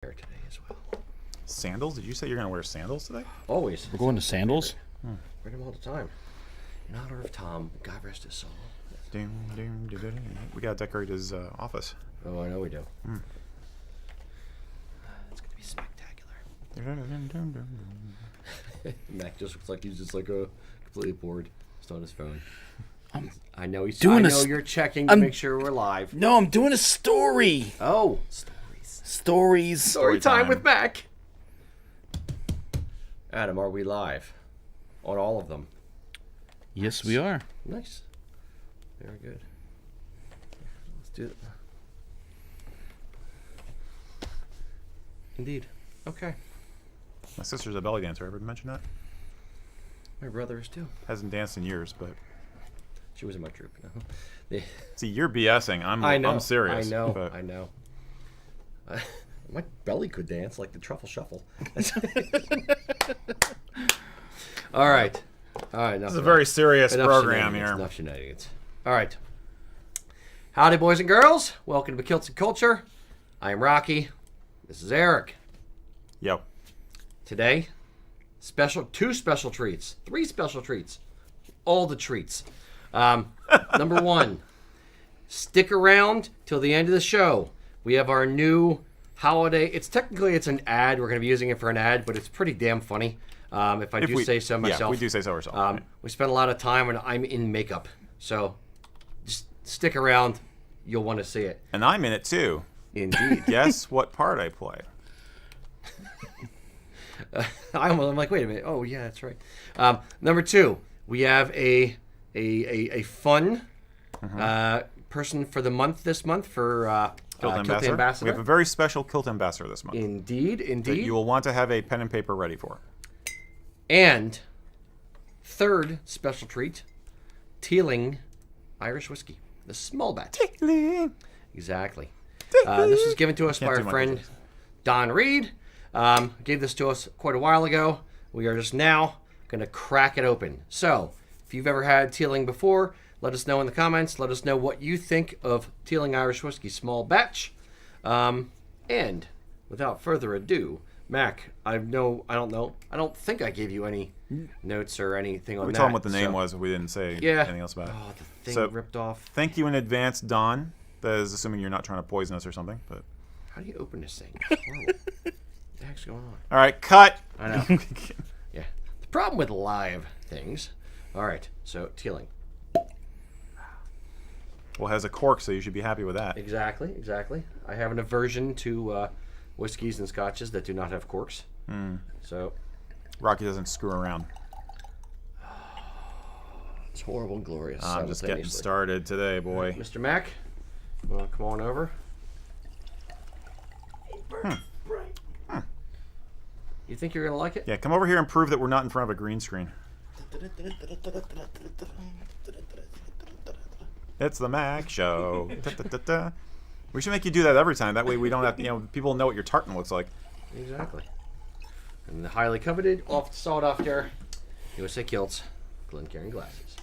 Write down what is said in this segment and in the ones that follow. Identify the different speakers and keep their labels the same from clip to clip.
Speaker 1: today as well.
Speaker 2: Sandals? Did you say you're going to wear sandals today?
Speaker 1: Always.
Speaker 3: We're going to sandals?
Speaker 1: Wear them all the time. In honor of Tom, God rest his soul.
Speaker 2: We got to decorate his office.
Speaker 1: Oh, I know we do. It's going to be spectacular. Mac just looks like he's just like completely bored. Just on his phone. I know he's doing. I know you're checking to make sure we're live.
Speaker 3: No, I'm doing a story.
Speaker 1: Oh, stories. Story time with Mac. Adam, are we live on all of them?
Speaker 3: Yes, we are.
Speaker 1: Nice. Very good. Let's do it. Indeed. Okay.
Speaker 2: My sister's a belly dancer. Ever mention that?
Speaker 1: My brother is too.
Speaker 2: Hasn't danced in years, but
Speaker 1: she was in my troop. No.
Speaker 2: See, you're BSing. I'm serious.
Speaker 1: I know.
Speaker 2: But...
Speaker 1: I know. My belly could dance like the truffle shuffle. All right.
Speaker 2: This is a very serious program here.
Speaker 1: Enough shenanigans. All right. Howdy, boys and girls. Welcome to Kilts and Culture. I am Rocky. This is Eric.
Speaker 2: Yo.
Speaker 1: Today, three special treats. All the treats. Number one, stick around till the end of the show. We have our new holiday. It's an ad. We're going to be using it for an ad, but it's pretty damn funny. If I do say so myself.
Speaker 2: Yeah, we do say so ourselves.
Speaker 1: We spent a lot of time when I'm in makeup. So just stick around. You'll want to see it.
Speaker 2: And I'm in it too.
Speaker 1: Indeed.
Speaker 2: Guess what part I play?
Speaker 1: I'm like, wait a minute. Oh, yeah, that's right. Number two, we have a fun person for the month this month for
Speaker 2: Kilt Ambassador. We have a very special Kilt Ambassador this month.
Speaker 1: Indeed.
Speaker 2: That you will want to have a pen and paper ready for.
Speaker 1: And third special treat, Teeling Irish whiskey, the small batch.
Speaker 2: Teeling.
Speaker 1: Exactly. This was given to us by our friend Don Reed. Gave this to us quite a while ago. We are just now going to crack it open. So, if you've ever had Teeling before, let us know in the comments. Let us know what you think of Teeling Irish Whiskey Small Batch. And without further ado, Mac, I don't think I gave you any notes or anything on that.
Speaker 2: We told him what the name was, but we didn't say anything else about it.
Speaker 1: Oh, the thing ripped off.
Speaker 2: Thank you in advance, Don. That is assuming you're not trying to poison us or something. But
Speaker 1: how do you open this thing? It's horrible. What the heck's going on?
Speaker 2: All right, cut.
Speaker 1: I know. Yeah. The problem with live things. All right, so Teeling.
Speaker 2: Well, it has a cork, so you should be happy with that.
Speaker 1: Exactly. I have an aversion to whiskeys and scotches that do not have corks. So
Speaker 2: Rocky doesn't screw around.
Speaker 1: It's horrible and glorious.
Speaker 2: I'm just getting started today, boy.
Speaker 1: Mr. Mac, you want to come on over? You think you're going to like it?
Speaker 2: Yeah, come over here and prove that we're not in front of a green screen. It's the Mac Show. We should make you do that every time. That way we don't have, people know what your tartan looks like.
Speaker 1: Exactly. And the highly coveted, sought after USA Kilts, Glencairn glasses.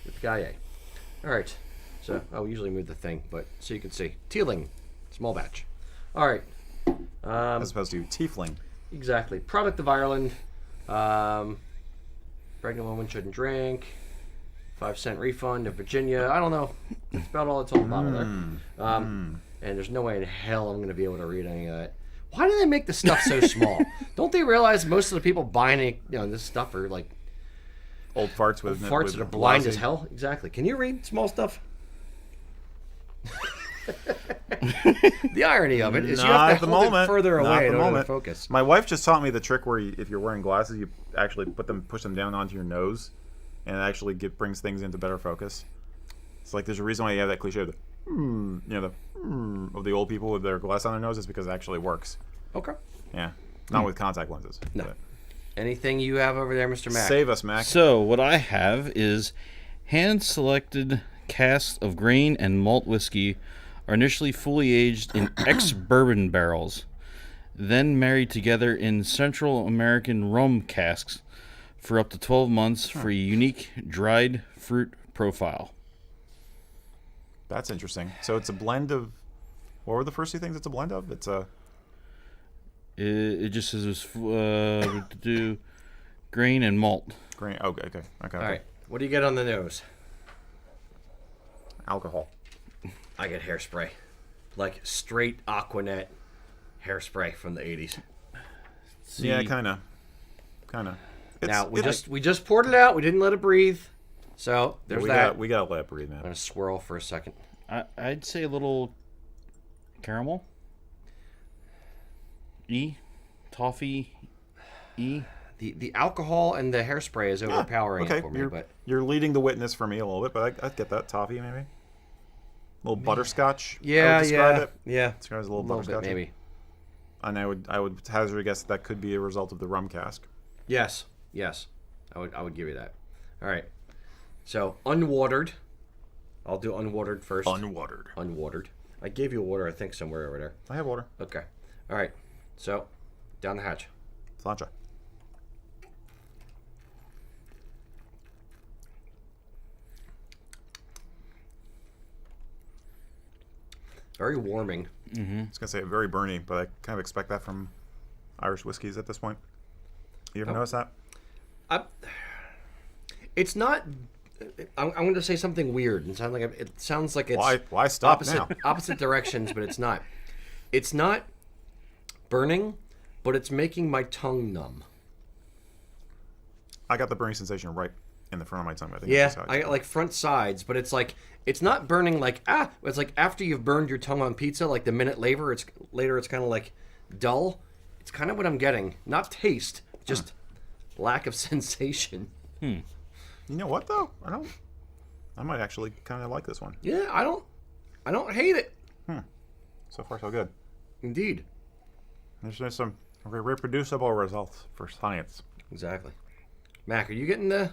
Speaker 1: With Gaye. All right. So, we usually move the thing, but so you can see. Teeling, small batch. All right.
Speaker 2: As opposed to tiefling.
Speaker 1: Exactly. Product of Ireland. Pregnant woman shouldn't drink. 5-cent refund of Virginia. I don't know. That's about all that's on the bottle there. And there's no way in hell I'm going to be able to read any of that. Why do they make the stuff so small? Don't they realize most of the people buying this stuff are like
Speaker 2: old farts with
Speaker 1: that are blind as hell? Exactly. Can you read small stuff? The irony of it is you have to hold it further away in order to focus.
Speaker 2: My wife just taught me the trick where if you're wearing glasses, you actually push them down onto your nose, and it actually brings things into better focus. It's like there's a reason why you have that cliche of of the old people with their glass on their nose is because it actually works.
Speaker 1: Okay.
Speaker 2: Yeah. Not with contact lenses.
Speaker 1: No. But. Anything you have over there, Mr. Mac?
Speaker 2: Save us, Mac.
Speaker 3: So what I have is hand-selected casks of grain and malt whiskey are initially fully aged in ex-bourbon barrels, then married together in Central American rum casks for up to 12 months for a unique dried fruit profile.
Speaker 2: That's interesting. So it's a blend of... What were the first two things it's a blend of? It's a...
Speaker 3: It just says it's do grain and malt.
Speaker 2: Grain. Okay.
Speaker 1: All right. What do you get on the nose?
Speaker 2: Alcohol.
Speaker 1: I get hairspray, like straight Aquanet hairspray from the 80s.
Speaker 3: See,
Speaker 2: Yeah, kind of.
Speaker 1: Now we just poured it out. We didn't let it breathe. So there's that.
Speaker 2: We gotta let it breathe, man.
Speaker 1: I'm gonna swirl for a second.
Speaker 3: I'd say a little caramel. Toffee.
Speaker 1: The alcohol and the hairspray is overpowering it for me. But
Speaker 2: you're leading the witness for me a little bit, but I'd get that toffee maybe. A little butterscotch.
Speaker 1: Yeah.
Speaker 2: Describe it
Speaker 1: It's
Speaker 2: a little butterscotch.
Speaker 1: bit maybe.
Speaker 2: And I would hazard a guess that could be a result of the rum cask.
Speaker 1: Yes. I would give you that. All right. So unwatered. I'll do unwatered first. Unwatered. I gave you water, I think, somewhere over there.
Speaker 2: I have water.
Speaker 1: Okay. All right. So down the hatch.
Speaker 2: Slancha.
Speaker 1: Very warming.
Speaker 2: I was gonna say very burny, but I kind of expect that from Irish whiskeys at this point. You ever notice that?
Speaker 1: It's not. I'm going to say something weird and sound like it sounds like it's
Speaker 2: Why stop
Speaker 1: opposite
Speaker 2: now?
Speaker 1: opposite directions, but it's not. It's not burning, but it's making my tongue numb.
Speaker 2: I got the burning sensation right in the front of my tongue. I think.
Speaker 1: Yeah, I got like front sides, but it's like it's not burning like It's like after you've burned your tongue on pizza, like the minute later, it's kind of like dull. It's kind of what I'm getting. Not taste, just lack of sensation.
Speaker 2: You know what though? I might actually kind of like this one.
Speaker 1: Yeah, I don't hate it.
Speaker 2: So far, so good.
Speaker 1: Indeed.
Speaker 2: There's some reproducible results for science.
Speaker 1: Exactly. Mac, are you getting the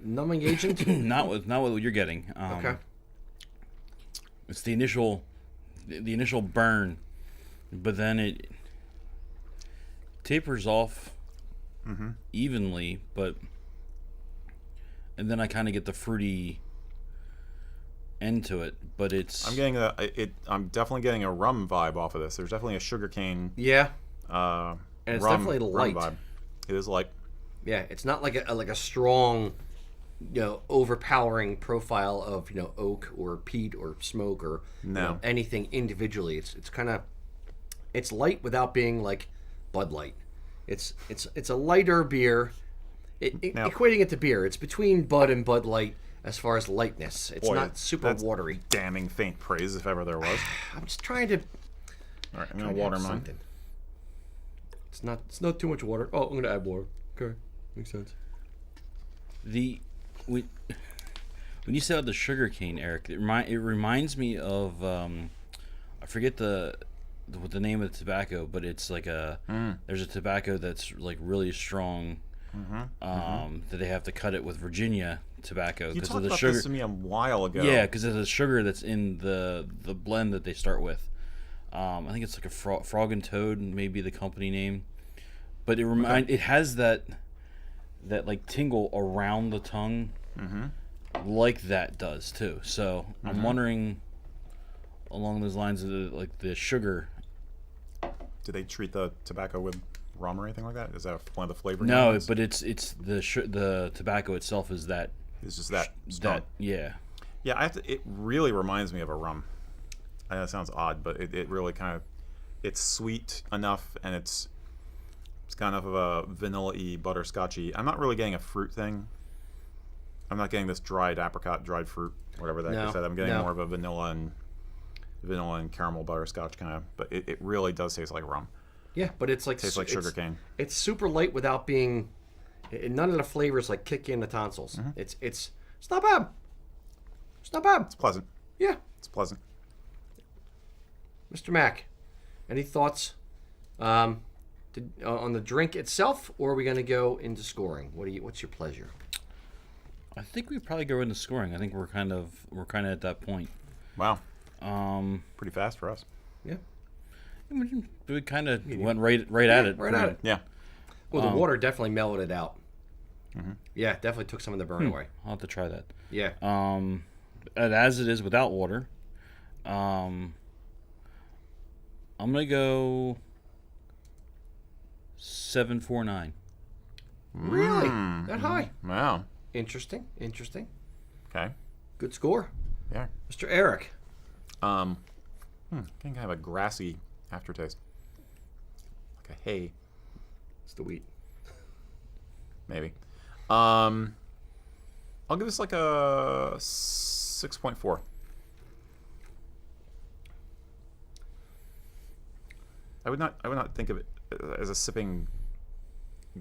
Speaker 1: numbing agent?
Speaker 3: not with what you're getting.
Speaker 1: Okay.
Speaker 3: It's the initial burn, but then it tapers off evenly, and then I kind of get the fruity end to it, but it's.
Speaker 2: I'm definitely getting a rum vibe off of this. There's definitely a sugarcane.
Speaker 1: Yeah.
Speaker 2: And
Speaker 1: it's definitely light.
Speaker 2: Vibe. It is light.
Speaker 1: Yeah, it's not like a strong, overpowering profile of oak or peat or smoke or anything individually. It's kind of it's light without being like Bud Light. It's a lighter beer. Equating it to beer, it's between Bud and Bud Light as far as lightness. It's not super watery.
Speaker 2: Damning faint praise if ever there was.
Speaker 1: I'm just trying to.
Speaker 2: All right, I'm gonna water mine.
Speaker 1: It's not too much water. Oh, I'm gonna add water. Okay, makes sense.
Speaker 3: When you said about the sugar cane, Eric, it reminds me of I forget the name of the tobacco, but it's like there's a tobacco that's like really strong. That they have to cut it with Virginia tobacco because of the sugar. You talked about
Speaker 2: this to me a while ago.
Speaker 3: Yeah, because of the sugar that's in the blend that they start with. I think it's like a Frog and Toad, maybe the company name, but it has that like tingle around the tongue, like that does too. So I'm wondering along those lines of the sugar.
Speaker 2: Do they treat the tobacco with rum or anything like that? Is that one of the flavoring?
Speaker 3: No,
Speaker 2: elements?
Speaker 3: but it's the tobacco itself is that.
Speaker 2: It's just that strong.
Speaker 3: Yeah.
Speaker 2: Yeah, it really reminds me of a rum. I know it sounds odd, but it really kind of it's sweet enough and it's kind of a vanilla-y, butterscotchy. I'm not really getting a fruit thing. I'm not getting this dried apricot, dried fruit, whatever that is. I'm getting more of a vanilla and caramel butterscotch kind of. But it really does taste like rum.
Speaker 1: Yeah, but it's like
Speaker 2: tastes like sugar cane.
Speaker 1: It's super light without being. None of the flavors like kick you in the tonsils. It's not bad. It's not bad.
Speaker 2: It's pleasant.
Speaker 1: Yeah,
Speaker 2: it's pleasant.
Speaker 1: Mr. Mack, any thoughts on the drink itself, or are we going to go into scoring? What's your pleasure?
Speaker 3: I think we probably go into scoring. I think we're kind of at that point.
Speaker 2: Wow. Pretty fast for us.
Speaker 1: Yeah.
Speaker 3: We kind of went right at it.
Speaker 1: Right at it.
Speaker 2: Yeah.
Speaker 1: Well, the water definitely mellowed it out. Yeah, definitely took some of the burn away.
Speaker 3: I'll have to try that.
Speaker 1: Yeah.
Speaker 3: As it is without water, I'm going to go 749.
Speaker 1: Really? That high?
Speaker 2: Wow.
Speaker 1: Interesting.
Speaker 2: Okay.
Speaker 1: Good score.
Speaker 2: Yeah.
Speaker 1: Mr. Eric.
Speaker 2: Getting kind of a grassy aftertaste. Like a hay,
Speaker 1: It's the wheat.
Speaker 2: maybe. I'll give this like a 6.4. I would not think of it as a sipping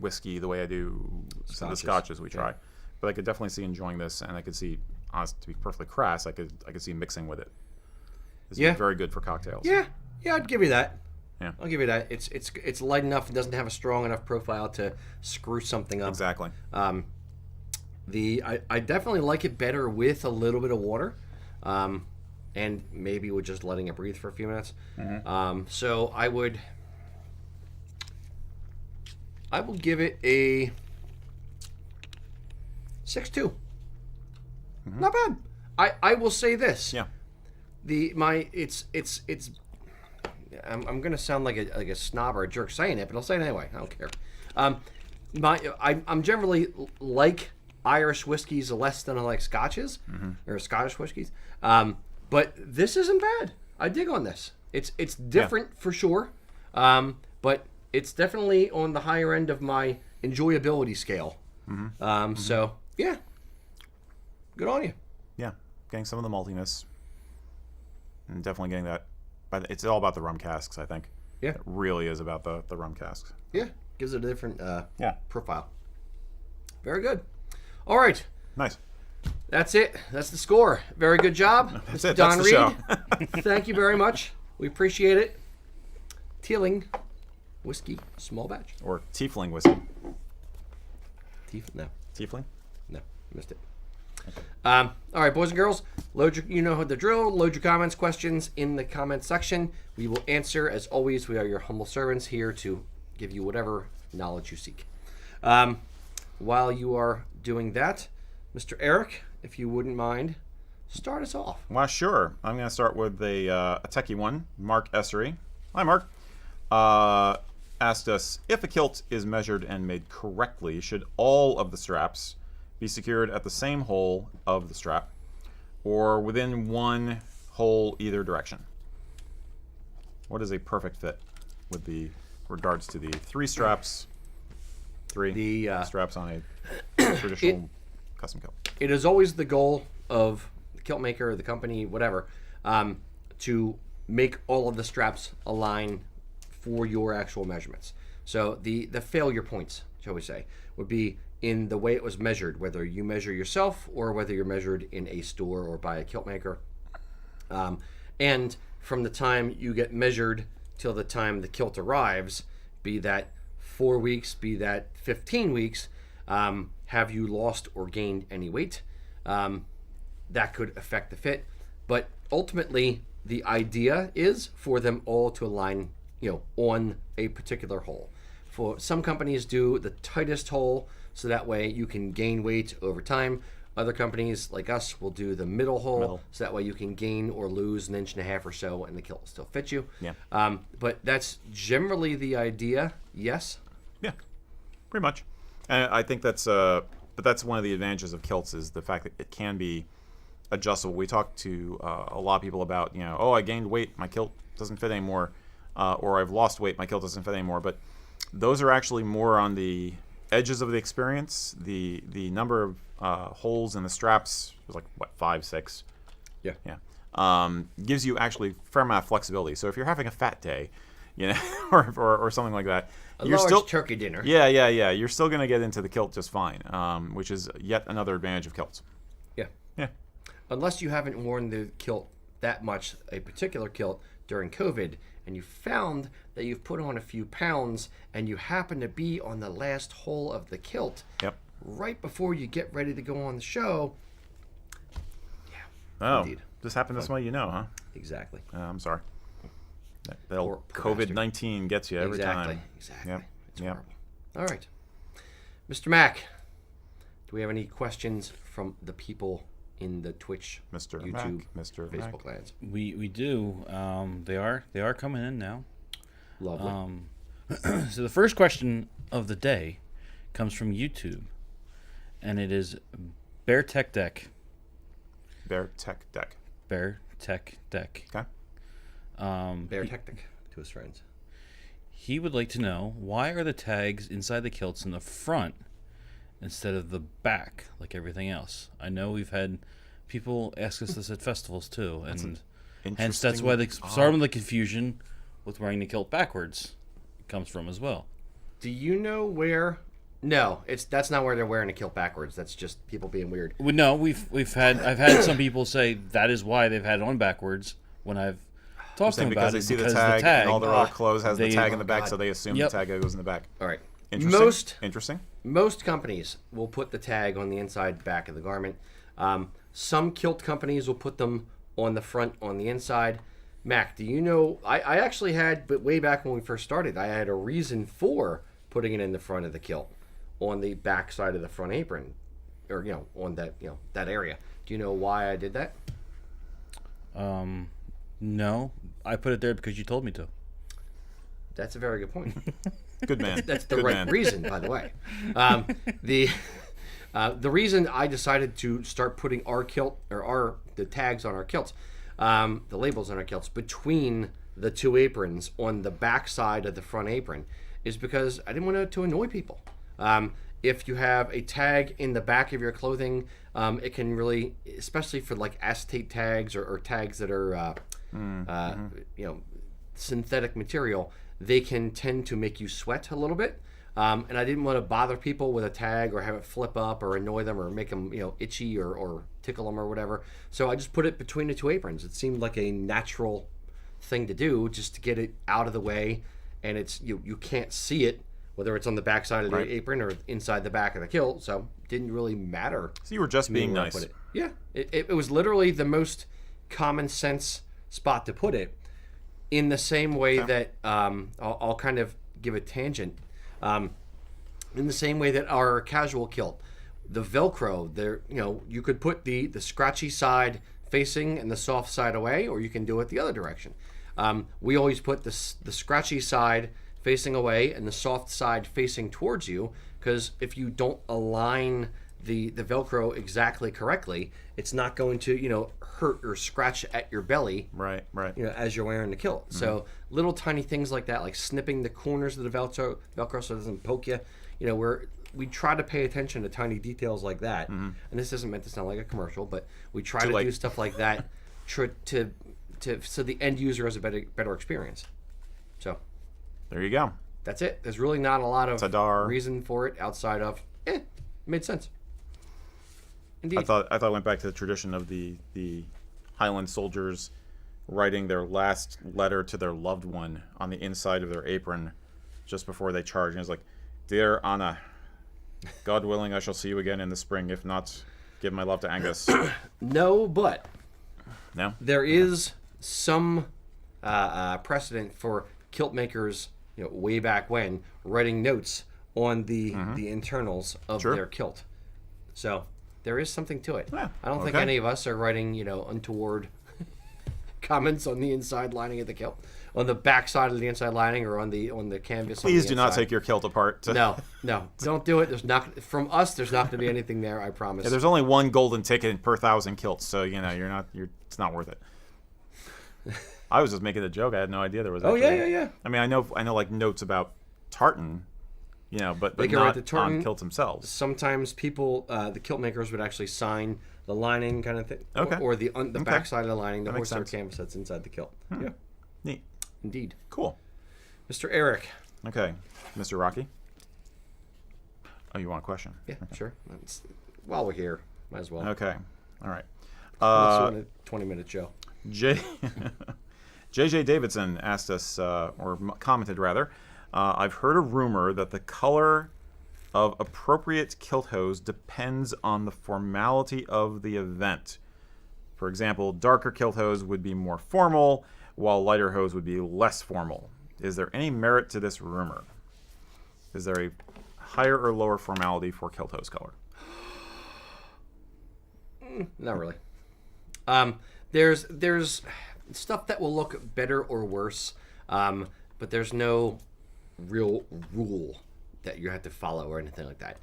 Speaker 2: whiskey the way I do some of the scotches we try. But I could definitely see enjoying this, and I could see, honest to be perfectly crass, I could see mixing with it. This would be very good for cocktails.
Speaker 1: Yeah, I'd give you that.
Speaker 2: Yeah.
Speaker 1: I'll give you that. It's light enough. It doesn't have a strong enough profile to screw something up.
Speaker 2: Exactly.
Speaker 1: I definitely like it better with a little bit of water, and maybe with just letting it breathe for a few minutes. So I will give it a 6.2. Not bad. I will say this.
Speaker 2: Yeah.
Speaker 1: I'm gonna sound like a snob or a jerk saying it, but I'll say it anyway. I don't care. I'm generally like Irish whiskeys less than I like Scotches or Scottish whiskeys. But this isn't bad. I dig on this. It's different for sure, but it's definitely on the higher end of my enjoyability scale. So yeah, good on you.
Speaker 2: Yeah, getting some of the maltiness, and definitely getting that. But it's all about the rum casks, I think.
Speaker 1: Yeah,
Speaker 2: it really is about the rum casks.
Speaker 1: Yeah, gives it a different profile. Very good. All right.
Speaker 2: Nice.
Speaker 1: That's it. That's the score. Very good job.
Speaker 2: That's it.
Speaker 1: Don
Speaker 2: That's the
Speaker 1: Reed. Thank you very much. We appreciate it. Teeling whiskey, small batch.
Speaker 2: Or tiefling whiskey.
Speaker 1: No.
Speaker 2: Tiefling?
Speaker 1: No. Missed it. All right, boys and girls, you know the drill. Load your comments, questions in the comment section. We will answer. As always, we are your humble servants here to give you whatever knowledge you seek. While you are doing that, Mr. Eric, if you wouldn't mind, start us off.
Speaker 2: Well, sure. I'm going to start with a techie one. Mark Essery. Hi, Mark. Asked us, if a kilt is measured and made correctly, should all of the straps be secured at the same hole of the strap or within one hole either direction? What is a perfect fit with the regards to the three straps straps on a traditional custom kilt?
Speaker 1: It is always the goal of the kilt maker or the company, whatever, to make all of the straps align for your actual measurements. So the failure points, shall we say, would be in the way it was measured, whether you measure yourself or whether you're measured in a store or by a kilt maker. And from the time you get measured till the time the kilt arrives, be that 4 weeks, be that 15 weeks, have you lost or gained any weight? That could affect the fit. But ultimately, the idea is for them all to align, on a particular hole. For some companies do the tightest hole, so that way you can gain weight over time. Other companies like us will do the middle hole, so that way you can gain or lose an 1.5 inches or so, and the kilt will still fit you.
Speaker 2: Yeah.
Speaker 1: But that's generally the idea. Yes.
Speaker 2: Yeah, pretty much. And I think that's one of the advantages of kilts is the fact that it can be adjustable. We talk to a lot of people about, I gained weight, my kilt doesn't fit anymore, or I've lost weight, my kilt doesn't fit anymore. But those are actually more on the edges of the experience. The number of holes in the straps was like 5, 6. Yeah. Gives you actually a fair amount of flexibility. So if you're having a fat day, or something like that,
Speaker 1: you're still turkey dinner.
Speaker 2: Yeah. You're still gonna get into the kilt just fine, which is yet another advantage of kilts.
Speaker 1: Yeah.
Speaker 2: Yeah.
Speaker 1: Unless you haven't worn the kilt that much, a particular kilt during COVID, and you found that you've put on a few pounds, and you happen to be on the last hole of the kilt.
Speaker 2: Yep.
Speaker 1: Right before you get ready to go on the show. Yeah.
Speaker 2: Oh.
Speaker 1: Indeed.
Speaker 2: This happened to somebody huh?
Speaker 1: Exactly.
Speaker 2: I'm sorry. That old COVID-19 gets you every time.
Speaker 1: Exactly.
Speaker 2: Yep.
Speaker 1: It's horrible. All right. Mr. Mack, do we have any questions from the people in the Twitch,
Speaker 2: Mr.
Speaker 1: YouTube,
Speaker 2: Mac, Mr.
Speaker 1: Facebook
Speaker 2: Mac.
Speaker 1: lands.
Speaker 3: We do. They are coming in now.
Speaker 1: Lovely.
Speaker 3: So the first question of the day comes from YouTube, and it is Bear Tech Deck.
Speaker 2: Bear Tech Deck.
Speaker 3: Bear Tech Deck.
Speaker 2: Okay.
Speaker 1: Bear Tactic to his friends.
Speaker 3: He would like to know, why are the tags inside the kilts in the front instead of the back like everything else? I know we've had people ask us this at festivals too, and hence that's why some of the confusion with wearing the kilt backwards comes from as well.
Speaker 1: Do you know where? No, that's not where they're wearing a kilt backwards. That's just people being weird.
Speaker 3: Well, no, I've had some people say that is why they've had it on backwards when I've talked to them about
Speaker 2: because
Speaker 3: it,
Speaker 2: they see the tag, and all their other clothes has the tag in the back,
Speaker 1: God.
Speaker 2: so they assume
Speaker 3: Yep.
Speaker 2: the tag goes in the back.
Speaker 1: All right.
Speaker 2: Interesting.
Speaker 1: Most companies will put the tag on the inside back of the garment. Some kilt companies will put them on the front, on the inside. Mac, do you know? I actually had, but way back when we first started, I had a reason for putting it in the front of the kilt, on the back side of the front apron, or on that that area. Do you know why I did that?
Speaker 3: No, I put it there because you told me to.
Speaker 1: That's a very good point.
Speaker 2: Good man.
Speaker 1: That's the
Speaker 2: Good
Speaker 1: right
Speaker 2: man.
Speaker 1: reason, by the way. The reason I decided to start putting our kilt or the tags on our kilts, the labels on our kilts between the two aprons on the back side of the front apron, is because I didn't want to annoy people. If you have a tag in the back of your clothing, it can really, especially for like acetate tags or tags that are synthetic material, they can tend to make you sweat a little bit. And I didn't want to bother people with a tag or have it flip up or annoy them or make them itchy or tickle them or whatever. So I just put it between the two aprons. It seemed like a natural thing to do, just to get it out of the way, and it's you can't see it whether it's on the back side of the apron or inside the back of the kilt, so it didn't really matter.
Speaker 2: So you were just being nice.
Speaker 1: Yeah, it was literally the most common sense spot to put it, in the same way that I'll kind of give a tangent. In the same way that our casual kilt, the Velcro, there you could put the scratchy side facing and the soft side away, or you can do it the other direction. We always put the scratchy side facing away and the soft side facing towards you, because if you don't align the Velcro exactly correctly, it's not going to hurt or scratch at your belly
Speaker 2: Right.
Speaker 1: as you're wearing the kilt. Mm-hmm. So little tiny things like that, like snipping the corners of the Velcro so it doesn't poke you, we try to pay attention to tiny details like that. Mm-hmm. And this isn't meant to sound like a commercial, but we try to do stuff like that so the end user has a better experience. So
Speaker 2: there you go.
Speaker 1: that's it. There's really not a lot of
Speaker 2: Tadar.
Speaker 1: reason for it outside of made sense. Indeed.
Speaker 2: I thought I went back to the tradition of the Highland soldiers writing their last letter to their loved one on the inside of their apron just before they charge. And it's like, "Dear Anna, God willing, I shall see you again in the spring. If not, give my love to Angus."
Speaker 1: No, but
Speaker 2: No?
Speaker 1: there is some precedent for kilt makers, way back when, writing notes on the internals of their kilt. So there is something to it.
Speaker 2: Yeah,
Speaker 1: I don't think any of us are writing, untoward comments on the inside lining of the kilt, on the back side of the inside lining, or on the canvas.
Speaker 2: Please do not take your kilt apart.
Speaker 1: No, don't do it. There's not There's not going to be anything there. I promise.
Speaker 2: Yeah, there's only one golden ticket per 1,000 kilts, so it's not worth it. I was just making a joke. I had no idea there was.
Speaker 1: Oh yeah.
Speaker 2: I mean, I know like notes about tartan, but
Speaker 1: They can
Speaker 2: not
Speaker 1: write the tartan.
Speaker 2: on kilts themselves.
Speaker 1: Sometimes people, the kilt makers, would actually sign the lining kind of thing,
Speaker 2: Okay.
Speaker 1: or the back side of the lining, the
Speaker 2: That makes
Speaker 1: horsehair
Speaker 2: sense.
Speaker 1: canvas that's inside the kilt. Yeah,
Speaker 2: Neat.
Speaker 1: indeed.
Speaker 2: Cool.
Speaker 1: Mr. Eric.
Speaker 2: Okay, Mr. Rocky. Oh, you want a question?
Speaker 1: Yeah, sure. While we're here, might as well.
Speaker 2: Okay. All right.
Speaker 1: Let's do a 20-minute show.
Speaker 2: JJ Davidson asked us, or commented rather, I've heard a rumor that the color of appropriate kilt hose depends on the formality of the event. For example, darker kilt hose would be more formal, while lighter hose would be less formal. Is there any merit to this rumor? Is there a higher or lower formality for kilt hose color?
Speaker 1: Not really. There's stuff that will look better or worse, but there's no real rule that you have to follow or anything like that.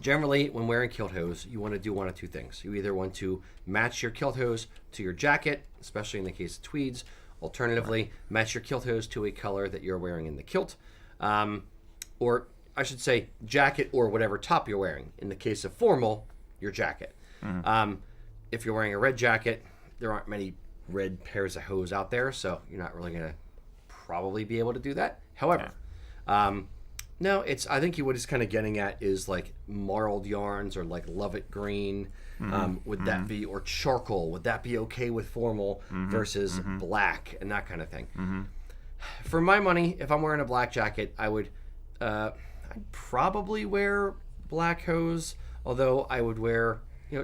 Speaker 1: Generally, when wearing kilt hose, you want to do one of two things. You either want to match your kilt hose to your jacket, especially in the case of tweeds. Alternatively, match your kilt hose to a color that you're wearing in the kilt. Or I should say jacket or whatever top you're wearing. In the case of formal, your jacket. If you're wearing a red jacket, there aren't many red pairs of hose out there, so you're not really going to probably be able to do that. However, no, I think what it's kind of getting at is like marled yarns or like love it green. Would that be, or charcoal, would that be okay with formal versus black and that kind of thing? For my money, if I'm wearing a black jacket, I'd probably wear black hose, although I would wear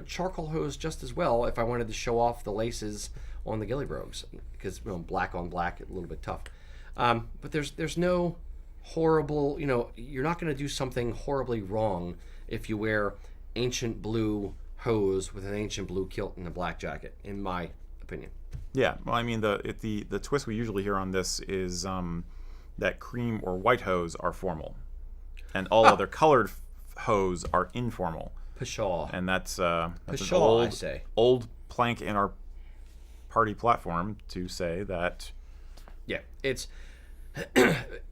Speaker 1: charcoal hose just as well if I wanted to show off the laces on the ghillie brogues, because black on black, a little bit tough. But there's no horrible, you're not going to do something horribly wrong if you wear ancient blue hose with an ancient blue kilt and a black jacket, in my opinion.
Speaker 2: Yeah, well, I mean, the twist we usually hear on this is that cream or white hose are formal, and all other colored hose are informal.
Speaker 1: Pshaw.
Speaker 2: And that's
Speaker 1: Pshaw, I say.
Speaker 2: Old plank in our party platform to say that.
Speaker 1: Yeah, it's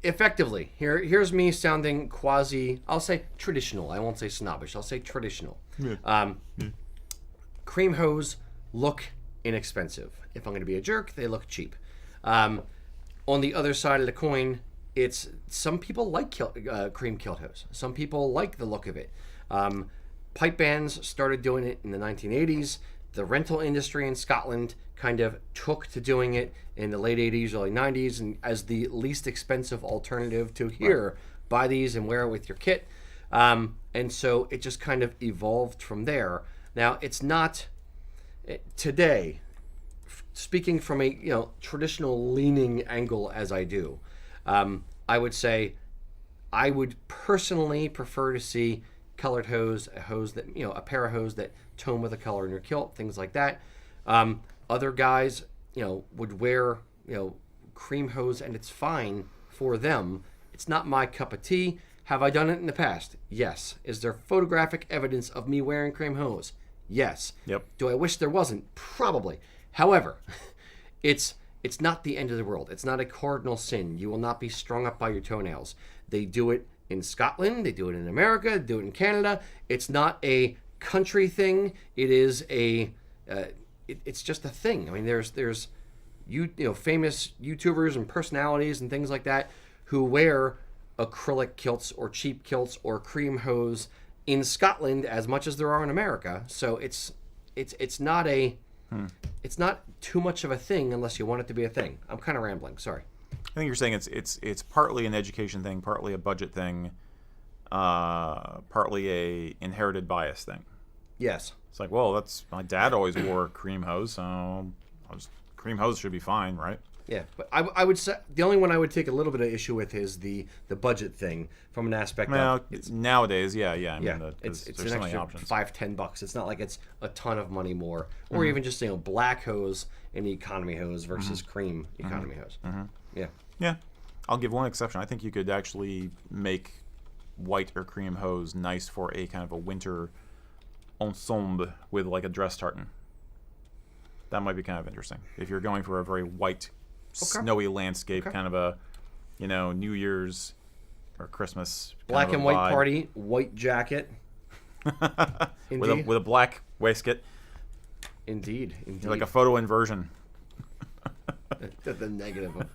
Speaker 1: effectively here's me sounding I'll say traditional. I won't say snobbish. I'll say traditional. Cream hose look inexpensive. If I'm going to be a jerk, they look cheap. On the other side of the coin, it's some people like cream kilt hose. Some people like the look of it. Pipe bands started doing it in the 1980s. The rental industry in Scotland kind of took to doing it in the late 80s, early 90s, and as the least expensive alternative to here, buy these and wear it with your kit. And so it just kind of evolved from there. Now, it's not today, speaking from a traditional leaning angle as I do, I would say I would personally prefer to see colored hose, a hose that a pair of hose that tone with a color in your kilt, things like that. Other guys, would wear cream hose, and it's fine for them. It's not my cup of tea. Have I done it in the past? Yes. Is there photographic evidence of me wearing cream hose? Yes.
Speaker 2: Yep.
Speaker 1: Do I wish there wasn't? Probably. However, it's not the end of the world. It's not a cardinal sin. You will not be strung up by your toenails. They do it in Scotland. They do it in America. They do it in Canada. It's not a country thing. It is it's just a thing. I mean, there's famous YouTubers and personalities and things like that who wear acrylic kilts or cheap kilts or cream hose in Scotland as much as there are in America. So it's not it's not too much of a thing unless you want it to be a thing. I'm kind of rambling. Sorry.
Speaker 2: I think you're saying it's partly an education thing, partly a budget thing, partly a inherited bias thing.
Speaker 1: Yes.
Speaker 2: It's like, well, my dad always wore cream hose, so cream hose should be fine, right?
Speaker 1: Yeah, but I would say the only one I would take a little bit of issue with is the budget thing from an aspect of
Speaker 2: nowadays, yeah. I mean,
Speaker 1: it's
Speaker 2: there's
Speaker 1: an
Speaker 2: so many
Speaker 1: extra
Speaker 2: options.
Speaker 1: $5-10. It's not like it's a ton of money more, or even just black hose and economy hose versus cream economy hose.
Speaker 2: Yeah, I'll give one exception. I think you could actually make white or cream hose nice for a kind of a winter ensemble with like a dress tartan. That might be kind of interesting if you're going for a very white, snowy landscape, kind of a, New Year's or Christmas
Speaker 1: black
Speaker 2: kind of
Speaker 1: and white
Speaker 2: vibe.
Speaker 1: party, white jacket.
Speaker 2: with a black waistcoat.
Speaker 1: Indeed.
Speaker 2: Like a photo inversion.
Speaker 1: the negative of,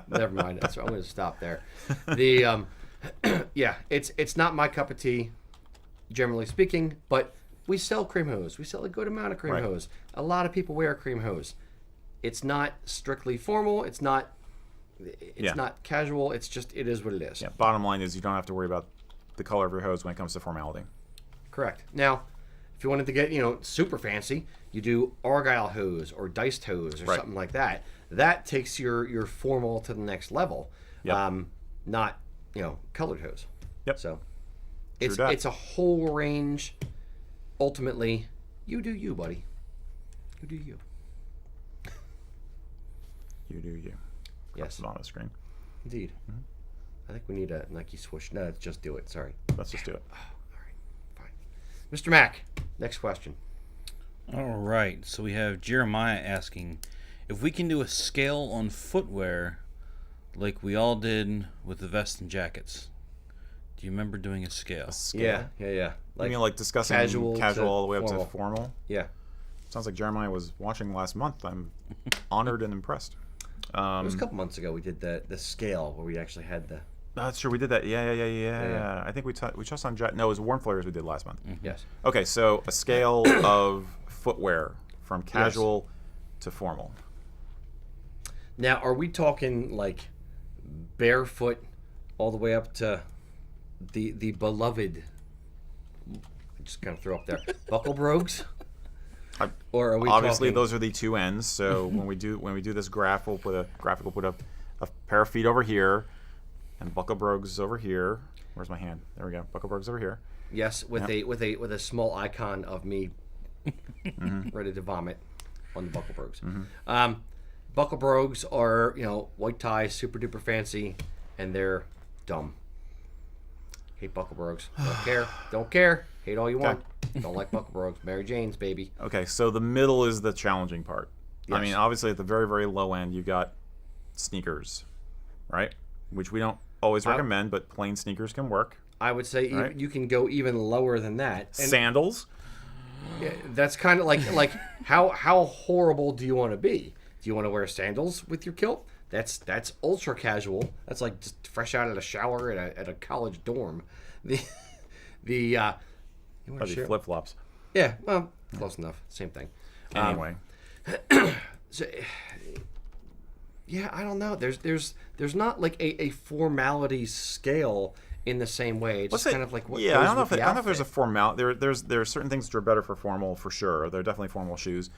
Speaker 1: never mind. So I'm going to stop there. The it's not my cup of tea, generally speaking, but we sell cream hose. We sell a good amount of cream hose. A lot of people wear cream hose. It's not strictly formal. It's not casual. It's just, it is what it is.
Speaker 2: Yeah. Bottom line is you don't have to worry about the color of your hose when it comes to formality.
Speaker 1: Correct. Now, if you wanted to get super fancy, you do argyle hose or diced hose or something like that. That takes your formal to the next level.
Speaker 2: Yep.
Speaker 1: Not colored hose.
Speaker 2: Yep.
Speaker 1: So it's a whole range. Ultimately, You do you, buddy. You do you.
Speaker 2: You do you.
Speaker 1: Yes.
Speaker 2: On the screen.
Speaker 1: Indeed. Mm-hmm. I think we need a Nike swoosh. No, let's just do it. Sorry.
Speaker 2: Let's just do it.
Speaker 1: Oh, all right. Fine. Mr. Mack, next question.
Speaker 3: All right. So we have Jeremiah asking if we can do a scale on footwear like we all did with the vests and jackets. Do you remember doing a scale?
Speaker 1: Yeah.
Speaker 2: Like, you mean like discussing casual all the way up to formal?
Speaker 1: Yeah.
Speaker 2: Sounds like Jeremiah was watching last month. I'm honored and impressed.
Speaker 1: It was a couple months ago we did the scale where we actually had the...
Speaker 2: That's true. We did that. Yeah. I think we touched on... No, it was warm flares we did last month.
Speaker 1: Mm-hmm. Yes.
Speaker 2: Okay, so a scale of footwear from casual to formal.
Speaker 1: Now, are we talking like barefoot all the way up to the beloved... I just kind of threw up there. Buckle brogues? Or are we
Speaker 2: obviously
Speaker 1: talking...
Speaker 2: those are the two ends. So when we do this graph, we'll put a pair of feet over here, and buckle brogues over here. Where's my hand? There we go. Buckle brogues over here.
Speaker 1: Yes, with a small icon of me ready to vomit on the buckle brogues. Mm-hmm. Buckle brogues are white ties, super duper fancy, and they're dumb. Hate buckle brogues. Don't care. Hate all you want. Don't like buckle brogues. Mary Jane's, baby.
Speaker 2: Okay, so the middle is the challenging part.
Speaker 1: Yes.
Speaker 2: I mean, obviously at the very, very low end, you've got sneakers, right? Which we don't always recommend, but plain sneakers can work.
Speaker 1: I would say you can go even lower than that. And
Speaker 2: sandals?
Speaker 1: That's kind of like how horrible do you want to be? Do you want to wear sandals with your kilt? That's ultra casual. That's like just fresh out of the shower at a college dorm.
Speaker 2: Probably flip flops.
Speaker 1: Yeah, well, close enough. Same thing.
Speaker 2: Anyway,
Speaker 1: so, yeah, I don't know. There's not like a formality scale in the same way. It's just kind of like what.
Speaker 2: Yeah,
Speaker 1: goes
Speaker 2: I don't know
Speaker 1: with
Speaker 2: if there's a formal. There's certain things that are better for formal for sure. They're definitely formal shoes.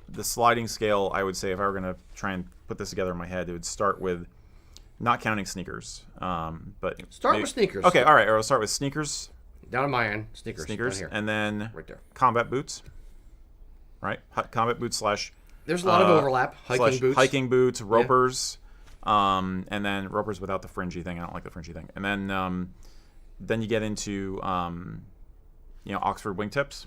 Speaker 2: The sliding scale, I would say, if I were going to try and put this together in my head, it would start with not counting sneakers. But
Speaker 1: start with sneakers.
Speaker 2: Okay, all right. I'll start with sneakers.
Speaker 1: Down on my end, sneakers, down here.
Speaker 2: And then
Speaker 1: right there.
Speaker 2: Combat boots. Right, combat boots slash.
Speaker 1: There's a lot of overlap.
Speaker 2: Hiking boots, ropers, and then ropers without the fringy thing. I don't like the fringy thing. And then you get into Oxford wingtips.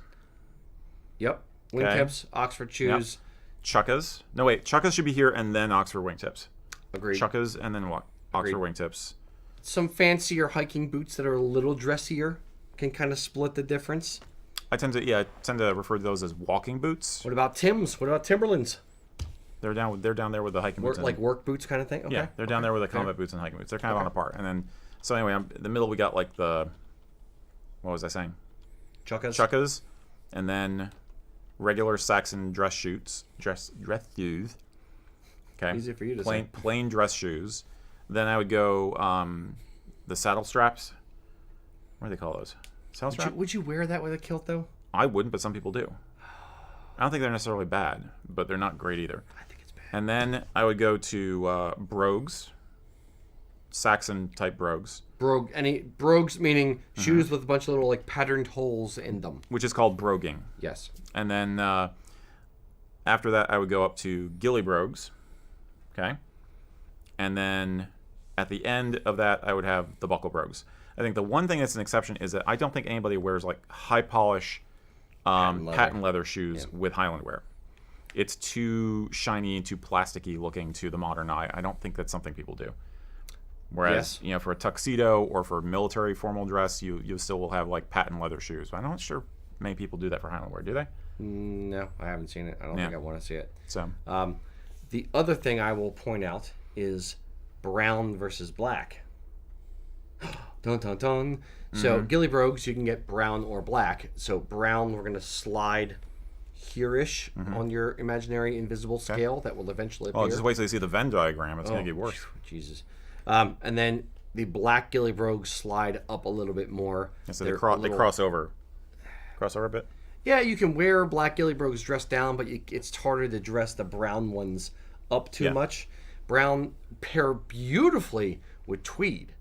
Speaker 1: Yep. Wingtips, Oxford shoes.
Speaker 2: Yep. Chukkas. No, wait. Chukkas should be here and then Oxford wingtips.
Speaker 1: Agreed.
Speaker 2: Chukkas and then what? Oxford wingtips.
Speaker 1: Some fancier hiking boots that are a little dressier can kind of split the difference.
Speaker 2: I tend to refer to those as walking boots.
Speaker 1: What about Timbs? What about Timberlands?
Speaker 2: They're down there with the hiking boots.
Speaker 1: Like work boots kind of thing? Okay.
Speaker 2: Yeah, they're down there with the combat boots and hiking boots. They're kind of on a par. And then, so anyway, in the middle we got like what was I saying? Chukkas. And then regular Saxon dress shoes. Okay.
Speaker 1: Easy for you to say.
Speaker 2: Plain dress shoes. Then I would go the saddle straps. What do they call those? Saddle strap?
Speaker 1: Would you wear that with a kilt though?
Speaker 2: I wouldn't, but some people do. I don't think they're necessarily bad, but they're not great either.
Speaker 1: I think it's bad.
Speaker 2: And then I would go to brogues, Saxon type brogues.
Speaker 1: Brogues meaning shoes with a bunch of little like patterned holes in them,
Speaker 2: which is called broguing.
Speaker 1: Yes.
Speaker 2: And then after that, I would go up to ghillie brogues. Okay. And then at the end of that, I would have the buckle brogues. I think the one thing that's an exception is that I don't think anybody wears like high polish patent leather shoes with highland wear. It's too shiny and too plasticky looking to the modern eye. I don't think that's something people do. Whereas, for a tuxedo or for military formal dress, you still will have like patent leather shoes. But I'm not sure many people do that for highland wear, do they?
Speaker 1: No, I haven't seen it. I don't think I want to see it.
Speaker 2: So,
Speaker 1: the other thing I will point out is brown versus black. Dun dun dun. So ghillie brogues, you can get brown or black. So brown, we're going to slide here-ish on your imaginary invisible scale that will eventually appear.
Speaker 2: Oh, just wait till you see the Venn diagram. It's going to get worse.
Speaker 1: Jesus. And then the black ghillie brogues slide up a little bit more.
Speaker 2: Yeah, so they cross over. Cross over a bit?
Speaker 1: Yeah, you can wear black ghillie brogues dressed down, but it's harder to dress the brown ones up too much. Brown pair beautifully with tweed.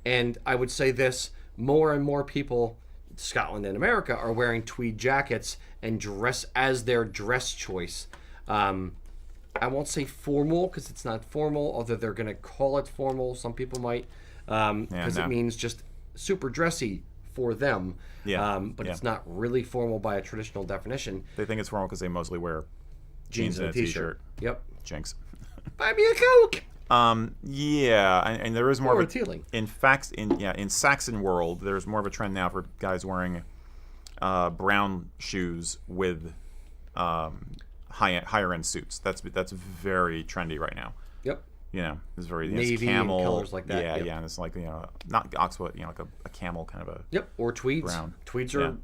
Speaker 1: And I would say this, more and more people Scotland and America are wearing tweed jackets and dress as their dress choice. I won't say formal because it's not formal, although they're going to call it formal. Some people might, because it means just super dressy for them.
Speaker 2: Yeah.
Speaker 1: But it's not really formal by a traditional definition.
Speaker 2: They think it's formal because they mostly wear jeans and a t-shirt.
Speaker 1: Yep.
Speaker 2: Jinx.
Speaker 1: Buy me a Coke.
Speaker 2: Yeah, and there is more
Speaker 1: Or
Speaker 2: of
Speaker 1: a tealing.
Speaker 2: in Saxon world, there's more of a trend now for guys wearing brown shoes with higher end suits. That's very trendy right now.
Speaker 1: Yep.
Speaker 2: You know, it's very
Speaker 1: Navy
Speaker 2: it's camel
Speaker 1: and colors like that.
Speaker 2: Yeah,
Speaker 1: Yep.
Speaker 2: yeah, and it's like not oxwood, like a camel kind of a.
Speaker 1: Yep. Or tweeds.
Speaker 2: Brown.
Speaker 1: Tweeds are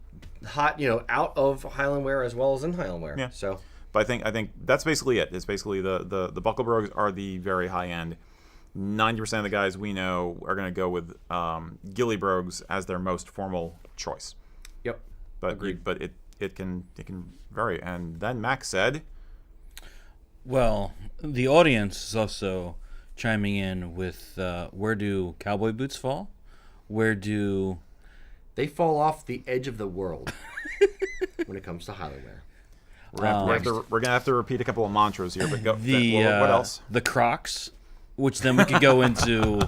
Speaker 1: hot, out of Highland wear as well as in Highland wear.
Speaker 2: Yeah.
Speaker 1: So.
Speaker 2: But I think that's basically it. It's basically the buckle brogues are the very high end. 90% of the guys we know are going to go with ghillie brogues as their most formal choice.
Speaker 1: Yep.
Speaker 2: But
Speaker 1: Agreed.
Speaker 2: but it can vary. And then Max said,
Speaker 3: Well, the audience is also chiming in with where do cowboy boots fall? Where do
Speaker 1: They fall off the edge of the world when it comes to Highland wear.
Speaker 2: we're gonna have to repeat a couple of mantras here. But go.
Speaker 3: the
Speaker 2: What else?
Speaker 3: The Crocs, which then we could go into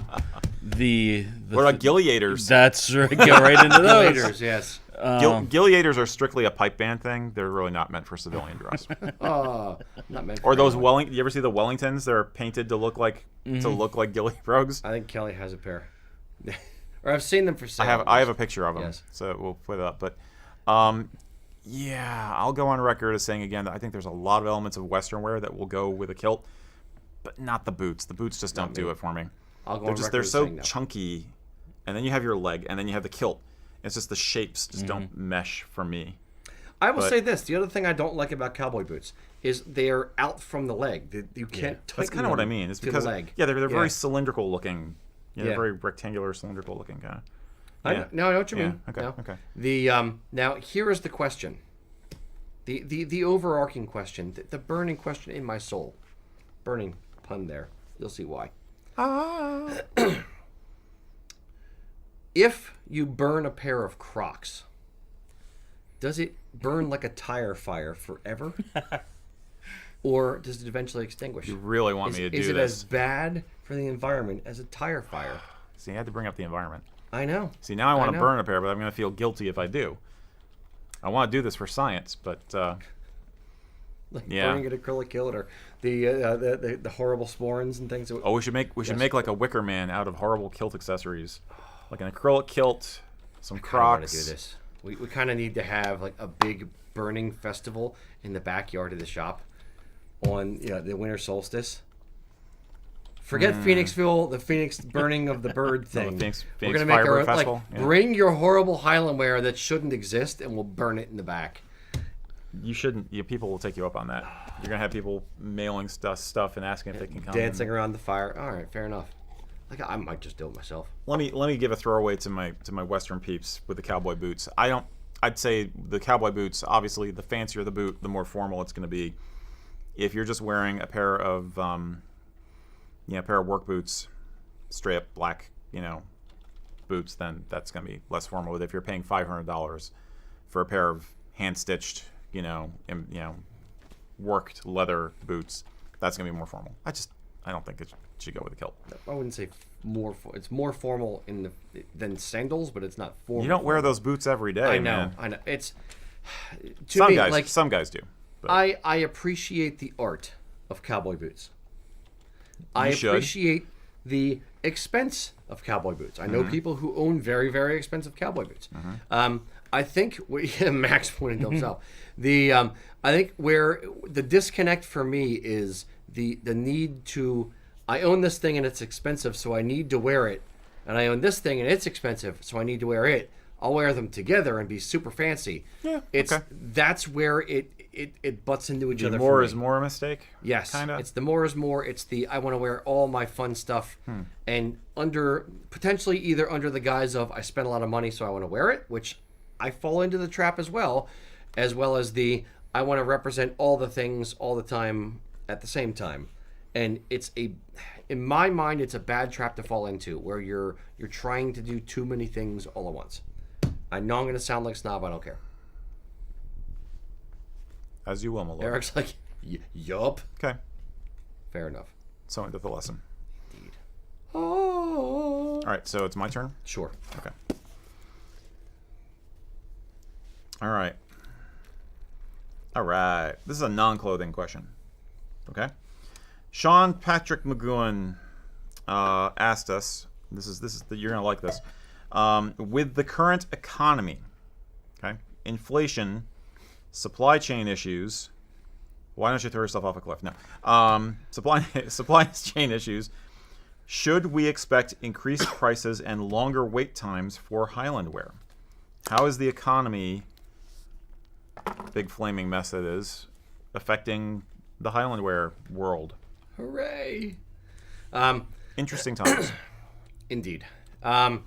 Speaker 3: the
Speaker 2: What about gilliators?
Speaker 3: That's right. Go right into those.
Speaker 1: Raiders, yes.
Speaker 2: Gilliators are strictly a pipe band thing. They're really not meant for civilian dress.
Speaker 1: Not meant for
Speaker 2: Or those
Speaker 1: anyone.
Speaker 2: You ever see the Wellingtons? They're painted to look like ghillie brogues.
Speaker 1: I think Kelly has a pair. Or I've seen them for sale.
Speaker 2: I have a picture of them,
Speaker 1: Yes.
Speaker 2: so we'll put it up. But yeah, I'll go on record as saying again that I think there's a lot of elements of Western wear that will go with a kilt, but not the boots. The boots just don't do it for me.
Speaker 1: I'll go
Speaker 2: They're
Speaker 1: on
Speaker 2: just
Speaker 1: record
Speaker 2: they're
Speaker 1: as
Speaker 2: so
Speaker 1: saying no.
Speaker 2: chunky, and then you have your leg, and then you have the kilt. It's just the shapes just don't mesh for me.
Speaker 1: I will
Speaker 2: But-
Speaker 1: say this: the other thing I don't like about cowboy boots is they're out from the leg. You can't tighten
Speaker 2: That's kind of what I
Speaker 1: them
Speaker 2: mean. It's
Speaker 1: to
Speaker 2: because
Speaker 1: the leg.
Speaker 2: they're very cylindrical looking.
Speaker 1: Yeah.
Speaker 2: They're very rectangular, cylindrical looking kind of.
Speaker 1: I know what you mean.
Speaker 2: Okay.
Speaker 1: No.
Speaker 2: Okay.
Speaker 1: The now here is the question. The overarching question, the burning question in my soul, burning pun there. You'll see why. If you burn a pair of Crocs, does it burn like a tire fire forever? Or does it eventually extinguish?
Speaker 2: You really want me to do
Speaker 1: Is it
Speaker 2: this?
Speaker 1: as bad for the environment as a tire fire?
Speaker 2: See, I had to bring up the environment.
Speaker 1: I know.
Speaker 2: See, now I want to
Speaker 1: know.
Speaker 2: burn a pair, but I'm going to feel guilty if I do. I want to do this for science, but
Speaker 1: Like
Speaker 2: Yeah.
Speaker 1: burning an acrylic kilt or the horrible sporins and things.
Speaker 2: we should make like a wicker man out of horrible kilt accessories, like an acrylic kilt, some
Speaker 1: I want
Speaker 2: Crocs.
Speaker 1: to do this. We kind of need to have like a big burning festival in the backyard of the shop on the winter solstice. Forget Phoenixville, the Phoenix burning of the bird thing.
Speaker 2: Phoenix
Speaker 1: We're gonna make
Speaker 2: Firebird
Speaker 1: our
Speaker 2: Festival, yeah.
Speaker 1: bring your horrible Highland wear that shouldn't exist, and we'll burn it in the back.
Speaker 2: You shouldn't. People will take you up on that. You're gonna have people mailing stuff and asking if they can come.
Speaker 1: Dancing around the fire. All right, fair enough. Like I might just do it myself.
Speaker 2: Let me give a throwaway to my Western peeps with the cowboy boots. I'd say the cowboy boots. Obviously, the fancier the boot, the more formal it's going to be. If you're just wearing a pair of work boots, straight up black, boots, then that's going to be less formal. But if you're paying $500 for a pair of hand stitched, worked leather boots, that's going to be more formal. I don't think it should go with a kilt.
Speaker 1: I wouldn't say more. It's more formal than sandals, but it's not formal.
Speaker 2: You don't wear those boots every day.
Speaker 1: I know.
Speaker 2: Man.
Speaker 1: I know. It's to
Speaker 2: Some
Speaker 1: me,
Speaker 2: guys,
Speaker 1: like
Speaker 2: some guys do. But
Speaker 1: I appreciate the art of cowboy boots. I
Speaker 2: should.
Speaker 1: appreciate the expense of cowboy boots. I know people who own very, very expensive cowboy boots. I think Max pointed to himself. I think where the disconnect for me is the need to. I own this thing and it's expensive, so I need to wear it. And I own this thing and it's expensive, so I need to wear it. I'll wear them together and be super fancy.
Speaker 2: Yeah,
Speaker 1: That's where it butts into each other.
Speaker 2: more
Speaker 1: for
Speaker 2: is
Speaker 1: me.
Speaker 2: more a mistake.
Speaker 1: Yes,
Speaker 2: kinda.
Speaker 1: it's the more is more. It's the I want to wear all my fun stuff, and potentially either under the guise of I spent a lot of money, so I want to wear it, which I fall into the trap as well as the I want to represent all the things all the time at the same time, and in my mind, it's a bad trap to fall into where you're trying to do too many things all at once. I know I'm going to sound like a snob. I don't care.
Speaker 2: As you will, my lord.
Speaker 1: Eric's like, yup.
Speaker 2: Okay.
Speaker 1: Fair enough.
Speaker 2: So into the lesson.
Speaker 1: Indeed.
Speaker 2: All right, so it's my turn?
Speaker 1: Sure.
Speaker 2: Okay. All right. This is a non-clothing question. Okay. Sean Patrick McGowan asked us. You're gonna like this. With the current economy, okay, inflation, supply chain issues. Why don't you throw yourself off a cliff? No. Supply chain issues. Should we expect increased prices and longer wait times for Highland wear? How is the economy, big flaming mess that is, affecting the Highland wear world?
Speaker 1: Hooray!
Speaker 2: Interesting times.
Speaker 1: Indeed. I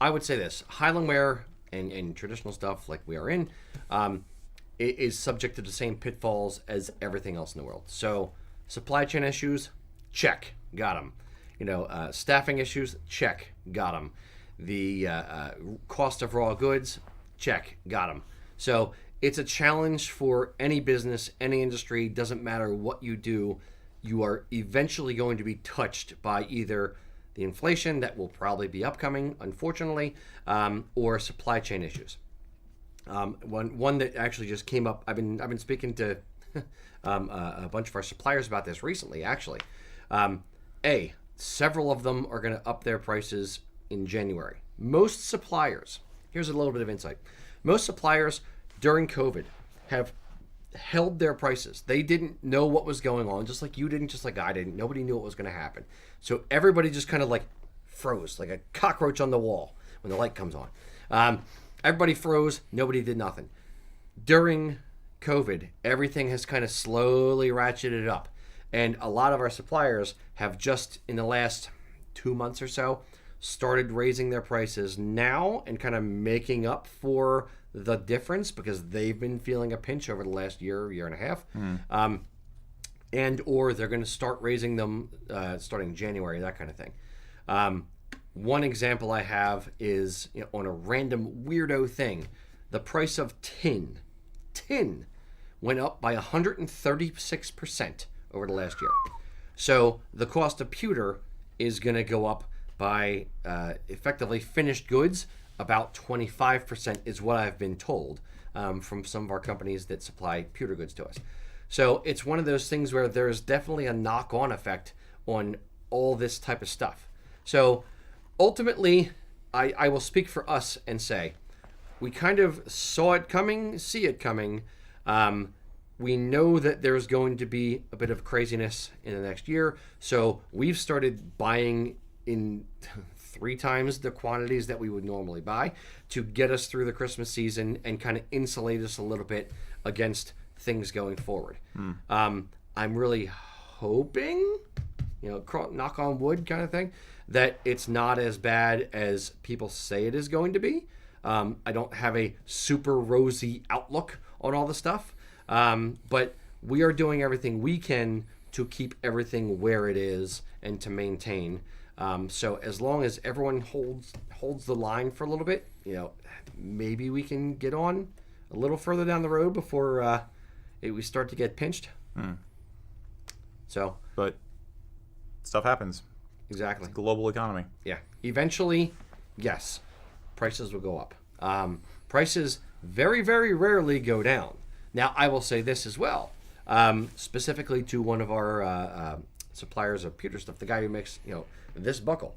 Speaker 1: would say this. Highland wear and traditional stuff like we are in it is subject to the same pitfalls as everything else in the world. So supply chain issues, check, got them. Staffing issues, check, got them. The cost of raw goods, check, got them. So it's a challenge for any business, any industry, doesn't matter what you do, you are eventually going to be touched by either the inflation that will probably be upcoming, unfortunately, or supply chain issues. One that actually just came up. I've been speaking to a bunch of our suppliers about this recently. Actually, several of them are going to up their prices in January. Most suppliers. Here's a little bit of insight. Most suppliers during COVID have held their prices. They didn't know what was going on, just like you didn't, just like I didn't. Nobody knew what was going to happen. So everybody just kind of like froze, like a cockroach on the wall when the light comes on. Everybody froze. Nobody did nothing. During COVID, everything has kind of slowly ratcheted up. And a lot of our suppliers have just in the last 2 months or so started raising their prices now and kind of making up for the difference because they've been feeling a pinch over the last year and a half. And or they're going to start raising them starting January, that kind of thing. One example I have is on a random weirdo thing. The price of tin went up by 136% over the last year. So the cost of pewter is going to go up by effectively finished goods. About 25% is what I've been told from some of our companies that supply pewter goods to us. So it's one of those things where there's definitely a knock-on effect on all this type of stuff. So ultimately, I will speak for us and say, we kind of saw it coming, see it coming. We know that there's going to be a bit of craziness in the next year. So we've started buying in 3 times the quantities that we would normally buy to get us through the Christmas season and kind of insulate us a little bit against things going forward. I'm really hoping, knock on wood kind of thing, that it's not as bad as people say it is going to be. I don't have a super rosy outlook on all the stuff, but we are doing everything we can to keep everything where it is and to maintain. So as long as everyone holds the line for a little bit, maybe we can get on a little further down the road before we start to get pinched. So,
Speaker 2: but stuff happens.
Speaker 1: Exactly.
Speaker 2: It's a global economy.
Speaker 1: Yeah. Eventually, yes, prices will go up. Prices very, very rarely go down. Now, I will say this as well, specifically to one of our suppliers of pewter stuff, the guy who makes, this buckle.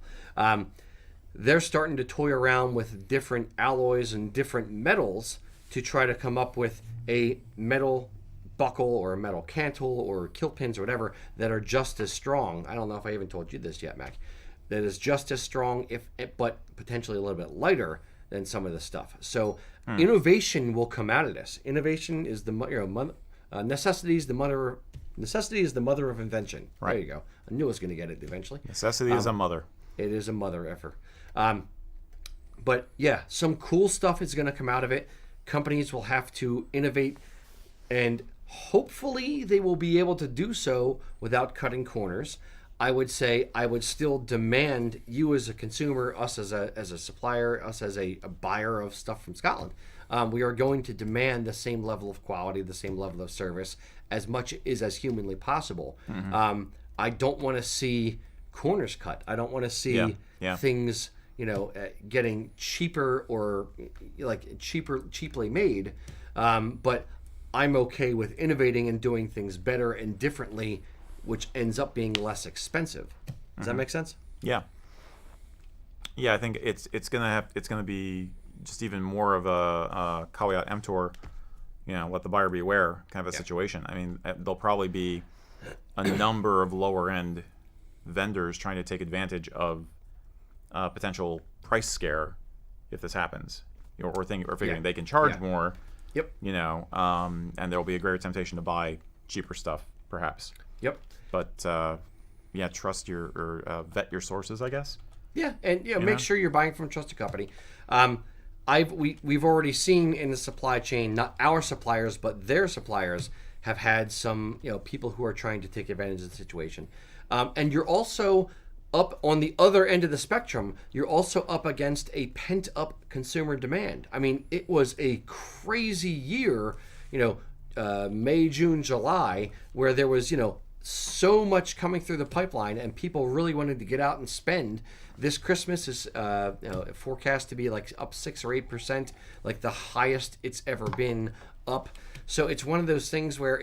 Speaker 1: They're starting to toy around with different alloys and different metals to try to come up with a metal buckle or a metal cantle or kilt pins or whatever that are just as strong. I don't know if I even told you this yet, Mac. That is just as strong, but potentially a little bit lighter than some of the stuff. So innovation will come out of this. Innovation is the necessity is the mother of invention. Right. There you go. I knew I was going to get it eventually.
Speaker 2: Necessity is a mother.
Speaker 1: It is a mother effer. But yeah, some cool stuff is going to come out of it. Companies will have to innovate, and hopefully they will be able to do so without cutting corners. I would say I would still demand you as a consumer, us as a supplier, us as a buyer of stuff from Scotland. We are going to demand the same level of quality, the same level of service, as much as humanly possible. I don't want to see corners cut. I don't want to see things, getting cheaper or cheaply made. But I'm okay with innovating and doing things better and differently, which ends up being less expensive. Does that make sense?
Speaker 2: Yeah. Yeah, I think it's gonna be just even more of a caveat emptor, let the buyer beware kind of a situation. I mean, there'll probably be a number of lower end vendors trying to take advantage of a potential price scare if this happens, or figuring they can charge more.
Speaker 1: Yep.
Speaker 2: And there'll be a greater temptation to buy cheaper stuff, perhaps.
Speaker 1: Yep.
Speaker 2: But trust vet your sources, I guess.
Speaker 1: Yeah, and make sure you're buying from a trusted company. We've already seen in the supply chain, not our suppliers, but their suppliers have had some people who are trying to take advantage of the situation. And you're also up on the other end of the spectrum. You're also up against a pent-up consumer demand. I mean, it was a crazy year, May, June, July, where there was so much coming through the pipeline, and people really wanted to get out and spend. This Christmas is forecast to be like up 6 or 8%, like the highest it's ever been up. So it's one of those things where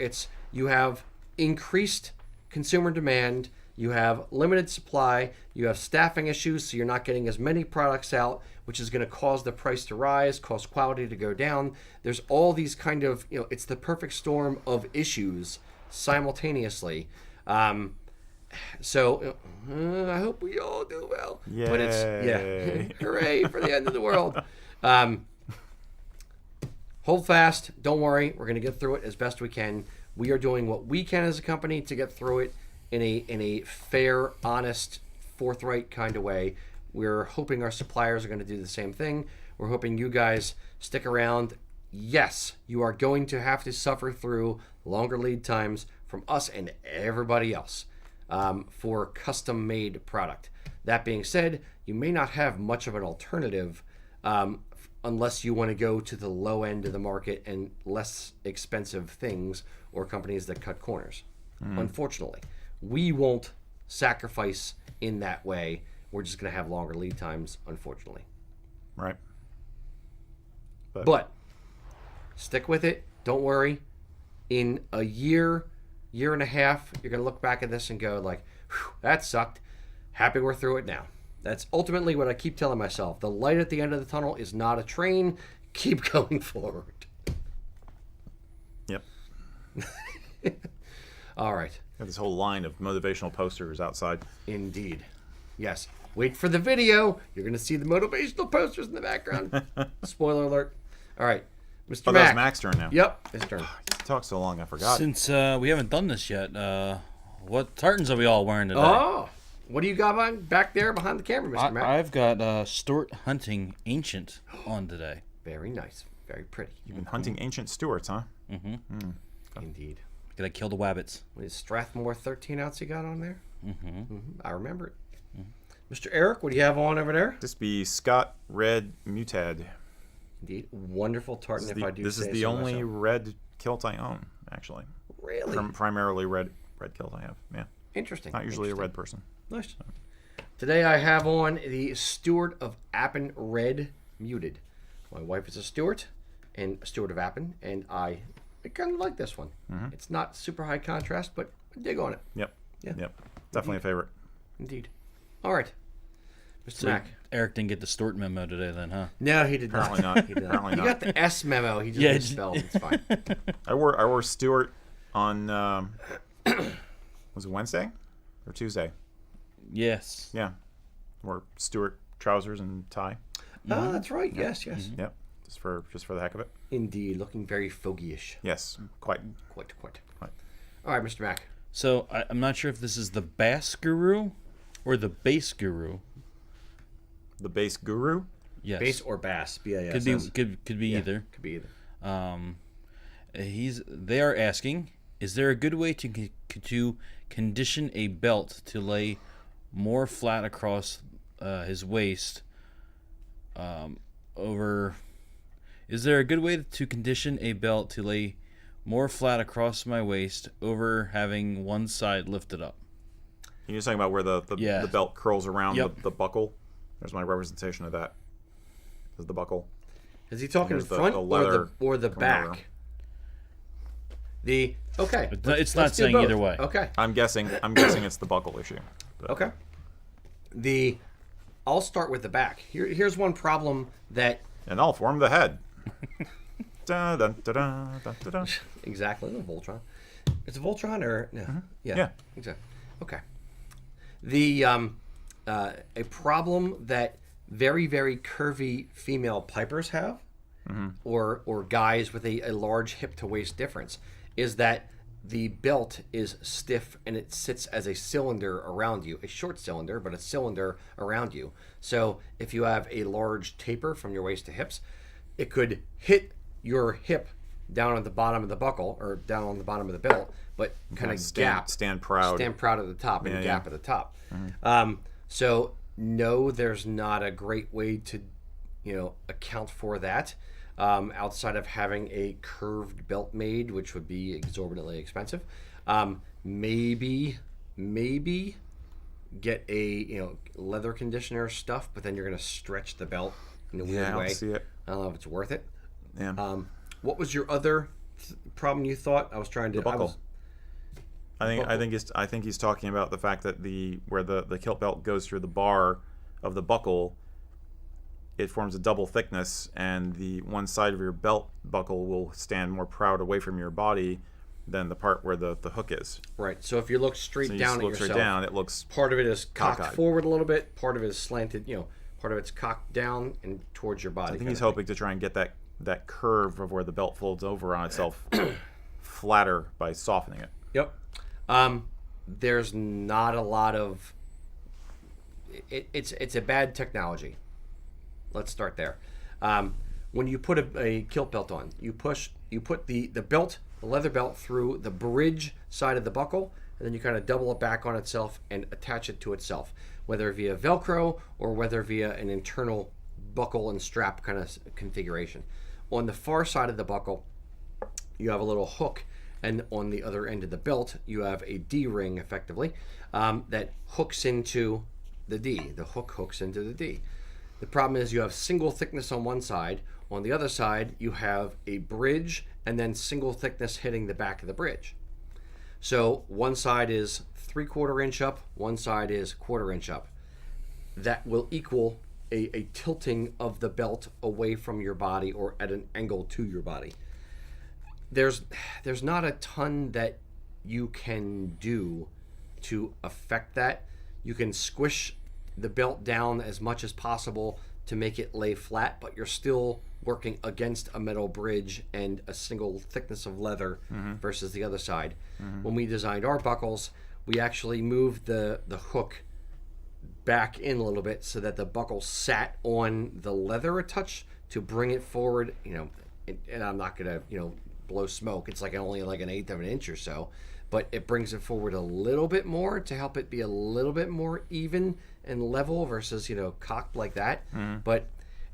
Speaker 1: you have increased consumer demand, you have limited supply, you have staffing issues, so you're not getting as many products out, which is going to cause the price to rise, cause quality to go down. There's all these kind of, it's the perfect storm of issues simultaneously. So I hope we all do well.
Speaker 2: Yay.
Speaker 1: But it's hooray for the end of the world. Hold fast. Don't worry. We're going to get through it as best we can. We are doing what we can as a company to get through it in a fair, honest, forthright kind of way. We're hoping our suppliers are going to do the same thing. We're hoping you guys stick around. Yes, you are going to have to suffer through longer lead times from us and everybody else for custom-made product. That being said, you may not have much of an alternative unless you want to go to the low end of the market and less expensive things or companies that cut corners. Unfortunately, we won't sacrifice in that way. We're just going to have longer lead times, unfortunately.
Speaker 2: Right.
Speaker 1: But stick with it. Don't worry. In a year and a half, you're going to look back at this and go like, that sucked. Happy we're through it now. That's ultimately what I keep telling myself. The light at the end of the tunnel is not a train. Keep going forward.
Speaker 2: Yep.
Speaker 1: All right.
Speaker 2: Got this whole line of motivational posters outside.
Speaker 1: Indeed. Yes. Wait for the video. You're going to see the motivational posters in the background. Spoiler alert. All right. Mr. Mac.
Speaker 2: That's Mac's turn now.
Speaker 1: Yep. His turn.
Speaker 2: You talked so long, I forgot.
Speaker 3: Since we haven't done this yet, what tartans are we all wearing today?
Speaker 1: Oh. What do you got back there behind the camera, Mr. Mac?
Speaker 3: I've got Stuart Hunting Ancient on today.
Speaker 1: Very nice. Very pretty.
Speaker 2: You've been hunting ancient Stuarts, huh?
Speaker 1: Indeed.
Speaker 3: Gonna kill the wabbits.
Speaker 1: Is Strathmore 13 ounce you got on there? I remember it. Mr. Eric, what do you have on over there?
Speaker 2: This be Scott Red Mutad.
Speaker 1: Indeed. Wonderful tartan, if I do
Speaker 2: This
Speaker 1: say
Speaker 2: is the
Speaker 1: so
Speaker 2: only
Speaker 1: myself.
Speaker 2: red kilt I own, actually.
Speaker 1: Really?
Speaker 2: Primarily red kilt I have, yeah.
Speaker 1: Interesting.
Speaker 2: Not usually a red person.
Speaker 1: Nice. Today I have on the Stewart of Appin Red Muted. My wife is a Stewart and a Stewart of Appin, and I kind of like this one. It's not super high contrast, but I dig on it.
Speaker 2: Yep.
Speaker 1: Yeah.
Speaker 2: Yep. Definitely a favorite.
Speaker 1: Indeed. All right. Mr.
Speaker 3: So
Speaker 1: Mac.
Speaker 3: Eric didn't get the Stuart memo today, then, huh?
Speaker 1: No, he did
Speaker 2: Apparently not.
Speaker 1: He did not.
Speaker 2: Apparently
Speaker 1: He
Speaker 2: not.
Speaker 1: got the S memo. He just misspelled. It's fine.
Speaker 2: I wore Stuart on was it Wednesday or Tuesday?
Speaker 3: Yes.
Speaker 2: Yeah. Wore Stuart trousers and tie.
Speaker 1: Oh, that's right. Yes, yes.
Speaker 2: Yep. Just for the heck of it.
Speaker 1: Indeed. Looking very fogey-ish.
Speaker 2: Yes. Quite.
Speaker 1: Quite.
Speaker 2: Quite.
Speaker 1: All right, Mr. Mac.
Speaker 3: So I'm not sure if this is the Bass Guru or the Bass Guru.
Speaker 2: The Bass Guru?
Speaker 3: Yes.
Speaker 1: Bass or bass. B-A-S.
Speaker 3: Could be either.
Speaker 1: Could be either.
Speaker 3: They are asking Is there a good way to condition a belt to lay more flat across his waist over... Is there a good way to condition a belt to lay more flat across my waist over having one side lifted up?
Speaker 2: You're just talking about where the belt curls around the buckle? There's my representation of that. Is the buckle.
Speaker 1: Is he talking front or the back? Okay.
Speaker 3: It's not saying either way.
Speaker 1: Okay.
Speaker 2: I'm guessing it's the buckle issue. But.
Speaker 1: Okay. I'll start with the back. Here's one problem that.
Speaker 2: And I'll form the head. Dun, dun, dun, dun, dun, dun.
Speaker 1: Exactly, the Voltron. It's a Voltron or no?
Speaker 2: Mm-hmm.
Speaker 1: Yeah. Exactly. Okay. The a problem that very, very curvy female pipers have, or guys with a large hip to waist difference, is that the belt is stiff and it sits as a cylinder around you, a short cylinder, but a cylinder around you. So if you have a large taper from your waist to hips, it could hit your hip down at the bottom of the buckle or down on the bottom of the belt, but kind of
Speaker 2: stand proud
Speaker 1: at the top and gap at the top.
Speaker 2: Mm-hmm.
Speaker 1: So no, there's not a great way to, account for that outside of having a curved belt made, which would be exorbitantly expensive. Maybe get a leather conditioner stuff, but then you're going to stretch the belt in a weird way.
Speaker 2: I don't see it.
Speaker 1: I don't know if it's worth it.
Speaker 2: Yeah.
Speaker 1: What was your other problem you thought? I was trying to...
Speaker 2: The buckle. I think he's talking about the fact that where the kilt belt goes through the bar of the buckle, it forms a double thickness, and the one side of your belt buckle will stand more proud away from your body than the part where the hook is.
Speaker 1: Right. So if you look straight down at yourself,
Speaker 2: it looks
Speaker 1: part of it is cocked
Speaker 2: cockeyed
Speaker 1: forward a little bit, part of it is slanted, part of it's cocked down and towards your body.
Speaker 2: I think he's hoping to try and get that curve of where the belt folds over on itself flatter by softening it.
Speaker 1: Yep. There's not a lot of... It's a bad technology. Let's start there. When you put a kilt belt on, you put the belt, the leather belt, through the bridge side of the buckle, and then you kind of double it back on itself and attach it to itself, whether via Velcro or whether via an internal buckle and strap kind of configuration. On the far side of the buckle, you have a little hook, and on the other end of the belt, you have a D-ring, effectively, that hooks into the D. The hook hooks into the D. The problem is you have single thickness on one side. On the other side, you have a bridge and then single thickness hitting the back of the bridge. So one side is 3/4 inch up, one side is 1/4 inch up. That will equal a tilting of the belt away from your body or at an angle to your body. There's not a ton that you can do to affect that. You can squish the belt down as much as possible to make it lay flat, but you're still working against a metal bridge and a single thickness of leather versus the other side. When we designed our buckles, we actually moved the hook back in a little bit so that the buckle sat on the leather a touch to bring it forward, and I'm not gonna blow smoke, it's only like an 1/8 of an inch or so, but it brings it forward a little bit more to help it be a little bit more even and level versus cocked like that. But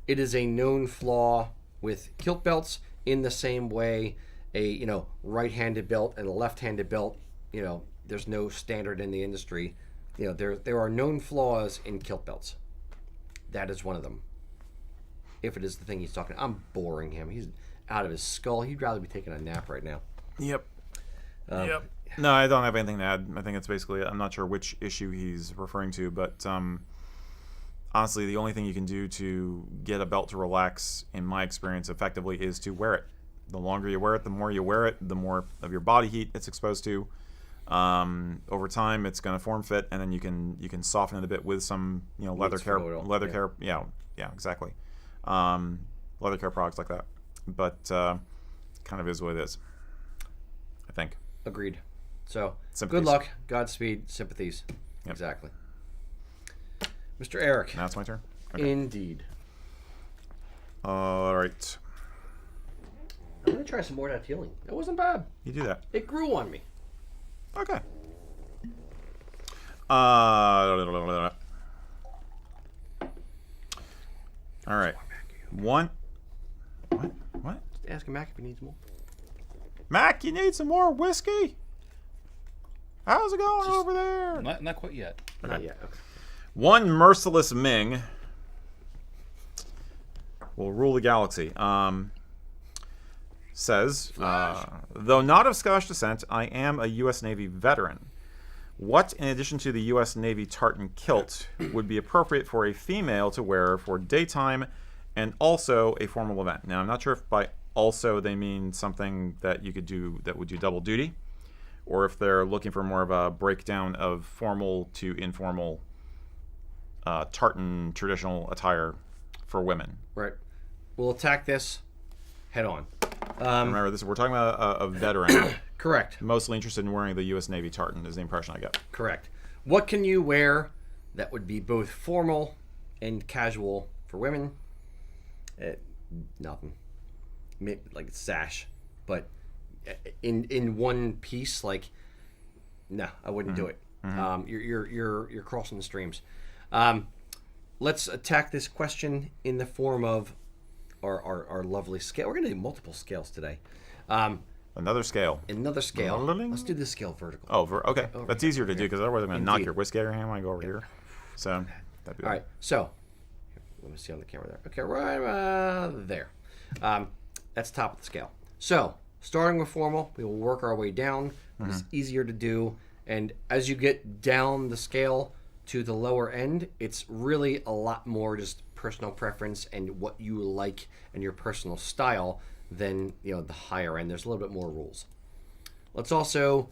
Speaker 1: it is a known flaw with kilt belts, in the same way a right-handed belt and a left-handed belt, there's no standard in the industry. There are known flaws in kilt belts. That is one of them. If it is the thing he's talking, I'm boring him. He's out of his skull. He'd rather be taking a nap right now.
Speaker 2: Yep. No, I don't have anything to add. I think it's basically, I'm not sure which issue he's referring to, but honestly, the only thing you can do to get a belt to relax, in my experience, effectively, is to wear it. The longer you wear it, the more you wear it, the more of your body heat it's exposed to. Over time, it's going to form fit, and then you can soften it a bit with some leather care, yeah, exactly. Leather care products like that, but kind of is what it is, I think.
Speaker 1: Agreed. So
Speaker 2: Sympathies.
Speaker 1: Good luck, Godspeed, sympathies. Yep. Exactly. Mr. Eric.
Speaker 2: Now it's my turn. Okay.
Speaker 1: Indeed.
Speaker 2: All right.
Speaker 1: I'm gonna try some more of that healing. That wasn't bad.
Speaker 2: You do that.
Speaker 1: It grew on me.
Speaker 2: Okay. All right. One. What?
Speaker 1: Just asking Mac if he needs more.
Speaker 2: Mac, you need some more whiskey? How's it going over there?
Speaker 3: Not quite yet.
Speaker 2: Okay.
Speaker 1: Not yet. Okay.
Speaker 2: One merciless Ming will rule the galaxy. Says, though not of Scottish descent, I am a U.S. Navy veteran. What, in addition to the U.S. Navy tartan kilt, would be appropriate for a female to wear for daytime and also a formal event? Now, I'm not sure if by also they mean something that you could do that would do double duty, or if they're looking for more of a breakdown of formal to informal tartan traditional attire for women.
Speaker 1: Right. We'll attack this head on.
Speaker 2: Remember, this we're talking about a veteran.
Speaker 1: Correct.
Speaker 2: Mostly interested in wearing the U.S. Navy tartan is the impression I got.
Speaker 1: Correct. What can you wear that would be both formal and casual for women? Nothing. Like sash, but in one piece, like, no, I wouldn't do it. You're crossing the streams. Let's attack this question in the form of our lovely scale. We're gonna do multiple scales today.
Speaker 2: Another scale.
Speaker 1: Another scale. Let's do this scale vertical.
Speaker 2: Oh, okay.
Speaker 1: Over
Speaker 2: That's easier to do because otherwise I'm going to knock
Speaker 1: Indeed.
Speaker 2: your whiskey out of your hand when I go over here. So, that'd be
Speaker 1: All right. So, let me see on the camera there. Okay, right there. That's top of the scale. So, starting with formal, we will work our way down. It's easier to do. And as you get down the scale to the lower end, it's really a lot more just personal preference and what you like and your personal style than the higher end. There's a little bit more rules. Let's also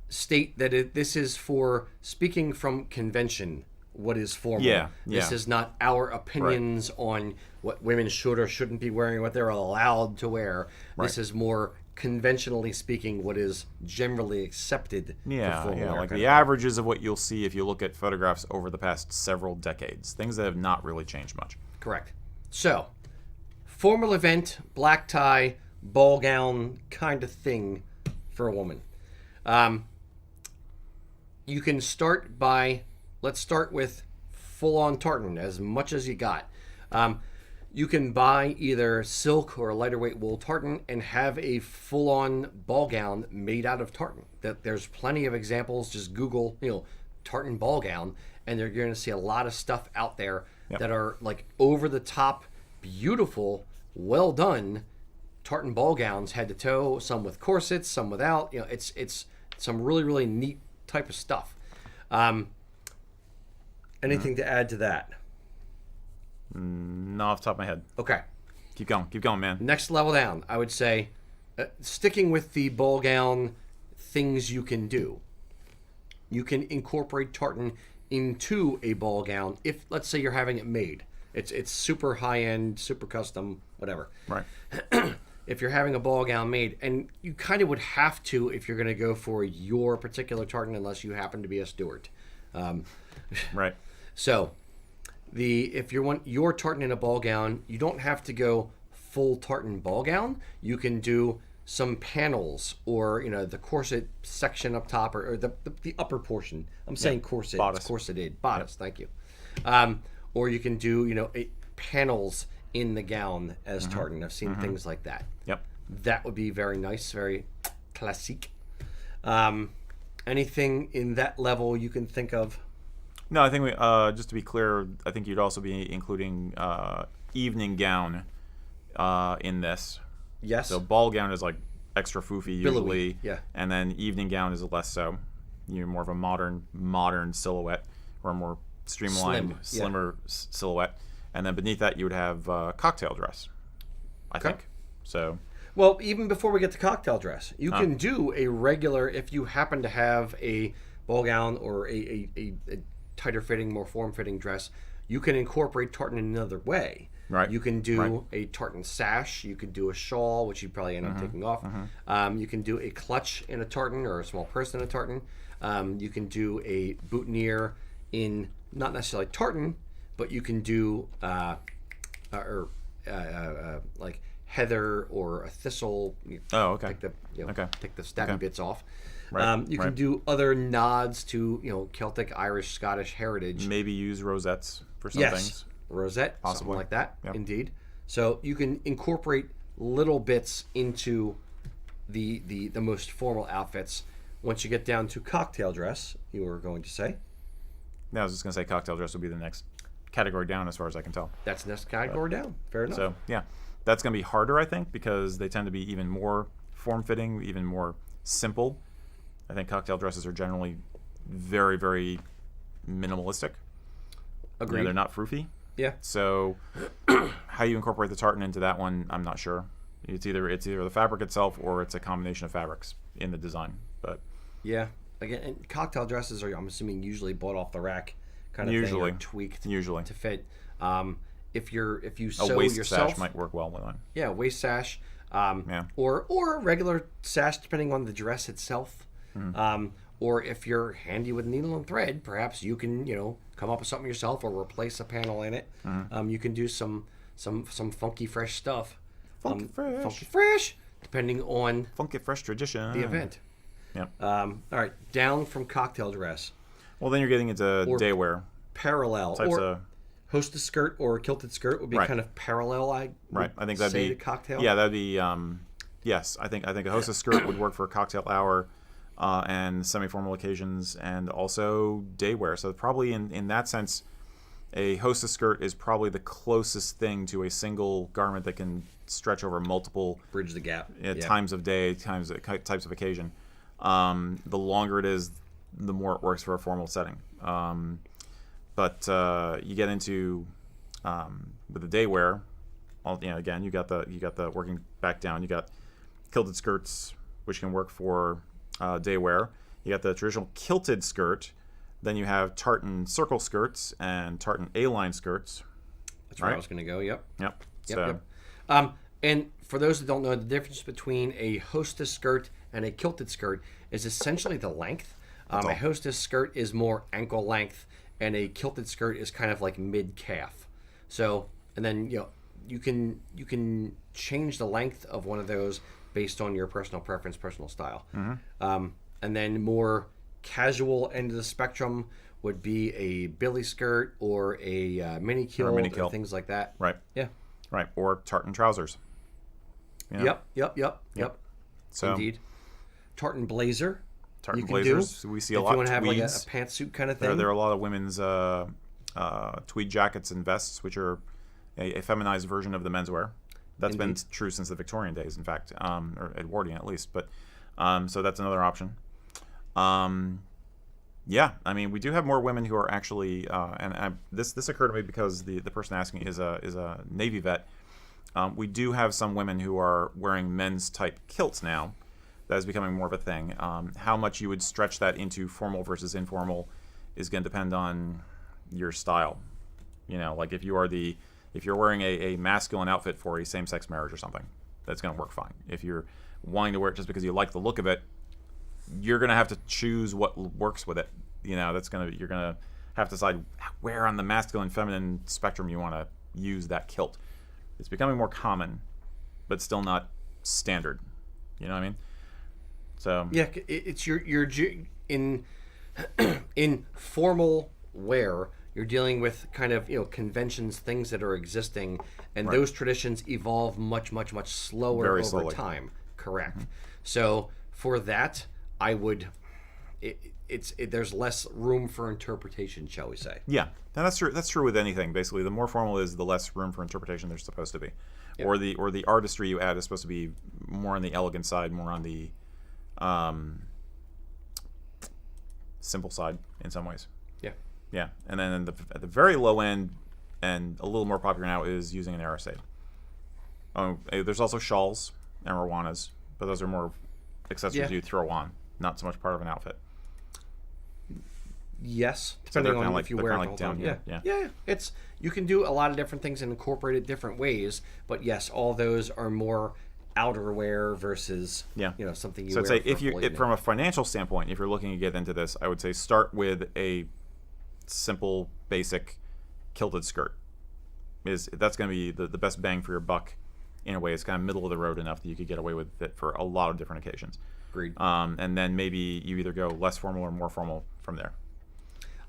Speaker 1: state that this is for speaking from convention. What is formal?
Speaker 2: Yeah.
Speaker 1: This is not our opinions on what women should or shouldn't be wearing, what they're allowed to wear.
Speaker 2: Right.
Speaker 1: This is more conventionally speaking what is generally accepted for formal wear.
Speaker 2: Like the averages of what you'll see if you look at photographs over the past several decades. Things that have not really changed much.
Speaker 1: Correct. So, formal event, black tie, ball gown kind of thing for a woman. You can start by, let's start with full-on tartan, as much as you got. You can buy either silk or lighter weight wool tartan and have a full-on ball gown made out of tartan. There's plenty of examples. Just Google, tartan ball gown, and you're going to see a lot of stuff out there that are like over-the-top, beautiful, well done tartan ball gowns, head to toe. Some with corsets, some without. It's some really, really neat type of stuff. Anything to add to that?
Speaker 2: Not off the top of my head.
Speaker 1: Okay.
Speaker 2: Keep going, man.
Speaker 1: Next level down, I would say, sticking with the ball gown things you can do. You can incorporate tartan into a ball gown if, let's say, you're having it made. It's super high end, super custom, whatever.
Speaker 2: Right.
Speaker 1: If you're having a ball gown made, and you kind of would have to if you're going to go for your particular tartan, unless you happen to be a steward.
Speaker 2: Right.
Speaker 1: So, if you want your tartan in a ball gown, you don't have to go full tartan ball gown. You can do some panels or the corset section up top or the upper portion. I'm saying corset.
Speaker 2: Bodice.
Speaker 1: It's corseted. Bodice. Thank you. Or you can do panels in the gown as tartan. I've seen things like that.
Speaker 2: Yep.
Speaker 1: That would be very nice, very classique. Anything in that level you can think of?
Speaker 2: No, I think we just to be clear, I think you'd also be including evening gown in this.
Speaker 1: Yes.
Speaker 2: So ball gown is like extra foofy usually,
Speaker 1: Billowy, yeah.
Speaker 2: And then evening gown is less so. You're more of a modern silhouette or a more streamlined, slimmer silhouette. And then beneath that, you would have cocktail dress, I think. So.
Speaker 1: Well, even before we get to cocktail dress, you can do a regular, if you happen to have a ball gown or a tighter fitting, more form fitting dress, you can incorporate tartan in another way.
Speaker 2: Right.
Speaker 1: You can do a tartan sash. You could do a shawl, which you'd probably end up taking off. You can do a clutch in a tartan or a small purse in a tartan. You can do a boutonniere in not necessarily tartan, but you can do like heather or a thistle.
Speaker 2: Oh, okay.
Speaker 1: Take the stabby bits off.
Speaker 2: Right.
Speaker 1: You can do other nods to Celtic, Irish, Scottish heritage.
Speaker 2: Maybe use rosettes for some
Speaker 1: Yes,
Speaker 2: things.
Speaker 1: rosette,
Speaker 2: Possibly.
Speaker 1: something like that.
Speaker 2: Yep.
Speaker 1: Indeed. So you can incorporate little bits into the most formal outfits. Once you get down to cocktail dress, you were going to say.
Speaker 2: Yeah, I was just going to say cocktail dress would be the next category down as far as I can tell.
Speaker 1: That's the next category down. Fair enough.
Speaker 2: So, yeah, that's going to be harder, I think, because they tend to be even more form-fitting, even more simple. I think cocktail dresses are generally very, very minimalistic.
Speaker 1: Agreed.
Speaker 2: They're not froofy.
Speaker 1: Yeah.
Speaker 2: So how you incorporate the tartan into that one, I'm not sure. It's either the fabric itself or it's a combination of fabrics in the design. But
Speaker 1: yeah, again, and cocktail dresses are, I'm assuming, usually bought off the rack, kind of thing, or tweaked to fit. If you sew
Speaker 2: a waist
Speaker 1: yourself,
Speaker 2: sash might work well with one.
Speaker 1: Yeah, waist sash,
Speaker 2: Yeah.
Speaker 1: or a regular sash, depending on the dress itself. Or if you're handy with needle and thread, perhaps you can come up with something yourself or replace a panel in it. You can do some funky fresh stuff.
Speaker 2: Funky
Speaker 1: fresh, depending on
Speaker 2: Funky fresh tradition.
Speaker 1: the event.
Speaker 2: Yeah.
Speaker 1: All right, down from cocktail dress.
Speaker 2: Well, then you're getting into
Speaker 1: Or
Speaker 2: day wear
Speaker 1: Parallel
Speaker 2: types
Speaker 1: or
Speaker 2: of.
Speaker 1: hostess skirt or kilted skirt would be
Speaker 2: Right.
Speaker 1: kind of parallel. I
Speaker 2: think that'd
Speaker 1: say
Speaker 2: be
Speaker 1: to cocktail.
Speaker 2: Yeah, that'd be. Yes, I think a hostess skirt would work for a cocktail hour, and semi-formal occasions, and also day wear. So probably in that sense, a hostess skirt is probably the closest thing to a single garment that can stretch over multiple
Speaker 1: Bridge the gap.
Speaker 2: times of day, types of occasion. The longer it is, the more it works for a formal setting. But you get into with the day wear. Again, you got the working back down. You got kilted skirts, which can work for day wear. You got the traditional kilted skirt. Then you have tartan circle skirts and tartan A-line skirts.
Speaker 1: That's where I was going to go. Yep.
Speaker 2: So,
Speaker 1: And for those that don't know, the difference between a hostess skirt and a kilted skirt is essentially the length. A hostess skirt is more ankle length, and a kilted skirt is kind of like mid calf. So, and then you can change the length of one of those based on your personal preference, personal style. And then more casual end of the spectrum would be a billy skirt or a mini kilt or things like that.
Speaker 2: right.
Speaker 1: Yeah.
Speaker 2: Right. Or tartan trousers.
Speaker 1: Yep.
Speaker 2: So,
Speaker 1: Indeed. Tartan blazer.
Speaker 2: tartan
Speaker 1: you can
Speaker 2: blazers.
Speaker 1: do.
Speaker 2: We see
Speaker 1: If
Speaker 2: a lot
Speaker 1: you want
Speaker 2: of
Speaker 1: to have like a
Speaker 2: tweeds.
Speaker 1: pantsuit kind of thing.
Speaker 2: There are a lot of women's tweed jackets and vests, which are a feminized version of the menswear. That's been true since the Victorian days, in fact, or Edwardian at least. But so that's another option. Yeah, I mean, we do have more women who are actually, this occurred to me because the person asking is a Navy vet. We do have some women who are wearing men's type kilts now. That is becoming more of a thing. How much you would stretch that into formal versus informal is going to depend on your style. Like if you're wearing a masculine outfit for a same-sex marriage or something, that's going to work fine. If you're wanting to wear it just because you like the look of it, you're going to have to choose what works with it. You're going to have to decide where on the masculine feminine spectrum you want to use that kilt. It's becoming more common, but still not standard. You know what I mean? So
Speaker 1: yeah, it's your in formal wear, you're dealing with kind of conventions, things that are existing, and those traditions evolve much slower
Speaker 2: Very
Speaker 1: over
Speaker 2: slowly.
Speaker 1: time. Correct. So for that, I would. There's less room for interpretation, shall we say?
Speaker 2: yeah, and that's true. That's true with anything. Basically, the more formal is, the less room for interpretation there's supposed to be, or the artistry you add is supposed to be more on the elegant side, more on the simple side in some ways. Yeah, and then at the very low end, and a little more popular now, is using an Arisaid. There's also shawls and rawanas, but those are more accessories you throw on, not so much part of an outfit.
Speaker 1: Yes,
Speaker 2: So
Speaker 1: depending
Speaker 2: they're
Speaker 1: on
Speaker 2: kinda
Speaker 1: if you
Speaker 2: like-
Speaker 1: wear
Speaker 2: they're
Speaker 1: it
Speaker 2: kinda
Speaker 1: the whole
Speaker 2: like
Speaker 1: time.
Speaker 2: down
Speaker 1: Yeah.
Speaker 2: here,
Speaker 1: It's you can do a lot of different things and incorporate it different ways. But yes, all those are more outerwear versus something you
Speaker 2: So
Speaker 1: wear.
Speaker 2: I'd say
Speaker 1: for
Speaker 2: if
Speaker 1: a
Speaker 2: you,
Speaker 1: full evening.
Speaker 2: from a financial standpoint, if you're looking to get into this, I would say start with a simple, basic kilted skirt. That's going to be the best bang for your buck in a way. It's kind of middle of the road enough that you could get away with it for a lot of different occasions.
Speaker 1: Agreed.
Speaker 2: And then maybe you either go less formal or more formal from there.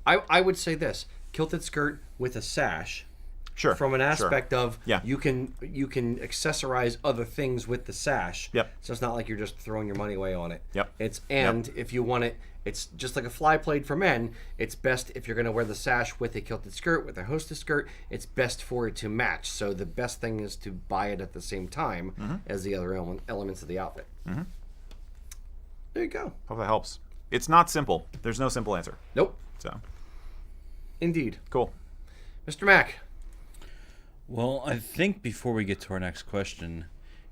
Speaker 1: I would say this: kilted skirt with a sash.
Speaker 2: Sure.
Speaker 1: From an aspect of
Speaker 2: Yeah.
Speaker 1: you can accessorize other things with the sash.
Speaker 2: Yep.
Speaker 1: So it's not like you're just throwing your money away on it.
Speaker 2: Yep.
Speaker 1: If you want it, it's just like a fly plaid for men. It's best if you're going to wear the sash with a kilted skirt, with a hostess skirt. It's best for it to match. So the best thing is to buy it at the same time as the other elements of the outfit. Mm-hmm. There you go.
Speaker 2: Hope that helps. It's not simple. There's no simple answer.
Speaker 1: Nope.
Speaker 2: So.
Speaker 1: Indeed.
Speaker 2: Cool.
Speaker 1: Mr. Mack.
Speaker 3: Well, I think before we get to our next question,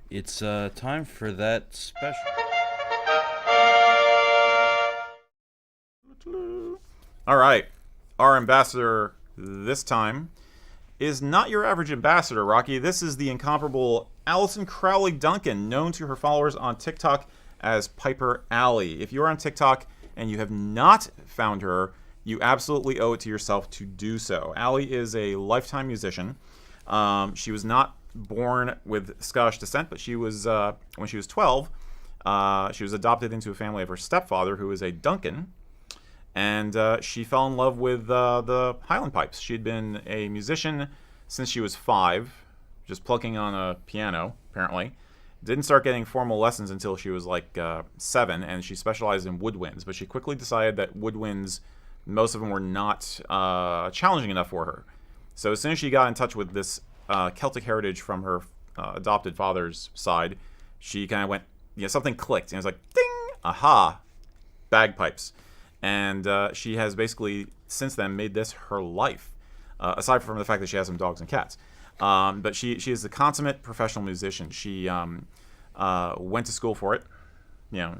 Speaker 3: it's time for that special.
Speaker 2: All right. Our ambassador this time is not your average ambassador, Rocky. This is the incomparable Alison Crowley Duncan, known to her followers on TikTok as Piper Alley. If you're on TikTok and you have not found her, you absolutely owe it to yourself to do so. Alley is a lifetime musician. She was not born with Scottish descent, but she was when she was 12, she was adopted into a family of her stepfather, who is a Duncan, and she fell in love with the highland pipes. She had been a musician since she was 5, just plucking on a piano, apparently. Didn't start getting formal lessons until she was like 7, and she specialized in woodwinds, but she quickly decided that woodwinds, most of them were not challenging enough for her. So as soon as she got in touch with this Celtic heritage from her adopted father's side, she kind of went, something clicked. And it was like, ding, aha, bagpipes. And she has basically, since then, made this her life, aside from the fact that she has some dogs and cats. But she is a consummate professional musician. She went to school for it.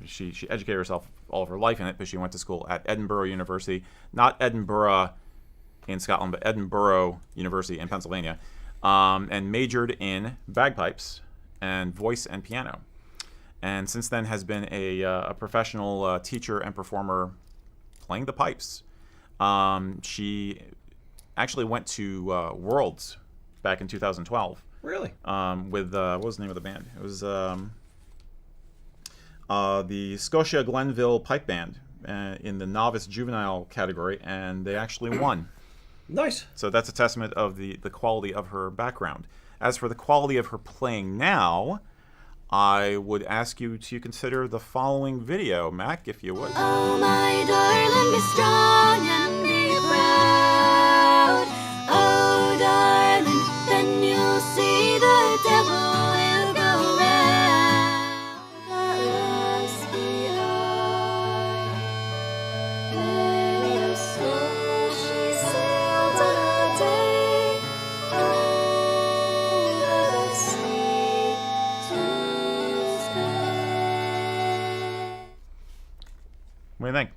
Speaker 2: She educated herself all of her life in it, but she went to school at Edinburgh University, not Edinburgh in Scotland, but Edinburgh University in Pennsylvania, and majored in bagpipes and voice and piano. And since then has been a professional teacher and performer playing the pipes. She actually went to Worlds back in 2012.
Speaker 1: Really?
Speaker 2: With, what was the name of the band? It was the Scotia Glenville Pipe Band in the novice juvenile category, and they actually won.
Speaker 1: Nice.
Speaker 2: So that's a testament of the quality of her background. As for the quality of her playing now, I would ask you to consider the following video, Mac, if you would.
Speaker 4: Oh, my darling, be strong and be proud. Oh, darling, then you'll see the devil will go round. At last we are where so she sailed on a day over the sea to stay.
Speaker 2: What do you think?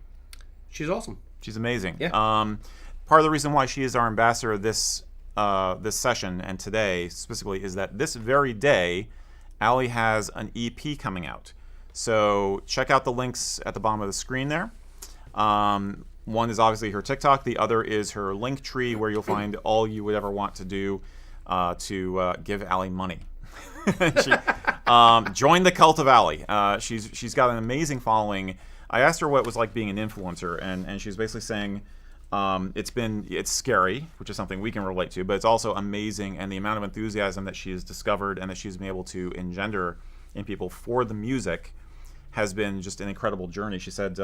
Speaker 1: She's awesome.
Speaker 2: She's amazing.
Speaker 1: Yeah.
Speaker 2: Part of the reason why she is our ambassador this session and today specifically is that this very day, Allie has an EP coming out. So check out the links at the bottom of the screen there. One is obviously her TikTok. The other is her link tree, where you'll find all you would ever want to do to give Allie money. Join the cult of Allie. She's got an amazing following. I asked her what it was like being an influencer, and she's basically saying it's scary, which is something we can relate to, but it's also amazing, and the amount of enthusiasm that she's discovered and that she's been able to engender in people for the music has been just an incredible journey. She said,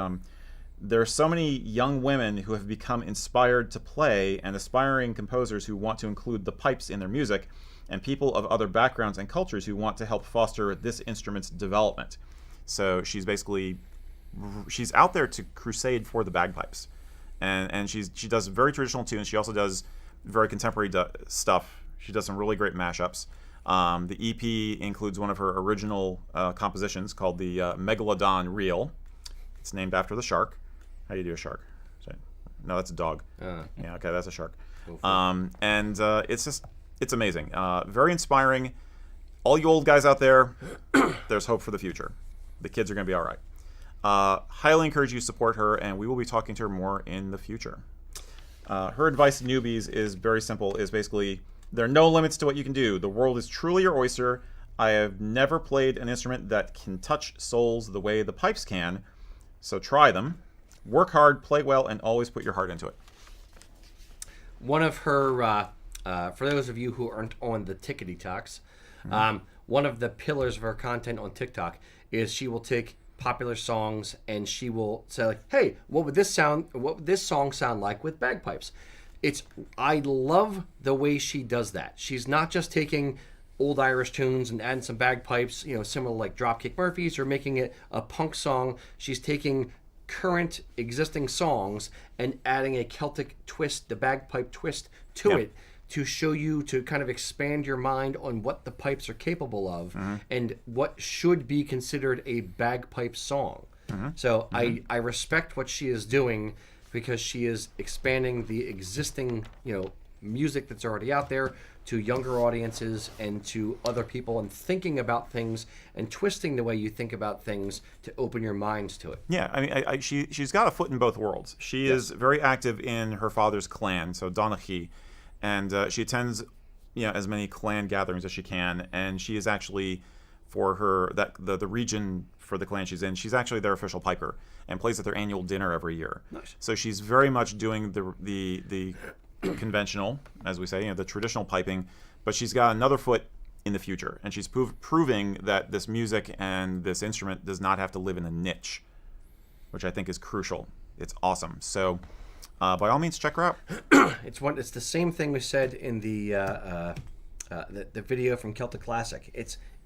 Speaker 2: there are so many young women who have become inspired to play, and aspiring composers who want to include the pipes in their music, and people of other backgrounds and cultures who want to help foster this instrument's development. So she's out there to crusade for the bagpipes, and she does very traditional tunes. She also does very contemporary stuff. She does some really great mashups. The EP includes one of her original compositions called the Megalodon Reel. It's named after the shark. How do you do a shark? No, that's a dog. Yeah, okay, that's a shark. It's amazing. Very inspiring. All you old guys out there, there's hope for the future. The kids are going to be all right. Highly encourage you to support her, and we will be talking to her more in the future. Her advice to newbies is very simple, is basically, there are no limits to what you can do. The world is truly your oyster. I have never played an instrument that can touch souls the way the pipes can, so try them. Work hard, play well, and always put your heart into it.
Speaker 1: One of her, for those of you who aren't on the Tickety Talks, one of the pillars of her content on TikTok is she will take popular songs and she will say like, "Hey, what would this song sound like with bagpipes?" I love the way she does that. She's not just taking old Irish tunes and adding some bagpipes, similar like Dropkick Murphys, or making it a punk song. She's taking current existing songs and adding a Celtic twist, the bagpipe twist to it, to show you, to kind of expand your mind on what the pipes are capable of and what should be considered a bagpipe song. So I respect what she is doing, because she is expanding the existing music that's already out there to younger audiences and to other people, and thinking about things and twisting the way you think about things to open your minds to it.
Speaker 2: Yeah, I mean, she's got a foot in both worlds. She is very active in her father's clan, so Donaghy, and she attends as many clan gatherings as she can, and she is actually, for her the region for the clan she's in, she's actually their official piper and plays at their annual dinner every year.
Speaker 1: Nice.
Speaker 2: So she's very much doing the conventional, as we say, the traditional piping, but she's got another foot in the future, and she's proving that this music and this instrument does not have to live in a niche, which I think is crucial. It's awesome. So by all means, check her out.
Speaker 1: It's the same thing we said in the video from Celtic Classic.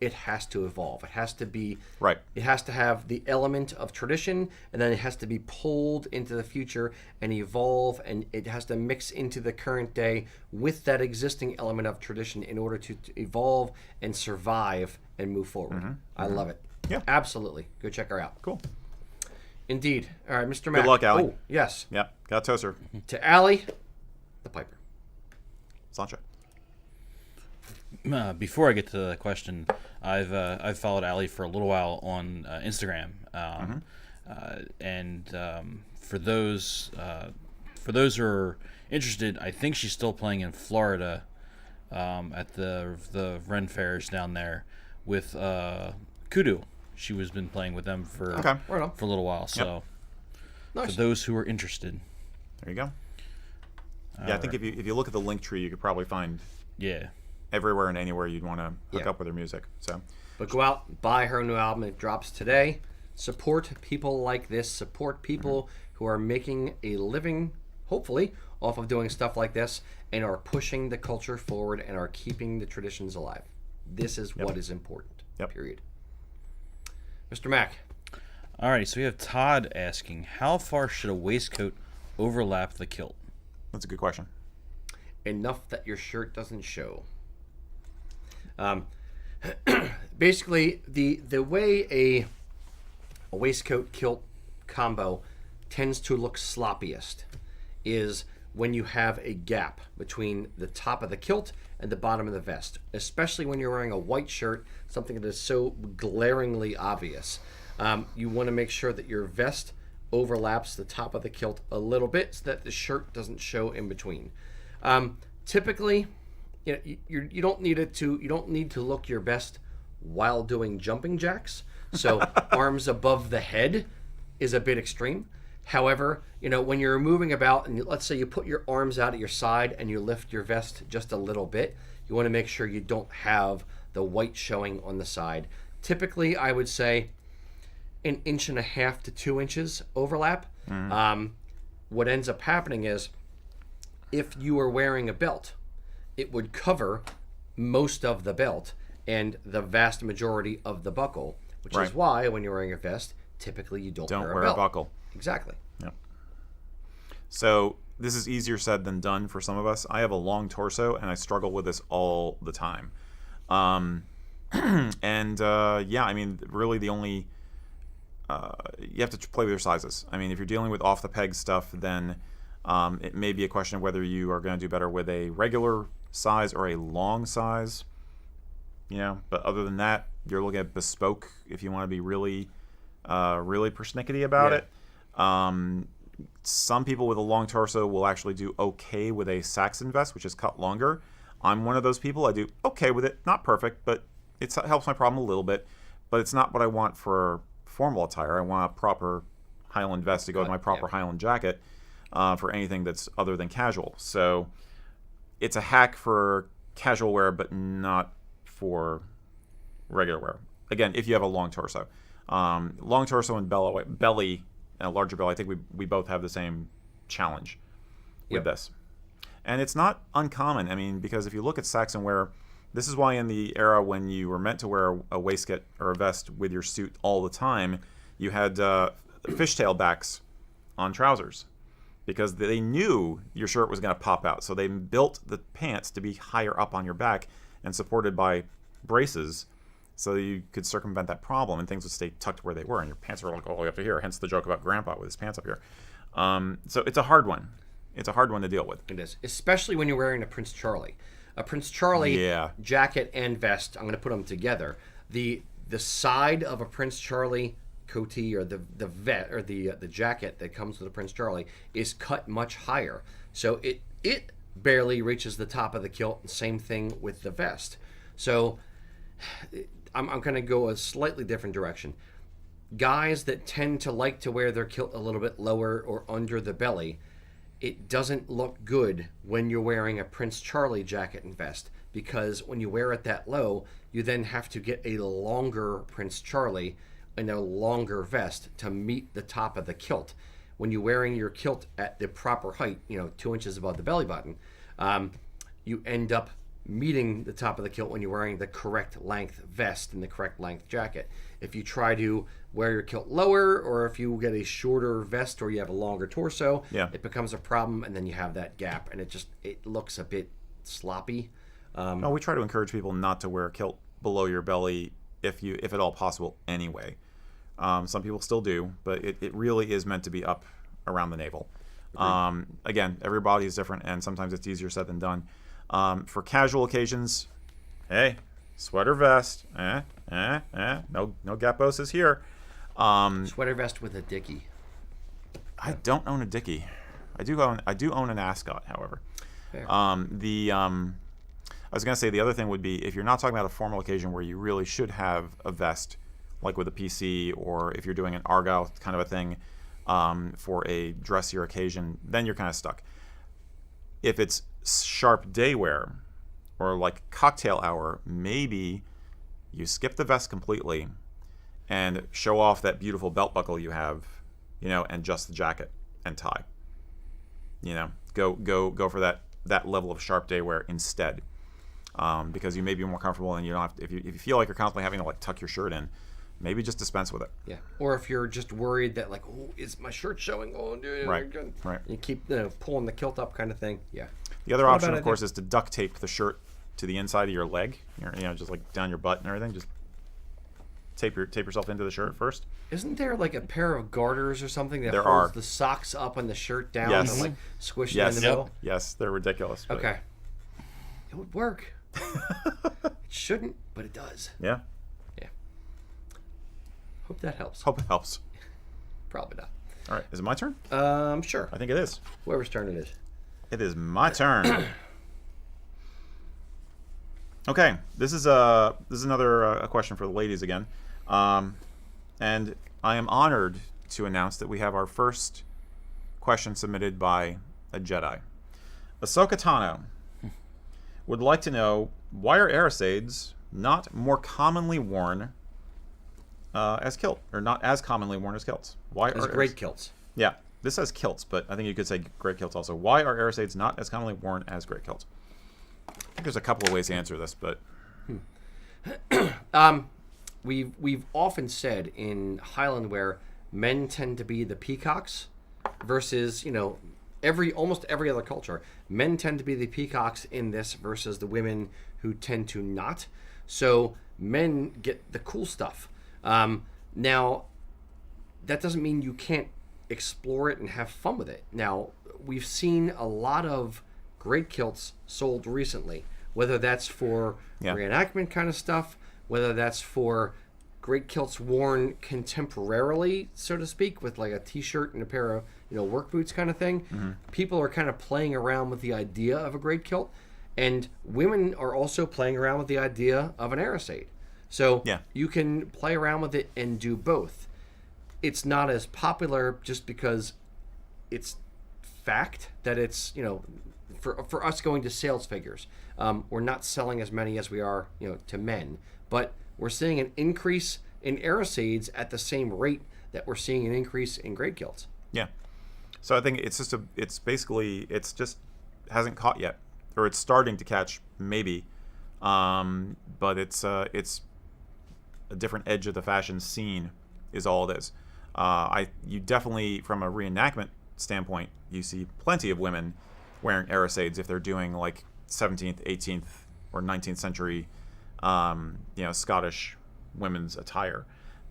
Speaker 1: It has to evolve. It has to be
Speaker 2: right.
Speaker 1: It has to have the element of tradition, and then it has to be pulled into the future and evolve, and it has to mix into the current day with that existing element of tradition in order to evolve and survive and move forward. I love it.
Speaker 2: Yeah,
Speaker 1: absolutely. Go check her out.
Speaker 2: Cool.
Speaker 1: Indeed. All right, Mr. Mac.
Speaker 2: Good luck, Allie.
Speaker 1: Oh, yes.
Speaker 2: Yeah, got a toaster.
Speaker 1: To Allie, the piper.
Speaker 2: Sancha.
Speaker 3: Before I get to the question, I've followed Allie for a little while on Instagram, and for those who are interested, I think she's still playing in Florida at the Ren fairs down there with Kudu. She was been playing with them for a little while. So
Speaker 1: Nice.
Speaker 3: for those who are interested,
Speaker 2: there you go. Yeah, I think if you look at the link tree, you could probably find everywhere and anywhere you'd want to hook up with her music. So,
Speaker 1: but go out, buy her new album. It drops today. Support people like this. Support people who are making a living, hopefully, off of doing stuff like this, and are pushing the culture forward and are keeping the traditions alive. This is what is important. Period. Mr. Mack.
Speaker 3: All right, so we have Todd asking, how far should a waistcoat overlap the kilt?
Speaker 2: That's a good question.
Speaker 1: Enough that your shirt doesn't show. Basically, the way a waistcoat kilt combo tends to look sloppiest is when you have a gap between the top of the kilt and the bottom of the vest, especially when you're wearing a white shirt, something that is so glaringly obvious. You want to make sure that your vest overlaps the top of the kilt a little bit so that the shirt doesn't show in between. Typically, you don't need to look your best while doing jumping jacks. So arms above the head is a bit extreme. However, when you're moving about, and let's say you put your arms out at your side and you lift your vest just a little bit, you want to make sure you don't have the white showing on the side. Typically, I would say 1.5 inches to 2 inches overlap. What ends up happening is, if you are wearing a belt, it would cover most of the belt and the vast majority of the buckle, which is why when you're wearing a vest, typically you don't wear a buckle. Exactly.
Speaker 2: Yep. So this is easier said than done for some of us. I have a long torso, and I struggle with this all the time. I mean, really the only you have to play with your sizes. I mean, if you're dealing with off the peg stuff, then it may be a question of whether you are going to do better with a regular size or a long size. But other than that, you're looking at bespoke if you want to be really persnickety about it. Some people with a long torso will actually do okay with a Saxon vest, which is cut longer. I'm one of those people. I do okay with it. Not perfect, but it helps my problem a little bit, but it's not what I want for formal attire. I want a proper highland vest to go with my proper highland jacket for anything that's other than casual. So it's a hack for casual wear, but not for regular wear. Again, if you have a long torso. Long torso and belly, and a larger belly, I think we both have the same challenge with this. And it's not uncommon. I mean, because if you look at Saxon wear, this is why in the era when you were meant to wear a waistcoat or a vest with your suit all the time, you had fishtail backs on trousers, because they knew your shirt was going to pop out. So they built the pants to be higher up on your back and supported by braces, so you could circumvent that problem and things would stay tucked where they were, and your pants are like all the way up to here. Hence the joke about Grandpa with his pants up here. So it's a hard one. It's a hard one to deal with.
Speaker 1: It is, especially when you're wearing a Prince Charlie. A Prince Charlie jacket and vest, I'm going to put them together. The side of a Prince Charlie coatee, or the jacket that comes with a Prince Charlie, is cut much higher. So it barely reaches the top of the kilt. Same thing with the vest. So I'm going to go a slightly different direction. Guys that tend to like to wear their kilt a little bit lower or under the belly, it doesn't look good when you're wearing a Prince Charlie jacket and vest, because when you wear it that low, you then have to get a longer Prince Charlie and a longer vest to meet the top of the kilt. When you're wearing your kilt at the proper height, 2 inches above the belly button, you end up meeting the top of the kilt when you're wearing the correct length vest and the correct length jacket. If you try to wear your kilt lower, or if you get a shorter vest or you have a longer torso, it becomes a problem, and then you have that gap, and it looks a bit sloppy.
Speaker 2: No, we try to encourage people not to wear a kilt below your belly if at all possible anyway. Some people still do, but it really is meant to be up around the navel. Again, every body is different, and sometimes it's easier said than done. For casual occasions, hey, sweater vest, no gaposes here.
Speaker 1: Sweater vest with a dickie.
Speaker 2: I don't own a dickie. I do own an ascot, however.
Speaker 1: Fair.
Speaker 2: I was going to say the other thing would be, if you're not talking about a formal occasion where you really should have a vest, like with a PC, or if you're doing an Argyle kind of a thing for a dressier occasion, then you're kind of stuck. If it's sharp day wear or like cocktail hour, maybe you skip the vest completely and show off that beautiful belt buckle you have, and just the jacket and tie. Go for that level of sharp day wear instead, because you may be more comfortable, and you don't have to, if you feel like you're constantly having to like tuck your shirt in, maybe just dispense with it.
Speaker 1: Yeah. Or if you're just worried that like, oh, is my shirt showing? Oh, dude.
Speaker 2: Right.
Speaker 1: You keep pulling the kilt up, kind of thing. Yeah.
Speaker 2: The other option, of course, is to duct tape the shirt to the inside of your leg. Just like down your butt and everything. Just tape yourself into the shirt first.
Speaker 1: Isn't there like a pair of garters or something that holds the socks up and the shirt down and like squish it in the middle?
Speaker 2: Yes, they're ridiculous. But
Speaker 1: okay. It would work. It shouldn't, but it does.
Speaker 2: Yeah.
Speaker 1: Yeah. Hope that helps.
Speaker 2: Hope it helps.
Speaker 1: Probably not.
Speaker 2: All right. Is it my turn?
Speaker 1: Sure.
Speaker 2: I think it is.
Speaker 1: Whoever's turn it is.
Speaker 2: It is my turn. Okay, this is another question for the ladies again, and I am honored to announce that we have our first question submitted by a Jedi. Ahsoka Tano would like to know, why are Arisaids not more commonly worn as kilt, or not as commonly worn as kilts? Why
Speaker 1: as
Speaker 2: are
Speaker 1: great kilts?
Speaker 2: Yeah, this says kilts, but I think you could say great kilts also. Why are Arisaids not as commonly worn as great kilts? I think there's a couple of ways to answer this, but
Speaker 1: we've often said in Highland wear, men tend to be the peacocks, versus almost every other culture, men tend to be the peacocks in this versus the women who tend to not. So men get the cool stuff. Now, that doesn't mean you can't explore it and have fun with it. Now, we've seen a lot of great kilts sold recently, whether that's for reenactment kind of stuff, whether that's for great kilts worn contemporarily, so to speak, with like a t-shirt and a pair of work boots kind of thing. Mm-hmm. People are kind of playing around with the idea of a great kilt, and women are also playing around with the idea of an Arisaid. So
Speaker 2: Yeah.
Speaker 1: you can play around with it and do both. It's not as popular just because it's fact that it's, for us going to sales figures, we're not selling as many as we are, to men. But we're seeing an increase in Arisaids at the same rate that we're seeing an increase in grade kilts.
Speaker 2: Yeah. So I think it's just hasn't caught yet, or it's starting to catch maybe, but it's a different edge of the fashion scene is all it is. You definitely, from a reenactment standpoint, you see plenty of women wearing Arisaids if they're doing like 17th, 18th, or 19th century, Scottish women's attire.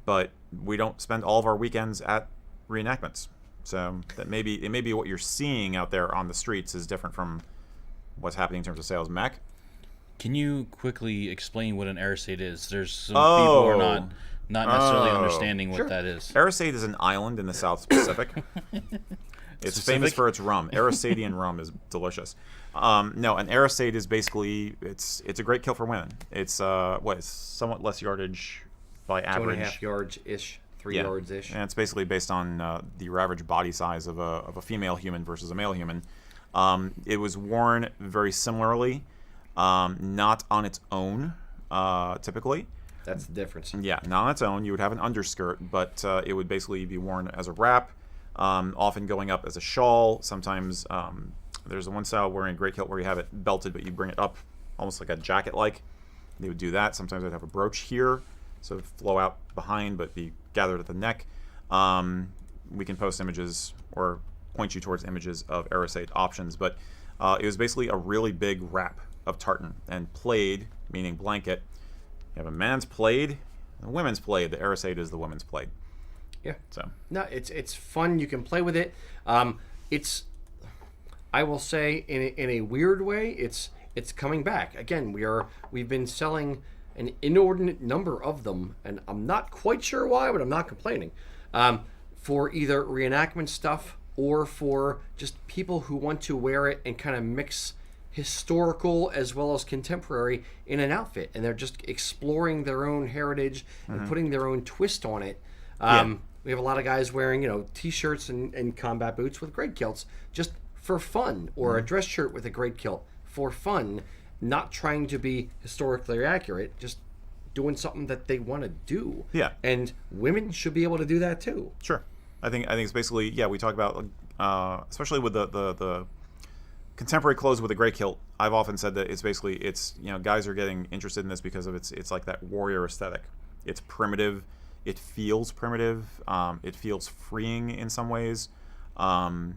Speaker 2: But we don't spend all of our weekends at reenactments. So it may be what you're seeing out there on the streets is different from what's happening in terms of sales. Mac?
Speaker 3: Can you quickly explain what an Arisaid is? There's some people who are not necessarily understanding what that is.
Speaker 2: Arisaid is an island in the South Pacific. It's famous for its rum. Arisaidian rum is delicious. No, an Arisaid is basically it's a great kilt for women. It's it's somewhat less yardage by average.
Speaker 1: 2.5 yards ish. 3 yards ish.
Speaker 2: And it's basically based on your average body size of a female human versus a male human. It was worn very similarly, not on its own, typically.
Speaker 1: That's the difference.
Speaker 2: Yeah, not on its own. You would have an underskirt, but it would basically be worn as a wrap, often going up as a shawl. Sometimes there's one style wearing a great kilt where you have it belted, but you bring it up almost like a jacket-like. They would do that. Sometimes they'd have a brooch here, so it would flow out behind, but be gathered at the neck. We can post images or point you towards images of Arisaid options, but it was basically a really big wrap of tartan and plaid, meaning blanket. You have a man's plaid, a women's plaid. The Arisaid is the women's plaid.
Speaker 1: Yeah.
Speaker 2: So
Speaker 1: no, it's fun. You can play with it. I will say in a weird way, it's coming back again. We've been selling an inordinate number of them, and I'm not quite sure why, but I'm not complaining. For either reenactment stuff or for just people who want to wear it and kind of mix historical as well as contemporary in an outfit, and they're just exploring their own heritage and putting their own twist on it. We have a lot of guys wearing t-shirts and combat boots with great kilts just for fun, or a dress shirt with a great kilt for fun, not trying to be historically accurate, just doing something that they want to do.
Speaker 2: Yeah.
Speaker 1: And women should be able to do that too.
Speaker 2: sure, I think it's basically we talk about especially with the contemporary clothes with a gray kilt. I've often said that it's basically guys are getting interested in this because of it's like that warrior aesthetic. It's primitive. It feels primitive. It feels freeing in some ways. And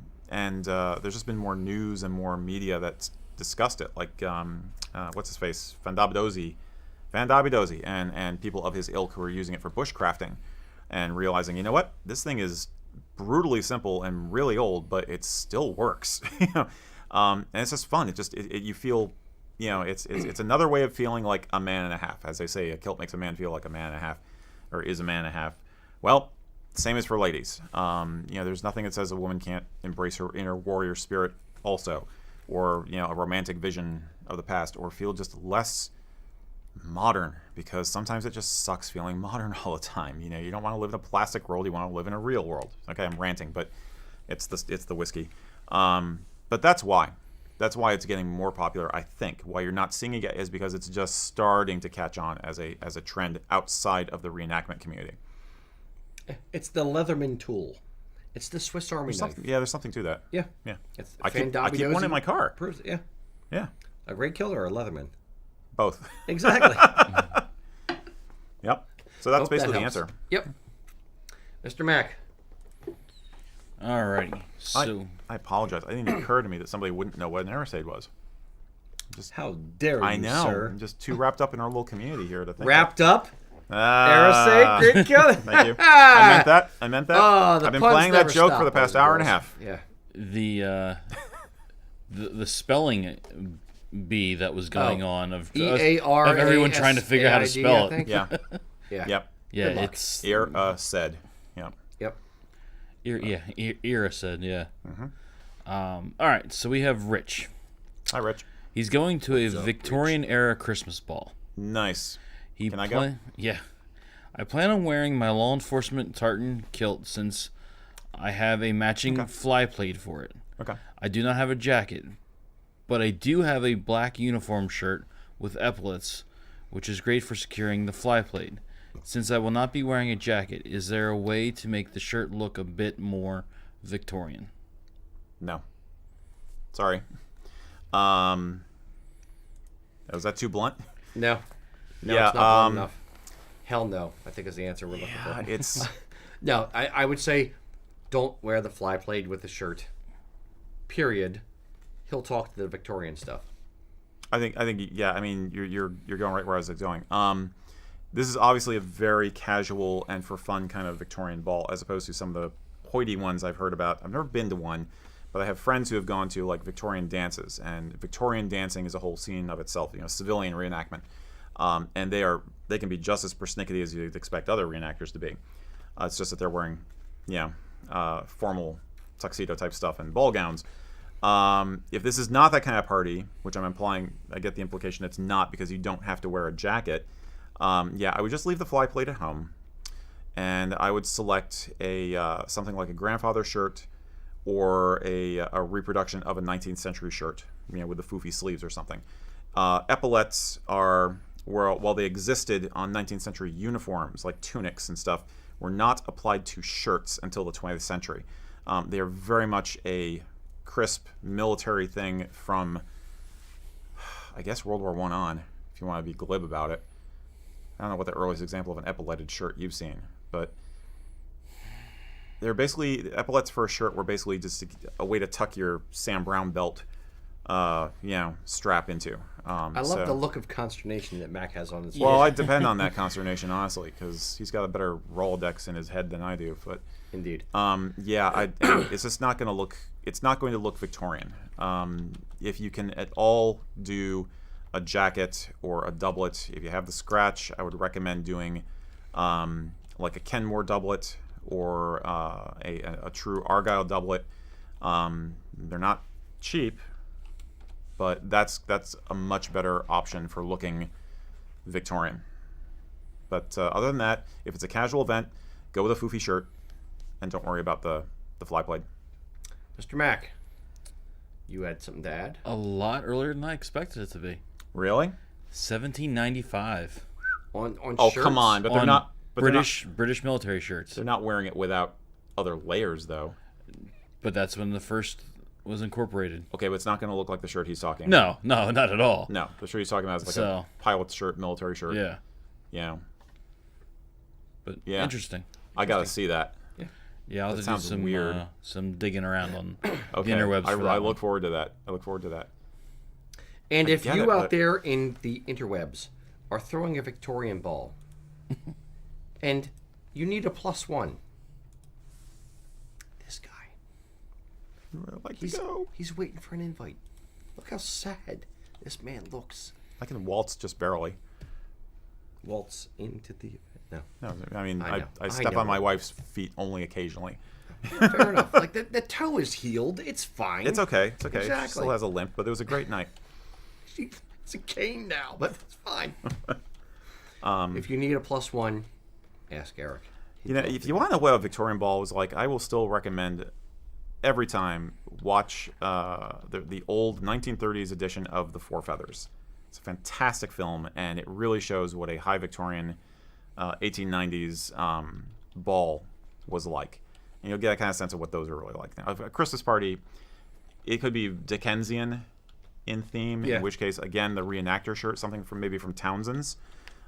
Speaker 2: there's just been more news and more media that's discussed it. Like what's his face, Van Dabidozi, and people of his ilk who are using it for bushcrafting, and realizing, this thing is brutally simple and really old, but it still works. And it's just fun. You feel, it's another way of feeling like a man and a half. As they say, a kilt makes a man feel like a man and a half, or is a man and a half. Well, same as for ladies. There's nothing that says a woman can't embrace her inner warrior spirit also, or a romantic vision of the past, or feel just less modern, because sometimes it just sucks feeling modern all the time. You don't want to live in a plastic world. You want to live in a real world. Okay, I'm ranting, but it's the whiskey. But that's why it's getting more popular. I think why you're not seeing it yet is because it's just starting to catch on as a trend outside of the reenactment community.
Speaker 1: It's the Leatherman tool. It's the Swiss Army knife.
Speaker 2: There's something to that.
Speaker 1: Yeah. It's
Speaker 2: I keep one in my car.
Speaker 1: Proves it, yeah.
Speaker 2: Yeah.
Speaker 1: A great kilt or a Leatherman?
Speaker 2: Both.
Speaker 1: Exactly.
Speaker 2: Yep. So that's
Speaker 1: Hope
Speaker 2: basically
Speaker 1: that
Speaker 2: the
Speaker 1: helps.
Speaker 2: answer.
Speaker 1: Yep. Mr. Mac.
Speaker 3: Alrighty. So
Speaker 2: I apologize. It didn't occur to me that somebody wouldn't know what an Arisaid was.
Speaker 1: How dare you,
Speaker 2: I know.
Speaker 1: sir?
Speaker 2: I'm just too wrapped up in our little community here to think.
Speaker 1: Wrapped up? Arisaid, great kilt.
Speaker 2: Thank you. I meant that.
Speaker 1: Oh, the
Speaker 2: I've been
Speaker 1: puns
Speaker 2: playing that
Speaker 1: never
Speaker 2: joke
Speaker 1: stop,
Speaker 2: for the past
Speaker 1: boys and
Speaker 2: hour and a
Speaker 1: girls.
Speaker 2: half.
Speaker 1: Yeah.
Speaker 3: the spelling bee that was going on of
Speaker 1: E-A-R-A-S-A-I-D,
Speaker 3: everyone trying to figure out how to spell
Speaker 1: I
Speaker 3: it.
Speaker 1: think.
Speaker 2: Yeah.
Speaker 1: Yeah.
Speaker 2: Yep.
Speaker 3: Yeah,
Speaker 1: Good luck.
Speaker 3: it's
Speaker 2: Said. Yeah.
Speaker 1: Yep.
Speaker 3: Ira said, yeah. All right, so we have Rich.
Speaker 2: Hi, Rich.
Speaker 3: He's going to a Victorian era Christmas ball.
Speaker 2: Nice. Can I go?
Speaker 3: Yeah. I plan on wearing my law enforcement tartan kilt since I have a matching fly plaid for it.
Speaker 2: Okay.
Speaker 3: I do not have a jacket, but I do have a black uniform shirt with epaulets, which is great for securing the fly plaid. Since I will not be wearing a jacket, is there a way to make the shirt look a bit more Victorian?
Speaker 2: No. Sorry. Was that too blunt?
Speaker 1: No. No,
Speaker 2: Yeah,
Speaker 1: it's not blunt enough. Hell no, I think is the answer we're looking for.
Speaker 2: It's
Speaker 1: No, I would say don't wear the fly plaid with the shirt. Period. He'll talk to the Victorian stuff.
Speaker 2: I think yeah. I mean, you're going right where I was going. This is obviously a very casual and for fun kind of Victorian ball, as opposed to some of the hoity ones I've heard about. I've never been to one, but I have friends who have gone to like Victorian dances, and Victorian dancing is a whole scene of itself. You know, civilian reenactment, and they can be just as persnickety as you'd expect other reenactors to be. It's just that they're wearing, formal tuxedo type stuff and ball gowns. If this is not that kind of party, which I'm implying, I get the implication it's not because you don't have to wear a jacket. I would just leave the fly plate at home, and I would select a something like a grandfather shirt or a reproduction of a 19th century shirt, with the foofy sleeves or something. Epaulets are, while they existed on 19th century uniforms like tunics and stuff, were not applied to shirts until the 20th century. They are very much a crisp military thing from, I guess, World War I on, if you want to be glib about it. I don't know what the earliest example of an epauletted shirt you've seen, but they're basically, epaulets for a shirt were basically just a way to tuck your Sam Brown belt, strap into.
Speaker 1: I love the look of consternation that Mac has on his face.
Speaker 2: Well, I depend on that consternation, honestly, because he's got a better Rolodex in his head than I do. But
Speaker 1: Indeed.
Speaker 2: It's just not going to look. It's not going to look Victorian. If you can at all do a jacket or a doublet, if you have the scratch, I would recommend doing like a Kenmore doublet or a true Argyle doublet. They're not cheap, but that's a much better option for looking Victorian. But other than that, if it's a casual event, go with a foofy shirt, and don't worry about the fly plaid.
Speaker 1: Mr. Mac, you had something to add?
Speaker 3: A lot earlier than I expected it to be.
Speaker 2: Really?
Speaker 3: 1795.
Speaker 1: On
Speaker 2: Oh,
Speaker 1: shirts?
Speaker 2: come on! But they're
Speaker 3: On
Speaker 2: not. But
Speaker 3: British military shirts.
Speaker 2: They're not wearing it without other layers, though.
Speaker 3: But that's when the first was incorporated.
Speaker 2: Okay, but it's not going to look like the shirt he's talking
Speaker 3: No, not at all.
Speaker 2: No, the shirt he's talking about is like
Speaker 3: So-
Speaker 2: a pilot's shirt, military shirt.
Speaker 3: Yeah,
Speaker 2: Yeah.
Speaker 3: but
Speaker 2: Yeah.
Speaker 3: interesting.
Speaker 2: I got to see that.
Speaker 3: Yeah, I'll
Speaker 2: That
Speaker 3: have to do
Speaker 2: sounds weird.
Speaker 3: some digging around on
Speaker 2: Okay.
Speaker 3: the interwebs for that
Speaker 2: I
Speaker 3: one.
Speaker 2: look forward to that.
Speaker 1: And if
Speaker 2: get
Speaker 1: you
Speaker 2: it,
Speaker 1: out
Speaker 2: but-
Speaker 1: there in the interwebs are throwing a Victorian ball and you need a +1, this guy,
Speaker 2: I'd like to go.
Speaker 1: he's waiting for an invite. Look how sad this man looks.
Speaker 2: I can waltz just barely.
Speaker 1: Waltz into the... No.
Speaker 2: No, I mean,
Speaker 1: I know.
Speaker 2: I
Speaker 1: I
Speaker 2: step
Speaker 1: know.
Speaker 2: on my wife's feet only occasionally.
Speaker 1: Fair enough. Like, the toe is healed. It's fine.
Speaker 2: It's okay. It's okay. She
Speaker 1: Exactly.
Speaker 2: still has a limp, but it was a great night.
Speaker 1: It's a cane now, but it's fine. If you need a +1, ask Eric.
Speaker 2: If you want to know what a Victorian ball was like, I will still recommend every time watch the old 1930s edition of The Four Feathers. It's a fantastic film, and it really shows what a high Victorian 1890s ball was like. And you'll get a kind of sense of what those are really like. Now, a Christmas party, it could be Dickensian in theme,
Speaker 1: Yeah.
Speaker 2: in which case, again, the reenactor shirt, something from Townsend's,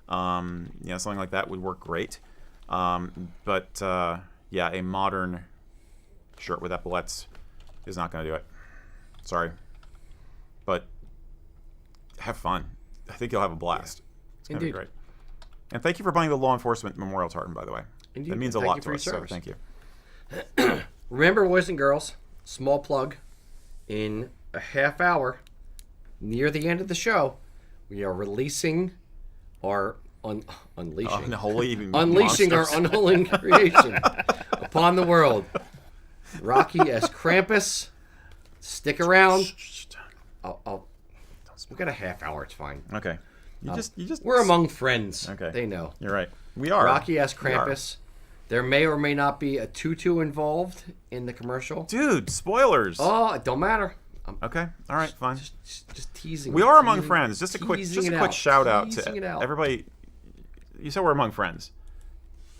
Speaker 2: something like that would work great. A modern shirt with epaulets is not going to do it. Sorry. But have fun. I think you'll have a blast. It's going to be
Speaker 1: Indeed.
Speaker 2: great. And thank you for buying the law enforcement memorial tartan, by the way.
Speaker 1: Indeed.
Speaker 2: It means a
Speaker 1: Thank
Speaker 2: lot
Speaker 1: you
Speaker 2: to
Speaker 1: for your
Speaker 2: us, so
Speaker 1: service.
Speaker 2: thank you.
Speaker 1: Remember, boys and girls, small plug, in a half hour, near the end of the show, we are releasing our unleashing
Speaker 2: Unleashing
Speaker 1: our unholy creation upon the world. Rocky as Krampus. Stick around. We got a half hour. It's fine.
Speaker 2: Okay. You just.
Speaker 1: We're among friends.
Speaker 2: Okay.
Speaker 1: They know.
Speaker 2: You're right. We are.
Speaker 1: Rocky asked
Speaker 2: We are.
Speaker 1: Krampus. There may or may not be a tutu involved in the commercial.
Speaker 2: Dude, spoilers.
Speaker 1: Oh, it don't matter. I'm
Speaker 2: Okay. All right. Fine.
Speaker 1: just teasing.
Speaker 2: We
Speaker 1: it,
Speaker 2: are among
Speaker 1: teasing-
Speaker 2: friends. Just a quick
Speaker 1: teasing it out,
Speaker 2: shout out
Speaker 1: teasing
Speaker 2: to
Speaker 1: it out.
Speaker 2: everybody. You said we're among friends.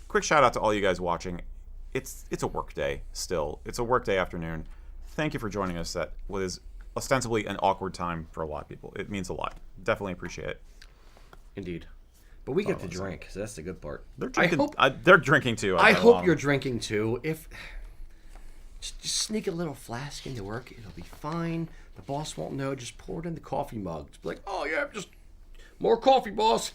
Speaker 2: Quick shout out to all you guys watching. It's a work day still. It's a work day afternoon. Thank you for joining us at what is ostensibly an awkward time for a lot of people. It means a lot. Definitely appreciate it.
Speaker 1: Indeed. But we get to drink, so that's the good part.
Speaker 2: They're drinking. They're drinking too.
Speaker 1: I hope you're drinking too. If just sneak a little flask into work, it'll be fine. The boss won't know. Just pour it in the coffee mug. Just be like, oh yeah, just more coffee, boss.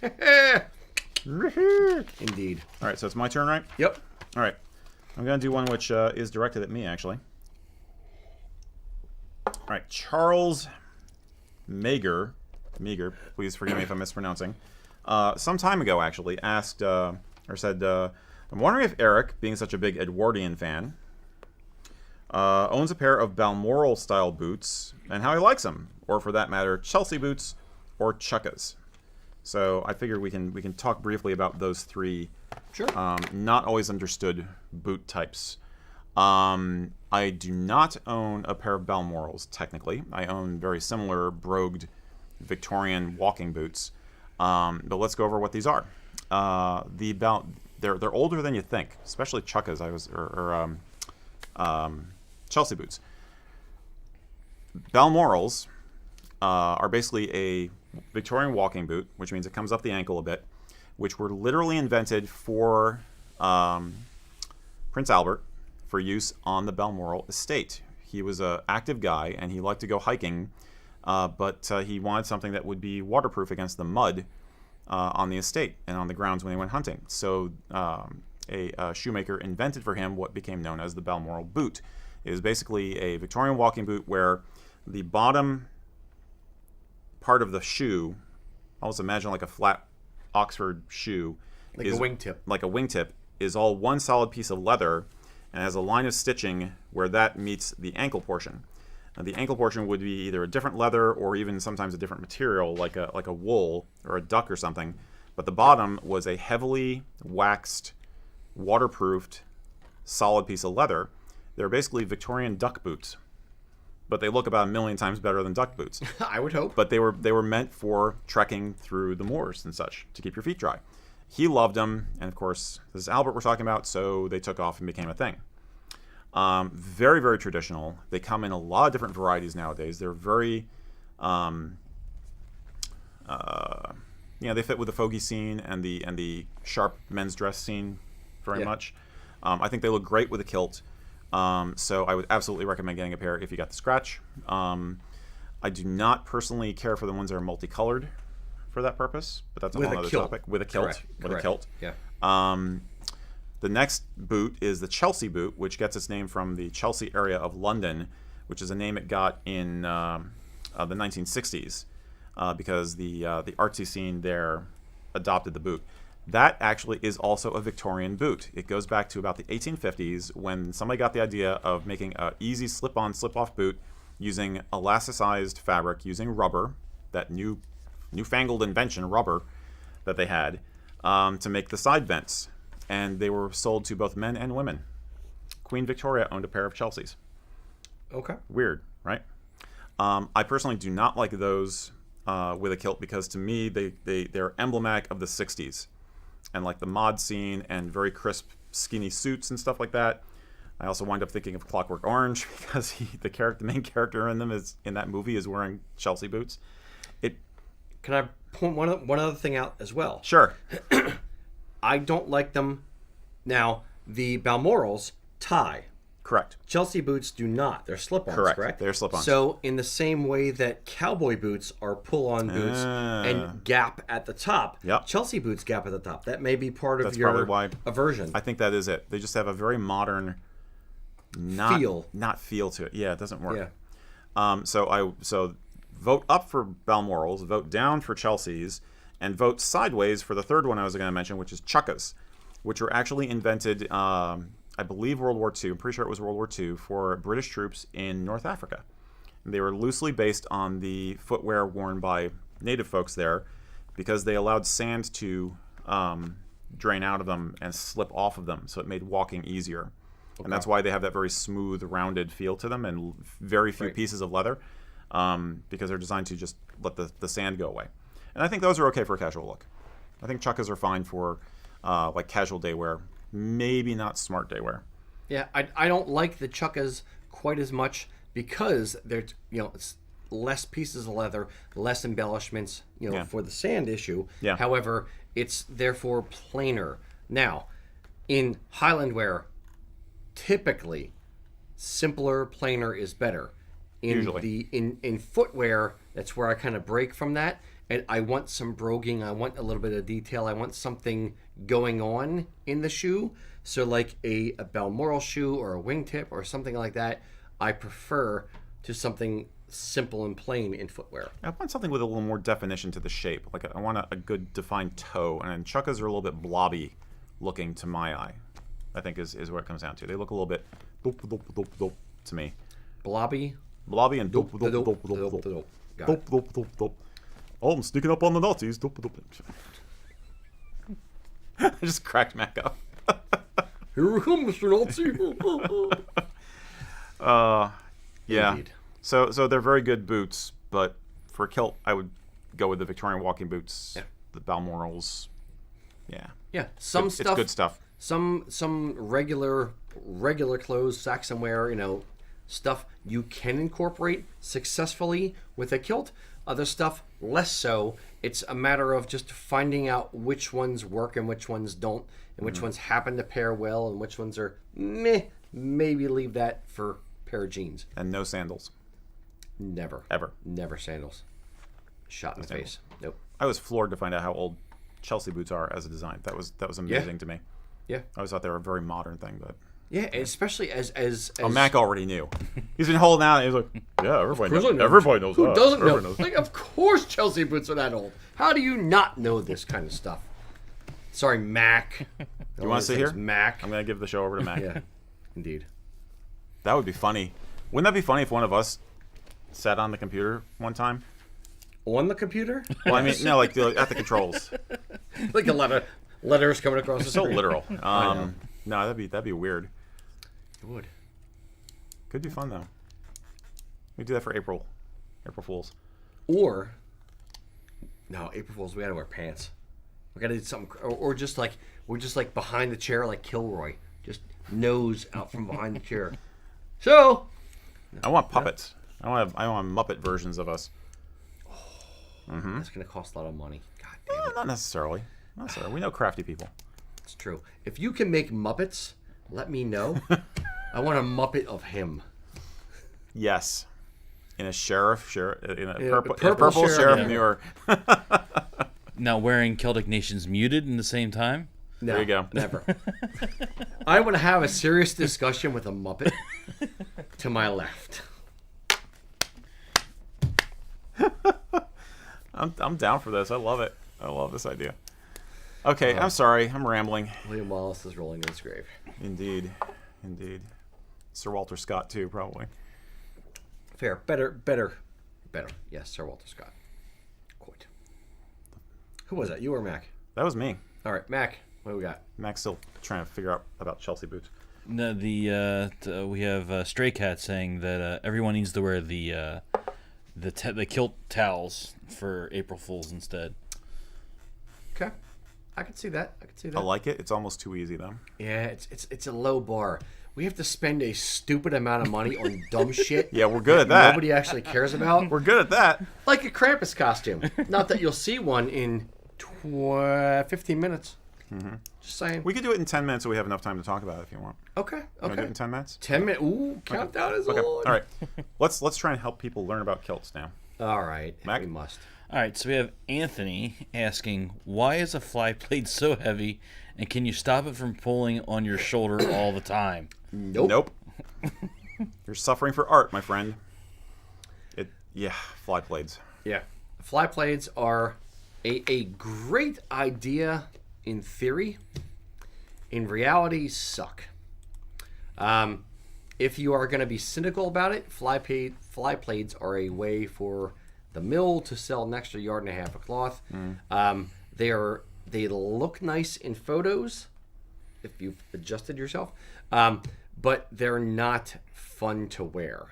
Speaker 1: Indeed.
Speaker 2: All right, so it's my turn, right?
Speaker 1: Yep.
Speaker 2: All right. I'm going to do one which is directed at me, actually. All right, Charles Meager, please forgive me if I'm mispronouncing, some time ago, actually, asked, or said, I'm wondering if Eric, being such a big Edwardian fan, owns a pair of Balmoral-style boots, and how he likes them, or for that matter, Chelsea boots or chukkas. So I figured we can talk briefly about those three
Speaker 1: Sure.
Speaker 2: not always understood boot types. I do not own a pair of Balmorals, technically. I own very similar brogued Victorian walking boots. But let's go over what these are. They're older than you think, especially chukkas. Chelsea boots. Balmorals are basically a Victorian walking boot, which means it comes up the ankle a bit, which were literally invented for Prince Albert for use on the Balmoral estate. He was an active guy, and he liked to go hiking, but he wanted something that would be waterproof against the mud on the estate and on the grounds when he went hunting. So a shoemaker invented for him what became known as the Balmoral boot. It is basically a Victorian walking boot where the bottom part of the shoe, almost imagine like a flat Oxford shoe,
Speaker 1: Like a wingtip.
Speaker 2: Like a wingtip, is all one solid piece of leather and has a line of stitching where that meets the ankle portion. Now, the ankle portion would be either a different leather or even sometimes a different material, like a wool or a duck or something. But the bottom was a heavily waxed, waterproofed, solid piece of leather. They're basically Victorian duck boots, but they look about 1,000,000 times better than duck boots.
Speaker 1: I would hope.
Speaker 2: But they were meant for trekking through the moors and such to keep your feet dry. He loved them, and of course, this is Albert we're talking about, so they took off and became a thing. Very, very traditional. They come in a lot of different varieties nowadays. They're very, they fit with the fogey scene and the sharp men's dress scene very much. I think they look great with a kilt. So I would absolutely recommend getting a pair if you got the scratch. I do not personally care for the ones that are multicolored for that purpose, but that's a whole other topic. With a kilt.
Speaker 1: Correct.
Speaker 2: With a kilt.
Speaker 1: Yeah.
Speaker 2: The next boot is the Chelsea boot, which gets its name from the Chelsea area of London, which is a name it got in the 1960s because the artsy scene there adopted the boot. That actually is also a Victorian boot. It goes back to about the 1850s when somebody got the idea of making an easy slip-on, slip-off boot using elasticized fabric, using rubber, that newfangled invention, rubber, that they had, to make the side vents. And they were sold to both men and women. Queen Victoria owned a pair of Chelseas.
Speaker 1: Okay.
Speaker 2: Weird, right? I personally do not like those with a kilt because to me they're emblematic of the 60s. And like the mod scene and very crisp, skinny suits and stuff like that. I also wind up thinking of Clockwork Orange because the main character in them in that movie is wearing Chelsea boots.
Speaker 1: Can I point one other thing out as well?
Speaker 2: Sure.
Speaker 1: I don't like them. Now, the Balmorals tie.
Speaker 2: Correct.
Speaker 1: Chelsea boots do not. They're slip-ons, correct?
Speaker 2: They're slip-ons.
Speaker 1: So, in the same way that cowboy boots are pull-on boots and gap at the top, Chelsea boots gap at the top. That may be part of your aversion.
Speaker 2: I think that is it. They just have a very modern feel to it. Yeah, it doesn't work. Yeah. So vote up for Balmorals, vote down for Chelseas, and vote sideways for the third one I was going to mention, which is chukkas, which were actually invented, I believe, World War II. I'm pretty sure it was World War II for British troops in North Africa. And they were loosely based on the footwear worn by native folks there. because they allowed sand to drain out of them and slip off of them, so it made walking easier. Okay. And that's why they have that very smooth, rounded feel to them and very few pieces of leather, because they're designed to just let the sand go away. And I think those are okay for a casual look. I think chukkas are fine for like casual day wear, maybe not smart day wear.
Speaker 1: Yeah, I don't like the chukkas quite as much because they're, it's less pieces of leather, less embellishments, for the sand issue.
Speaker 2: Yeah.
Speaker 1: However, it's therefore plainer. Now, in highland wear, typically simpler, plainer is better.
Speaker 2: Usually.
Speaker 1: In footwear, that's where I kind of break from that. And I want some broguing. I want a little bit of detail. I want something going on in the shoe. So like a Balmoral shoe or a wingtip or something like that, I prefer to something simple and plain in footwear.
Speaker 2: I want something with a little more definition to the shape. Like I want a good defined toe, and then chukkas are a little bit blobby looking to my eye. I think is what it comes down to. They look a little bit dope, dope, dope, dope to me.
Speaker 1: Blobby
Speaker 2: and dope, dope, dope, dope, dope, dope, dope, dope, dope, dope. Oh, I'm sneaking up on the Nazis. Dope, dope. I just cracked Mac up.
Speaker 1: Here we come, Mr. Nazi.
Speaker 2: Yeah.
Speaker 1: Indeed.
Speaker 2: So they're very good boots, but for a kilt, I would go with the Victorian walking boots, the Balmorals. Yeah.
Speaker 1: Yeah, some stuff.
Speaker 2: It's good stuff.
Speaker 1: Some regular clothes, Saxon wear, stuff you can incorporate successfully with a kilt. Other stuff, less so. It's a matter of just finding out which ones work and which ones don't, and which ones happen to pair well, and which ones are meh. Maybe leave that for a pair of jeans.
Speaker 2: And no sandals.
Speaker 1: Never.
Speaker 2: Ever.
Speaker 1: Never sandals. Shot in the face. Nope.
Speaker 2: I was floored to find out how old Chelsea boots are as a design. That was amazing to me.
Speaker 1: Yeah.
Speaker 2: I always thought they were a very modern thing, but
Speaker 1: yeah, especially as
Speaker 2: Mac already knew. He's been holding out. And he's like, yeah, everybody knows.
Speaker 1: Who
Speaker 2: that.
Speaker 1: doesn't know?
Speaker 2: Everybody knows.
Speaker 1: Like, of course, Chelsea boots are that old. How do you not know this kind of stuff? Sorry, Mac.
Speaker 2: You want to sit here?
Speaker 1: Mac.
Speaker 2: I'm gonna give the show over to Mac.
Speaker 1: Yeah, indeed.
Speaker 2: That would be funny. Wouldn't that be funny if one of us sat on the computer one time?
Speaker 1: On the computer?
Speaker 2: Well, I mean, no, like at the controls.
Speaker 1: Like a lot of letters coming across the
Speaker 2: So
Speaker 1: screen.
Speaker 2: literal. No, that'd be weird.
Speaker 1: It would.
Speaker 2: Could be fun though. We do that for April Fools.
Speaker 1: Or no, April Fools. We gotta wear pants. We gotta do something, or just like we're just like behind the chair, like Kilroy, just nose out from behind the chair. So
Speaker 2: I want puppets. I want Muppet versions of us.
Speaker 1: that's gonna cost a lot of money. God damn it.
Speaker 2: Not necessarily. We know crafty people.
Speaker 1: It's true. If you can make Muppets, let me know. I want a Muppet of him.
Speaker 2: Yes. In a in a
Speaker 1: purple
Speaker 2: purple
Speaker 1: sheriff,
Speaker 2: sheriff
Speaker 1: yeah.
Speaker 2: Muir.
Speaker 3: Now wearing Celtic Nations Muted in the same time?
Speaker 1: No,
Speaker 2: There you go.
Speaker 1: Never. I want to have a serious discussion with a Muppet to my left.
Speaker 2: I'm down for this. I love it. I love this idea. Okay, I'm sorry. I'm rambling.
Speaker 1: William Wallace is rolling in his grave.
Speaker 2: Indeed. Sir Walter Scott too, probably.
Speaker 1: Fair. Better. Yes, Sir Walter Scott. Quite. Who was that? You or Mac?
Speaker 2: That was me.
Speaker 1: All right, Mac. What do we got?
Speaker 2: Mac's still trying to figure out about Chelsea boots.
Speaker 3: No, we have Stray Cat saying that everyone needs to wear the kilt towels for April Fools instead.
Speaker 1: Okay. I can see that.
Speaker 2: I like it. It's almost too easy though.
Speaker 1: Yeah, it's a low bar. We have to spend a stupid amount of money on dumb shit.
Speaker 2: Yeah, we're good at that.
Speaker 1: Nobody actually cares about.
Speaker 2: We're good at that.
Speaker 1: Like a Krampus costume. Not that you'll see one in 15 minutes. Mm-hmm. Just saying.
Speaker 2: We could do it in 10 minutes so we have enough time to talk about it if you want.
Speaker 1: Okay.
Speaker 2: You want to do it in 10 minutes?
Speaker 1: 10 minutes. Ooh, countdown is
Speaker 2: Okay.
Speaker 1: on.
Speaker 2: All right. Let's try and help people learn about kilts now.
Speaker 1: All right.
Speaker 2: Mac?
Speaker 1: We must.
Speaker 3: All right, so we have Anthony asking, why is a fly plate so heavy, and can you stop it from pulling on your shoulder all the time?
Speaker 1: Nope.
Speaker 2: You're suffering for art, my friend. Fly blades.
Speaker 1: Yeah. Fly plaids are a great idea in theory. In reality, suck. If you are going to be cynical about it, fly plaids are a way for the mill to sell an extra yard and a half of cloth. They look nice in photos if you've adjusted yourself, but they're not fun to wear.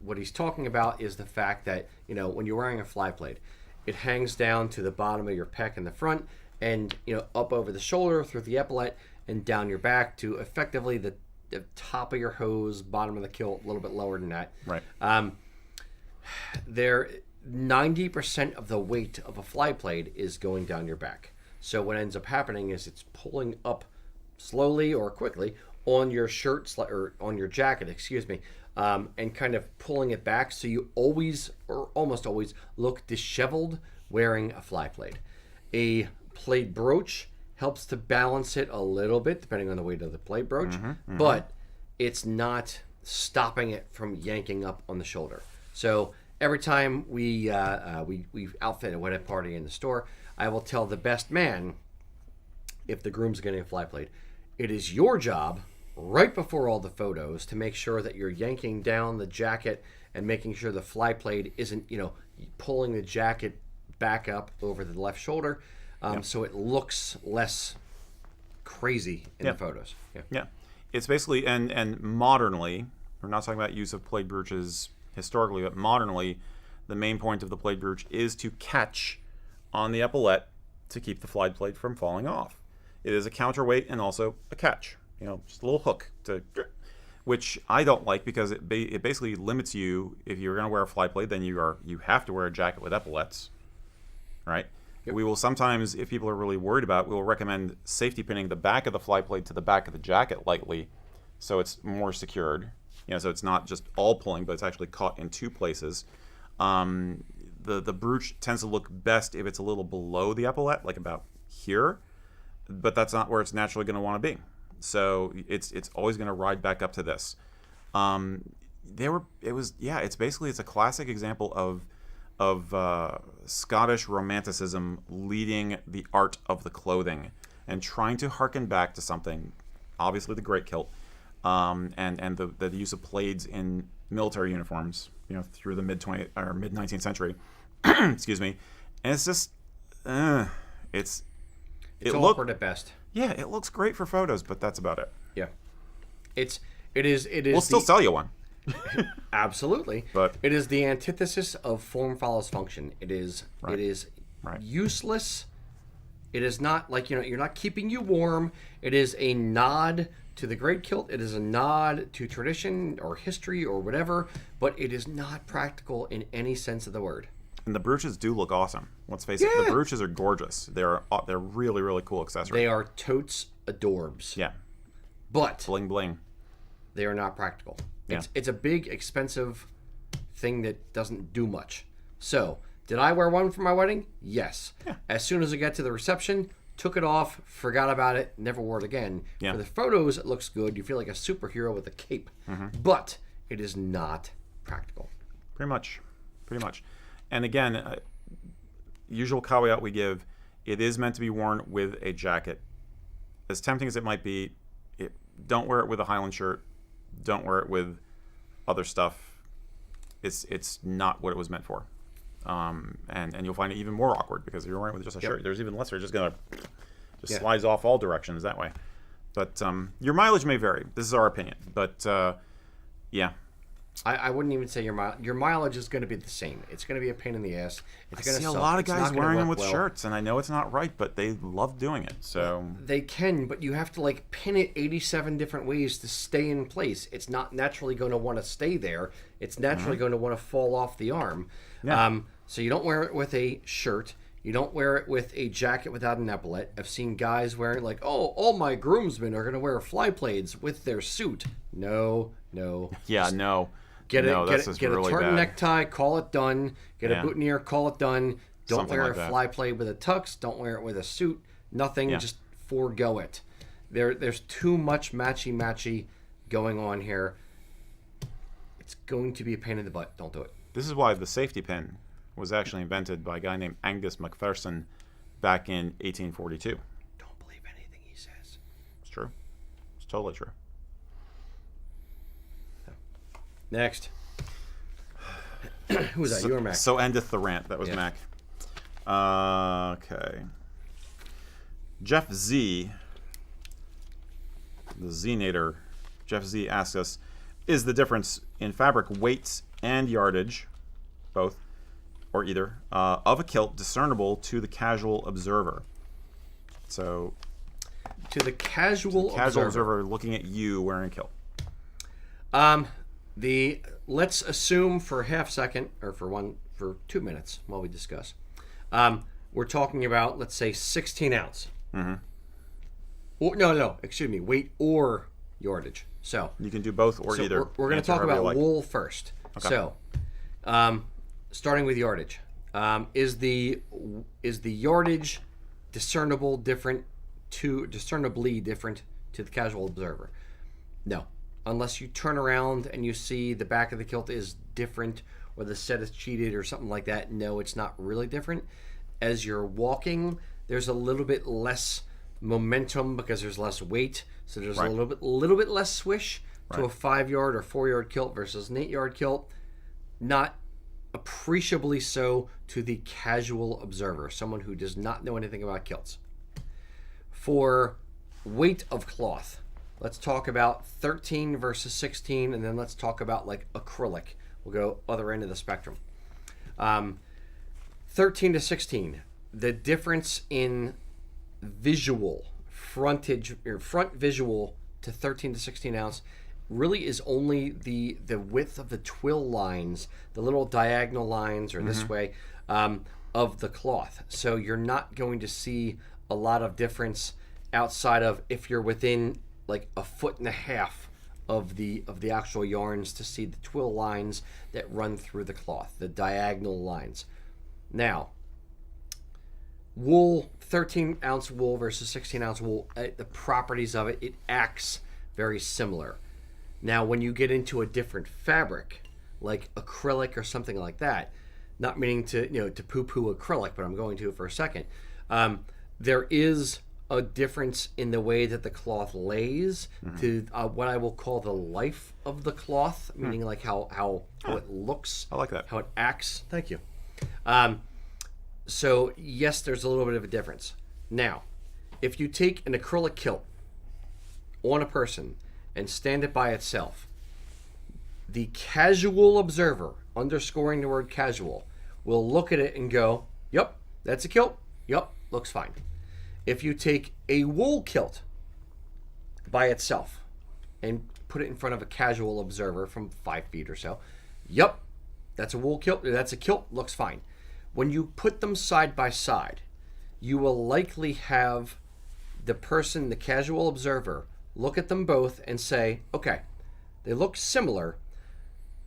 Speaker 1: What he's talking about is the fact that, you know, when you're wearing a fly plaid, it hangs down to the bottom of your pec in the front and, you know, up over the shoulder through the epaulette and down your back to effectively the top of your hose, bottom of the kilt, a little bit lower than that.
Speaker 2: Right.
Speaker 1: There, 90% of the weight of a fly plaid is going down your back. So what ends up happening is it's pulling up slowly or quickly on your shirt or on your jacket, and kind of pulling it back, so you always or almost always look disheveled wearing a fly plaid. A plaid brooch helps to balance it a little bit depending on the weight of the plaid brooch, but it's not stopping it from yanking up on the shoulder. So every time we outfit a wedding party in the store, I will tell the best man, if the groom's getting a fly plaid, it is your job right before all the photos to make sure that you're yanking down the jacket and making sure the fly plaid isn't, you know, pulling the jacket back up over the left shoulder, so it looks less crazy in the photos.
Speaker 2: Yeah, it's basically and modernly, we're not talking about use of plaid brooches historically, but modernly, the main point of the plaid brooch is to catch on the epaulette to keep the fly plaid from falling off. It is a counterweight and also a catch. You know, just a little hook to, which I don't like because it basically limits you. If you're going to wear a fly plaid, then you have to wear a jacket with epaulettes, right? Yep. We will sometimes, if people are really worried about it, we will recommend safety pinning the back of the fly plaid to the back of the jacket lightly, so it's more secured. You know, so it's not just all pulling, but it's actually caught in two places. The brooch tends to look best if it's a little below the epaulette, like about here, but that's not where it's naturally going to want to be. So it's always going to ride back up to this. It's a classic example of Scottish romanticism leading the art of the clothing and trying to harken back to something, obviously the Great Kilt, and the use of plaids in military uniforms, you know, through the mid 19th century. Excuse me. And it's just, it's
Speaker 1: awkward at best.
Speaker 2: Yeah, it looks great for photos, but that's about it.
Speaker 1: Yeah, it is.
Speaker 2: We'll still sell you one.
Speaker 1: Absolutely,
Speaker 2: but
Speaker 1: it is the antithesis of form follows function. It is
Speaker 2: Right.
Speaker 1: useless. It is not like, you know, you're not keeping you warm. It is a nod to the Great Kilt. It is a nod to tradition or history or whatever, but it is not practical in any sense of the word.
Speaker 2: And the brooches do look awesome. Let's face it, the brooches are gorgeous. They're really, really cool accessories.
Speaker 1: They are totes adorbs.
Speaker 2: Yeah.
Speaker 1: But
Speaker 2: bling bling.
Speaker 1: They are not practical.
Speaker 2: Yeah.
Speaker 1: It's a big, expensive thing that doesn't do much. So, did I wear one for my wedding? Yes.
Speaker 2: Yeah.
Speaker 1: As soon as I got to the reception, took it off, forgot about it, never wore it again.
Speaker 2: Yeah.
Speaker 1: For the photos, it looks good. You feel like a superhero with a cape. But it is not practical.
Speaker 2: Pretty much. And again, usual caveat we give, it is meant to be worn with a jacket. As tempting as it might be, don't wear it with a Highland shirt. Don't wear it with other stuff. It's not what it was meant for. And you'll find it even more awkward because if you're wearing it with just a shirt, there's even less. They're just going to slides off all directions that way. But your mileage may vary. This is our opinion. But yeah.
Speaker 1: I wouldn't even say your mileage is going to be the same. It's going to be a pain in the ass. It's going to suck.
Speaker 2: A lot of guys wearing them with
Speaker 1: well.
Speaker 2: shirts, and I know it's not right, but they love doing it. So
Speaker 1: they can, but you have to like pin it 87 different ways to stay in place. It's not naturally going to want to stay there. It's naturally going to want to fall off the arm.
Speaker 2: Yeah.
Speaker 1: So you don't wear it with a shirt. You don't wear it with a jacket without an epaulette. I've seen guys wearing like, oh, all my groomsmen are going to wear fly plaids with their suit. No.
Speaker 2: Yeah, no.
Speaker 1: Get a
Speaker 2: really
Speaker 1: tartan
Speaker 2: bad.
Speaker 1: necktie, call it done. Get a boutonniere, call it done. Don't
Speaker 2: Something
Speaker 1: wear
Speaker 2: like
Speaker 1: a
Speaker 2: that.
Speaker 1: fly plaid with a tux. Don't wear it with a suit. Nothing.
Speaker 2: Yeah.
Speaker 1: Just forego it. There's too much matchy going on here. It's going to be a pain in the butt. Don't do it.
Speaker 2: This is why the safety pin was actually invented by a guy named Angus MacPherson back in 1842.
Speaker 1: Don't believe anything he says.
Speaker 2: It's true. It's totally true.
Speaker 1: Next. Who was that? You or Mac?
Speaker 2: So endeth the rant. That was
Speaker 1: Yeah.
Speaker 2: Mac. Okay. Jeff Z, the Z-nator, Jeff Z asks us, is the difference in fabric weights and yardage, both, or either, of a kilt discernible to the casual observer? So,
Speaker 1: To the casual
Speaker 2: observer looking at you wearing a kilt.
Speaker 1: Let's assume for a half second or for 2 minutes while we discuss. We're talking about, let's say, 16 ounce.
Speaker 2: Mm-hmm.
Speaker 1: Or, no, excuse me, weight or yardage. So
Speaker 2: you can do both or either.
Speaker 1: We're going to talk about wool first.
Speaker 2: Okay.
Speaker 1: So, starting with yardage, is the yardage discernibly different to the casual observer? No, unless you turn around and you see the back of the kilt is different, or the set is cheated or something like that. No, it's not really different. As you're walking, there's a little bit less momentum because there's less weight, so there's a little bit less swish to a 5-yard or 4-yard kilt versus an 8-yard kilt. Not appreciably so to the casual observer, someone who does not know anything about kilts. For weight of cloth, let's talk about 13 versus 16, and then let's talk about like acrylic. We'll go other end of the spectrum. 13 to 16, the difference in visual frontage or front visual to 13 to 16 ounce really is only the width of the twill lines, the little diagonal lines, or this way, of the cloth. So you're not going to see a lot of difference outside of if you're within like a foot and a half of the actual yarns to see the twill lines that run through the cloth, the diagonal lines. Now, wool, 13 ounce wool versus 16 ounce wool, the properties of it acts very similar. Now, when you get into a different fabric, like acrylic or something like that, not meaning to poo-poo acrylic, but I'm going to for a second, there is a difference in the way that the cloth lays to what I will call the life of the cloth, meaning like how it looks.
Speaker 2: I like that.
Speaker 1: How it acts. Thank you. So yes, there's a little bit of a difference. Now, if you take an acrylic kilt on a person and stand it by itself, the casual observer, underscoring the word casual, will look at it and go, yep, that's a kilt. Yep, looks fine. If you take a wool kilt by itself and put it in front of a casual observer from 5 feet or so, yep, that's a wool kilt, that's a kilt, looks fine. When you put them side by side, you will likely have the person, the casual observer, look at them both and say, okay, they look similar.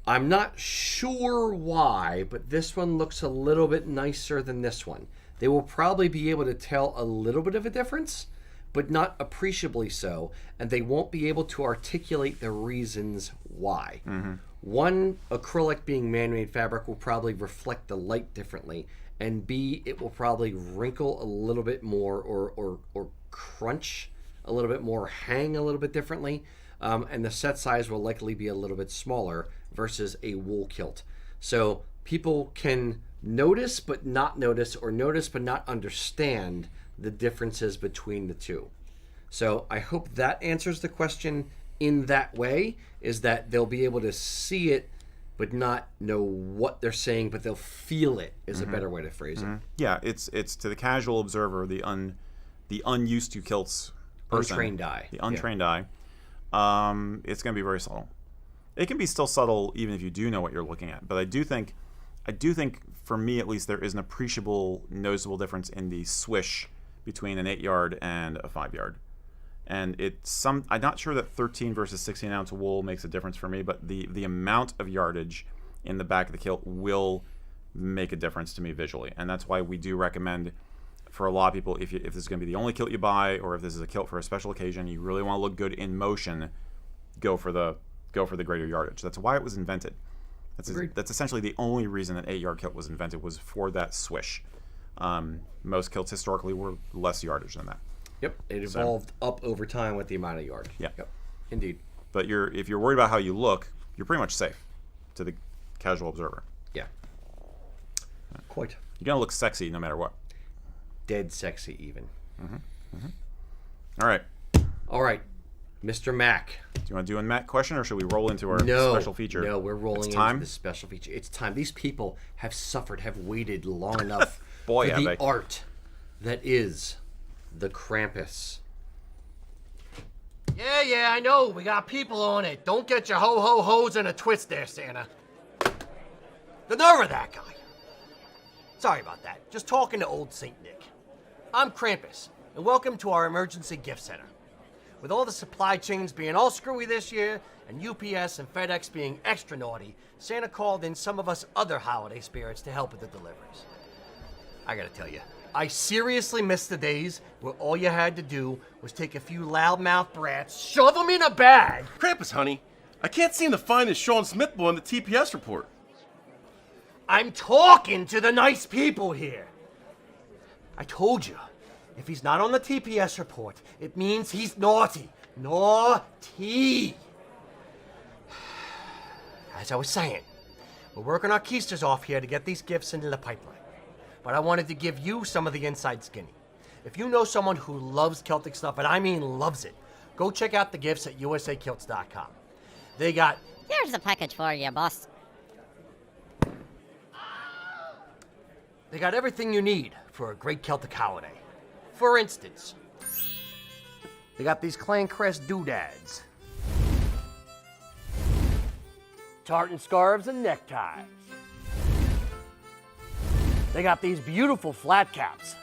Speaker 1: I'm not sure why, but this one looks a little bit nicer than this one. They will probably be able to tell a little bit of a difference, but not appreciably so, and they won't be able to articulate the reasons why. One, acrylic being man-made fabric will probably reflect the light differently, and B, it will probably wrinkle a little bit more or crunch a little bit more, hang a little bit differently, and the set size will likely be a little bit smaller versus a wool kilt. So people can notice but not notice, or notice but not understand the differences between the two. So I hope that answers the question in that way, is that they'll be able to see it but not know what they're saying, but they'll feel it is a better way to phrase it.
Speaker 2: Yeah, it's to the casual observer, the unused to kilts person,
Speaker 1: Untrained eye.
Speaker 2: the untrained eye. It's going to be very subtle. It can be still subtle even if you do know what you're looking at. But I do think, for me at least, there is an appreciable, noticeable difference in the swish between an 8-yard and a 5-yard. And I'm not sure that 13 versus 16 ounce wool makes a difference for me, but the amount of yardage in the back of the kilt will make a difference to me visually. And that's why we do recommend, for a lot of people, if this is going to be the only kilt you buy, or if this is a kilt for a special occasion, you really want to look good in motion, go for the greater yardage. That's why it was invented. That's essentially the only reason an 8-yard kilt was invented, was for that swish. Most kilts historically were less yardage than that.
Speaker 1: Yep, it evolved up over time with the amount of yardage.
Speaker 2: Yeah.
Speaker 1: Yep, indeed.
Speaker 2: But if you're worried about how you look, you're pretty much safe to the casual observer.
Speaker 1: Yeah. Quite.
Speaker 2: You're gonna look sexy no matter what.
Speaker 1: Dead sexy even.
Speaker 2: All right.
Speaker 1: All right, Mr. Mac.
Speaker 2: Do you want to do a Matt question, or should we roll into our special feature?
Speaker 1: No, we're rolling
Speaker 2: It's time?
Speaker 1: into the special feature. It's time. These people have suffered, have waited long enough
Speaker 2: Boy,
Speaker 1: for
Speaker 2: have
Speaker 1: the
Speaker 2: they.
Speaker 1: art that is the Krampus.
Speaker 5: Yeah, I know. We got people on it. Don't get your ho-ho-hos in a twist there, Santa. The nerve of that guy. Sorry about that. Just talking to old Saint Nick. I'm Krampus, and welcome to our emergency gift center. With all the supply chains being all screwy this year, and UPS and FedEx being extra naughty, Santa called in some of us other holiday spirits to help with the deliveries. I gotta tell you, I seriously miss the days where all you had to do was take a few loudmouth brats, shove them in a bag.
Speaker 6: Krampus, honey, I can't seem to find this Sean Smith boy in the TPS report.
Speaker 5: I'm talking to the nice people here. I told you, if he's not on the TPS report, it means he's naughty. Naughty. As I was saying, we're working our keisters off here to get these gifts into the pipeline. But I wanted to give you some of the inside skinny. If you know someone who loves Celtic stuff, and I mean loves it, go check out the gifts at usakilts.com. They got...
Speaker 7: Here's a package for you, boss.
Speaker 5: They got everything you need for a great Celtic holiday. For instance, they got these clan crest doodads, tartan scarves and neckties. They got these beautiful flat caps,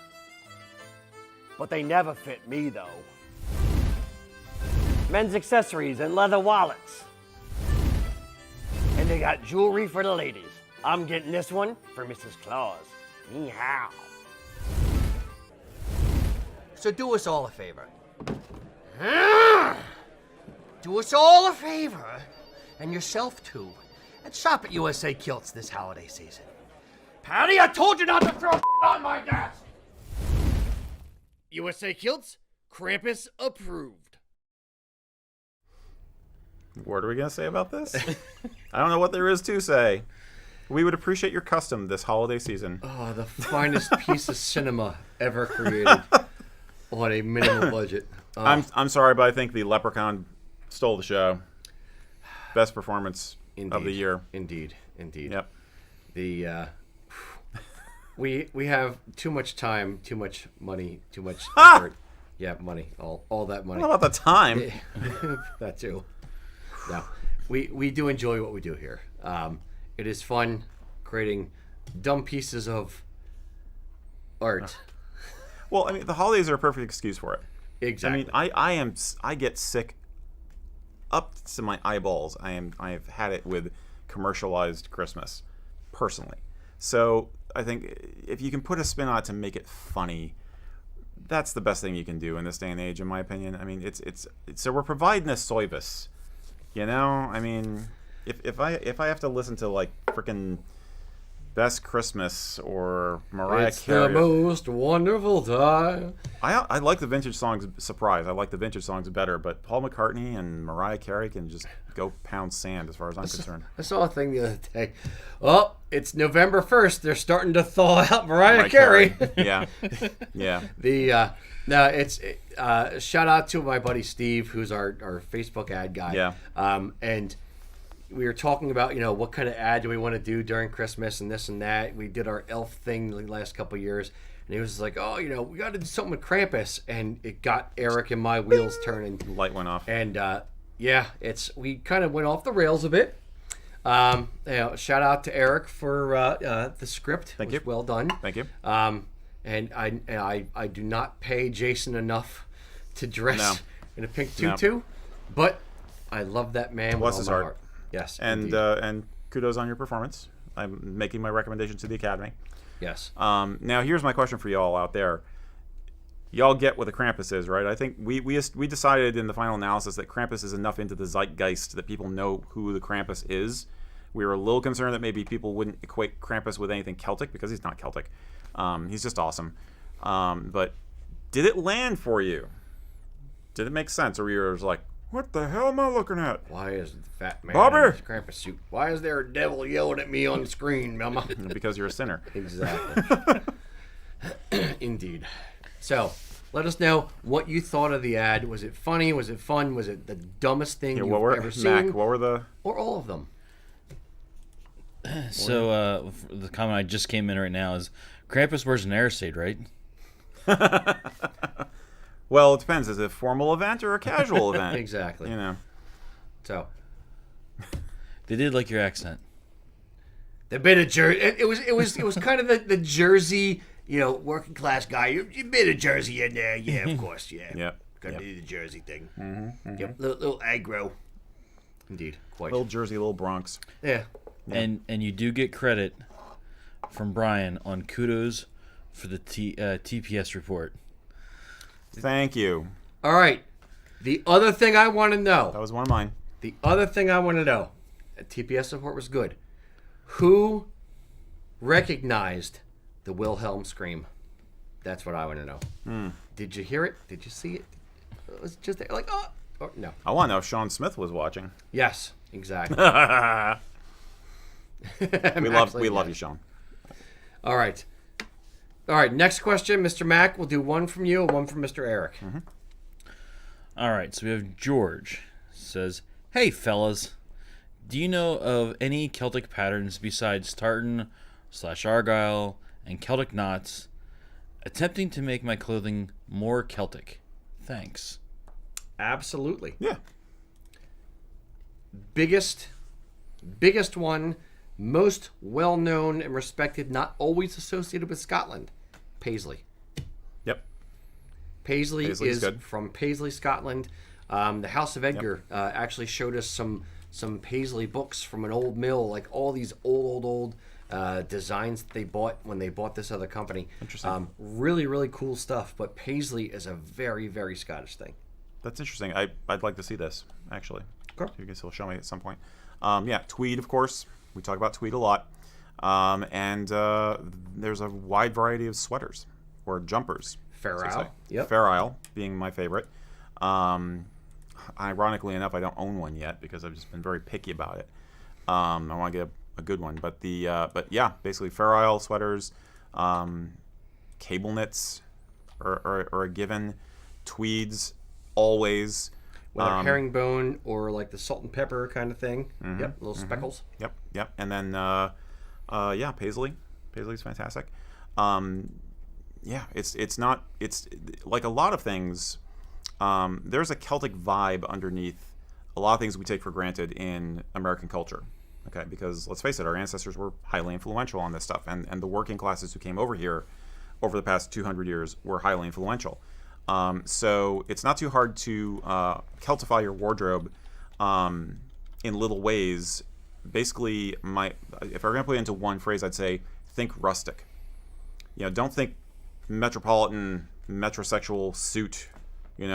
Speaker 5: but they never fit me though. Men's accessories and leather wallets. And they got jewelry for the ladies. I'm getting this one for Mrs. Claus. Yeehaw. So do us all a favor. Do us all a favor, and yourself too, and shop at USA Kilts this holiday season. Patty, I told you not to throw on my desk! USA Kilts, Krampus approved.
Speaker 2: What are we gonna say about this? I don't know what there is to say. We would appreciate your custom this holiday season.
Speaker 1: Oh, the finest piece of cinema ever created on a minimal budget.
Speaker 2: I'm sorry, but I think the Leprechaun stole the show. Best performance of the year.
Speaker 1: Indeed.
Speaker 2: Yep.
Speaker 1: The we have too much time, too much money, too much effort. Yeah, money, all that money.
Speaker 2: What about the time?
Speaker 1: That too. No, we do enjoy what we do here. It is fun creating dumb pieces of art.
Speaker 2: Well, I mean, the holidays are a perfect excuse for it.
Speaker 1: Exactly.
Speaker 2: I mean, I get sick up to my eyeballs. I've had it with commercialized Christmas, personally. So I think if you can put a spin on it to make it funny, that's the best thing you can do in this day and age, in my opinion. I mean, it's so we're providing a service, you know. I mean, if I have to listen to like freaking Best Christmas or Mariah Carey,
Speaker 1: the most wonderful time.
Speaker 2: I like the vintage songs. Surprise, I like the vintage songs better. But Paul McCartney and Mariah Carey can just go pound sand, as far as I'm concerned.
Speaker 1: I saw a thing the other day. Oh, it's November 1st. They're starting to thaw out Mariah Carey.
Speaker 2: Yeah, yeah.
Speaker 1: No, it's shout out to my buddy Steve, who's our Facebook ad guy.
Speaker 2: Yeah.
Speaker 1: And we were talking about, what kind of ad do we want to do during Christmas and this and that. We did our elf thing the last couple of years. And he was like, we got to do something with Krampus. And it got Eric and my wheels turning.
Speaker 2: Light went off.
Speaker 1: And we kind of went off the rails a bit. Shout out to Eric for the script.
Speaker 2: Thank
Speaker 1: you. Well done.
Speaker 2: Thank you.
Speaker 1: And I do not pay Jason enough to dress in a pink tutu, but I love that man with
Speaker 2: Bless
Speaker 1: all
Speaker 2: his
Speaker 1: my
Speaker 2: heart.
Speaker 1: heart. Yes,
Speaker 2: And kudos on your performance. I'm making my recommendation to the Academy.
Speaker 1: yes.
Speaker 2: Now here's my question for y'all out there. Y'all get what the Krampus is, right? I think we decided in the final analysis that Krampus is enough into the zeitgeist that people know who the Krampus is. We were a little concerned that maybe people wouldn't equate Krampus with anything Celtic, because he's not Celtic. He's just awesome. But did it land for you? Did it make sense? Or were you just like, What the hell am I looking at?
Speaker 1: Why is the fat man
Speaker 2: Bobby!
Speaker 1: in his Krampus suit? Why is there a devil yelling at me on the screen, Mama?
Speaker 2: Because you're a sinner.
Speaker 1: Exactly. Indeed. So, let us know what you thought of the ad. Was it funny? Was it fun? Was it the dumbest thing you've ever seen?
Speaker 2: Mac, what were the...
Speaker 1: Or all of them?
Speaker 3: So the comment I just came in right now is Krampus wears an Arisade, right?
Speaker 2: Well, it depends. Is it a formal event or a casual event?
Speaker 1: Exactly.
Speaker 2: You know.
Speaker 1: So,
Speaker 3: They did like your accent.
Speaker 1: the bit of Jersey. It was kind of the Jersey, working class guy. You bit of Jersey in there, yeah, of course, yeah.
Speaker 2: Yep.
Speaker 1: Gotta do the Jersey thing. Mm-hmm. Yep. Little aggro. Indeed, quite.
Speaker 2: Little Jersey, little Bronx.
Speaker 1: Yeah.
Speaker 3: And you do get credit from Brian on kudos for the TPS report.
Speaker 2: Thank you.
Speaker 1: All right. The other thing I want to know.
Speaker 2: That was one of mine.
Speaker 1: The other thing I want to know. The TPS report was good. Who recognized the Wilhelm scream? That's what I want to know. Did you hear it? Did you see it? It was just there, like, oh, or, no.
Speaker 2: I want to know if Sean Smith was watching.
Speaker 1: Yes, exactly.
Speaker 2: We love you, Sean.
Speaker 1: All right. All right, next question, Mr. Mack. We'll do one from you and one from Mr. Eric.
Speaker 2: Mm-hmm.
Speaker 3: All right, so we have George says, "Hey fellas, do you know of any Celtic patterns besides tartan / argyle and Celtic knots? Attempting to make my clothing more Celtic. Thanks."
Speaker 1: Absolutely.
Speaker 2: Yeah.
Speaker 1: Biggest one, most well-known and respected, not always associated with Scotland, Paisley.
Speaker 2: Yep.
Speaker 1: Paisley
Speaker 2: Paisley's
Speaker 1: is
Speaker 2: good.
Speaker 1: from Paisley, Scotland. The House of Edgar actually showed us some Paisley books from an old mill, like all these old designs that they bought when they bought this other company.
Speaker 2: Interesting.
Speaker 1: Really, really cool stuff. But Paisley is a very, very Scottish thing.
Speaker 2: That's interesting. I'd like to see this, actually.
Speaker 1: Cool.
Speaker 2: You guys will show me at some point. Yeah, tweed, of course. We talk about tweed a lot. And there's a wide variety of sweaters or jumpers.
Speaker 1: Fair
Speaker 2: so to
Speaker 1: Isle.
Speaker 2: say.
Speaker 1: Yep.
Speaker 2: Fair Isle being my favorite. Ironically enough, I don't own one yet because I've just been very picky about it. I want to get a good one. But yeah, basically Fair Isle sweaters, cable knits are a given. Tweeds, always.
Speaker 1: Whether herringbone or like the salt and pepper kind of thing.
Speaker 2: Mm-hmm,
Speaker 1: Yep, little speckles.
Speaker 2: Yep. And then, yeah, Paisley. Paisley's fantastic. Yeah, it's like a lot of things. There's a Celtic vibe underneath a lot of things we take for granted in American culture. Okay, because let's face it, our ancestors were highly influential on this stuff, and the working classes who came over here over the past 200 years were highly influential. So it's not too hard to Celtify your wardrobe in little ways. Basically, if I were going to put it into one phrase, I'd say think rustic. Don't think metropolitan, metrosexual suit, with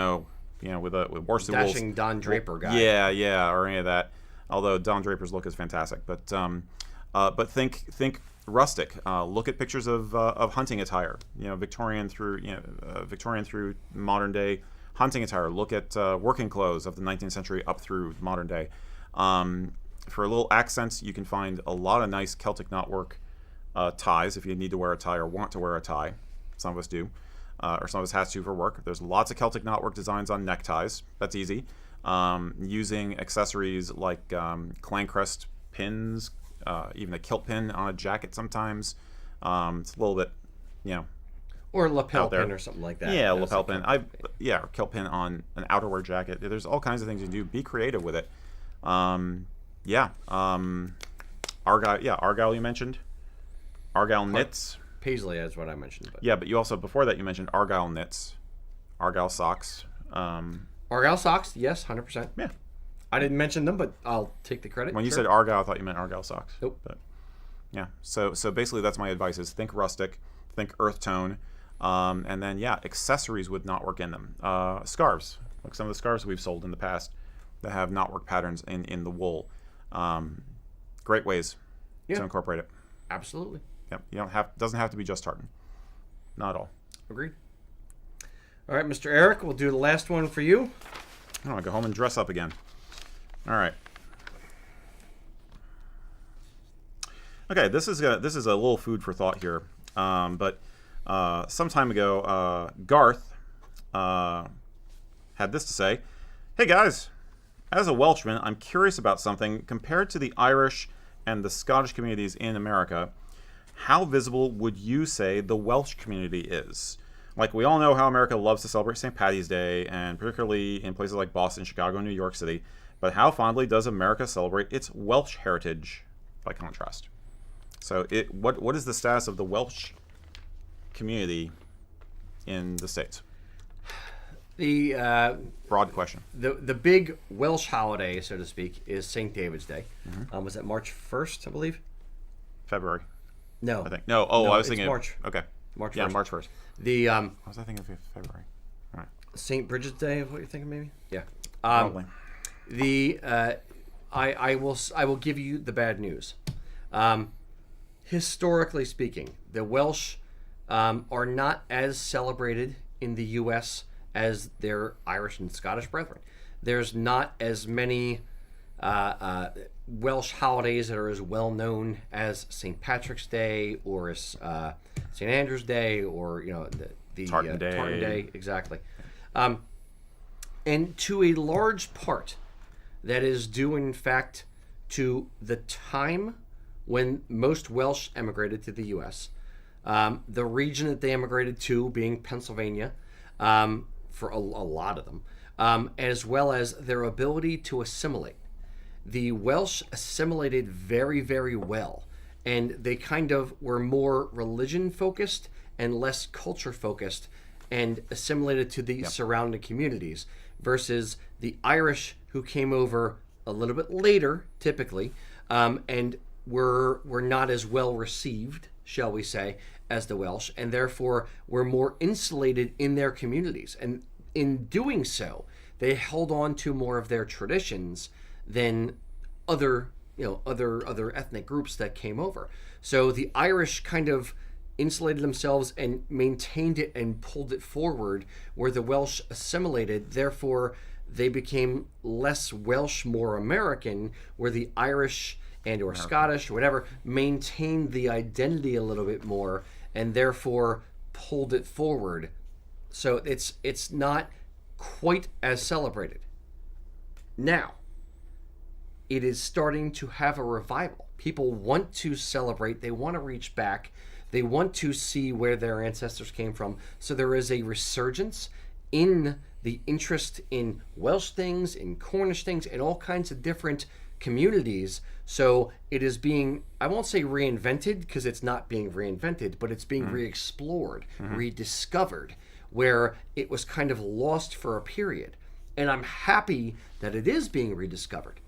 Speaker 2: worsted wolves.
Speaker 1: Dashing Don Draper guy.
Speaker 2: Yeah, or any of that. Although Don Draper's look is fantastic, but think rustic. Look at pictures of hunting attire. Victorian through modern day hunting attire. Look at working clothes of the 19th century up through modern day. For a little accents, you can find a lot of nice Celtic knotwork ties if you need to wear a tie or want to wear a tie. Some of us do, or some of us has to for work. There's lots of Celtic knotwork designs on neckties. That's easy. Using accessories like clan crest pins, even a kilt pin on a jacket sometimes. It's a little bit,
Speaker 1: Or a lapel
Speaker 2: out there.
Speaker 1: pin or something like that.
Speaker 2: Yeah,
Speaker 1: That's
Speaker 2: lapel
Speaker 1: like
Speaker 2: pin. Or kilt pin on an outerwear jacket. There's all kinds of things you can do. Be creative with it. Argyle you mentioned. Argyle knits.
Speaker 1: Paisley is what I mentioned. But.
Speaker 2: Yeah, but you also, before that, you mentioned Argyle knits. Argyle socks.
Speaker 1: Argyle socks, yes, 100%.
Speaker 2: Yeah.
Speaker 1: I didn't mention them, but I'll take the credit.
Speaker 2: When you said Argyle, I thought you meant Argyle socks.
Speaker 1: Nope.
Speaker 2: But yeah, so basically that's my advice: is think rustic, think earth tone, and then accessories with knotwork in them. Scarves, like some of the scarves we've sold in the past that have knotwork patterns in the wool. Great ways to incorporate it.
Speaker 1: Absolutely.
Speaker 2: Yep. Doesn't have to be just tartan. Not at all.
Speaker 1: Agreed. All right, Mr. Eric, we'll do the last one for you.
Speaker 2: I want to go home and dress up again. All right. Okay, this is a little food for thought here. But some time ago, Garth had this to say. Hey guys, as a Welshman, I'm curious about something. Compared to the Irish and the Scottish communities in America, how visible would you say the Welsh community is? Like, we all know how America loves to celebrate St. Paddy's Day, and particularly in places like Boston, Chicago, and New York City. But how fondly does America celebrate its Welsh heritage by contrast? So, what is the status of the Welsh community in the States?
Speaker 1: The
Speaker 2: broad question.
Speaker 1: The big Welsh holiday, so to speak, is St. David's Day. Was that March 1st, I believe?
Speaker 2: February.
Speaker 1: No.
Speaker 2: I think. No, I was thinking
Speaker 1: March.
Speaker 2: Okay.
Speaker 1: March 1st.
Speaker 2: Yeah, March 1st.
Speaker 1: The
Speaker 2: what was I thinking of February? All right.
Speaker 1: St. Bridget's Day, is what you're thinking, maybe? Yeah.
Speaker 2: Probably.
Speaker 1: I will give you the bad news. Historically speaking, the Welsh are not as celebrated in the U.S. as their Irish and Scottish brethren. There's not as many Welsh holidays that are as well known as St. Patrick's Day or as St. Andrew's Day or the
Speaker 2: Tartan Day.
Speaker 1: Tartan Day, exactly. And to a large part, that is due in fact to the time when most Welsh emigrated to the U.S. The region that they emigrated to being Pennsylvania, for a lot of them, as well as their ability to assimilate. The Welsh assimilated very, very well, and they kind of were more religion-focused and less culture-focused and assimilated to the surrounding communities versus the Irish who came over a little bit later, typically, and were not as well received, shall we say, as the Welsh, and therefore were more insulated in their communities. And in doing so, they held on to more of their traditions than other ethnic groups that came over. So the Irish kind of insulated themselves and maintained it and pulled it forward, where the Welsh assimilated. Therefore, they became less Welsh, more American, where the Irish and or Scottish or whatever maintained the identity a little bit more and therefore pulled it forward. So it's not quite as celebrated. Now, it is starting to have a revival. People want to celebrate. They want to reach back. They want to see where their ancestors came from. So there is a resurgence in the interest in Welsh things, in Cornish things, in all kinds of different communities. So it is being, I won't say reinvented, because it's not being reinvented, but it's being re-explored, rediscovered, where it was kind of lost for a period. And I'm happy that it is being rediscovered.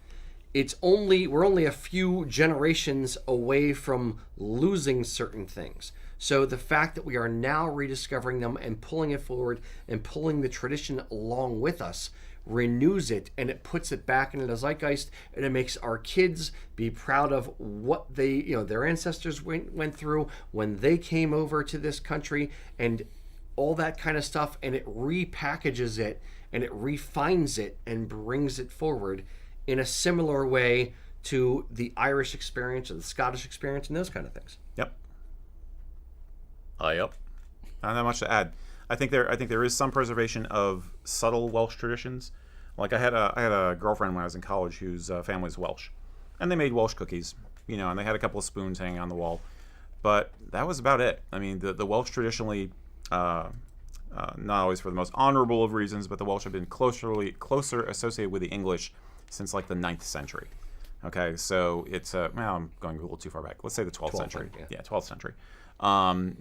Speaker 1: We're only a few generations away from losing certain things. So the fact that we are now rediscovering them and pulling it forward and pulling the tradition along with us renews it, and it puts it back into the zeitgeist, and it makes our kids be proud of what their ancestors went through when they came over to this country and all that kind of stuff, and it repackages it and it refines it and brings it forward in a similar way to the Irish experience or the Scottish experience and those kind of things.
Speaker 2: Yep. Yep. Not that much to add. I think there is some preservation of subtle Welsh traditions. Like I had a girlfriend when I was in college whose family's Welsh, and they made Welsh cookies, and they had a couple of spoons hanging on the wall, but that was about it. I mean, the Welsh traditionally, not always for the most honorable of reasons, but the Welsh have been closer associated with the English since like the 9th century. Okay, so it's I'm going a little too far back. Let's say the 12th century. Yeah, 12th century.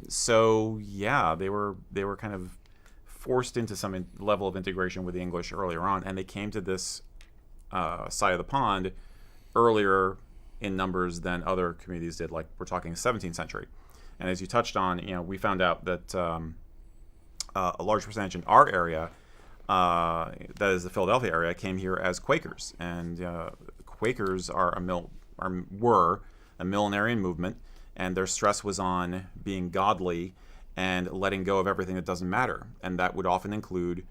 Speaker 2: So yeah, they were kind of forced into some level of integration with the English earlier on, and they came to this side of the pond earlier in numbers than other communities did. Like we're talking 17th century, and as you touched on, we found out that a large percentage in our area, that is the Philadelphia area, came here as Quakers, and Quakers were a millenarian movement, and their stress was on being godly and letting go of everything that doesn't matter, and that would often include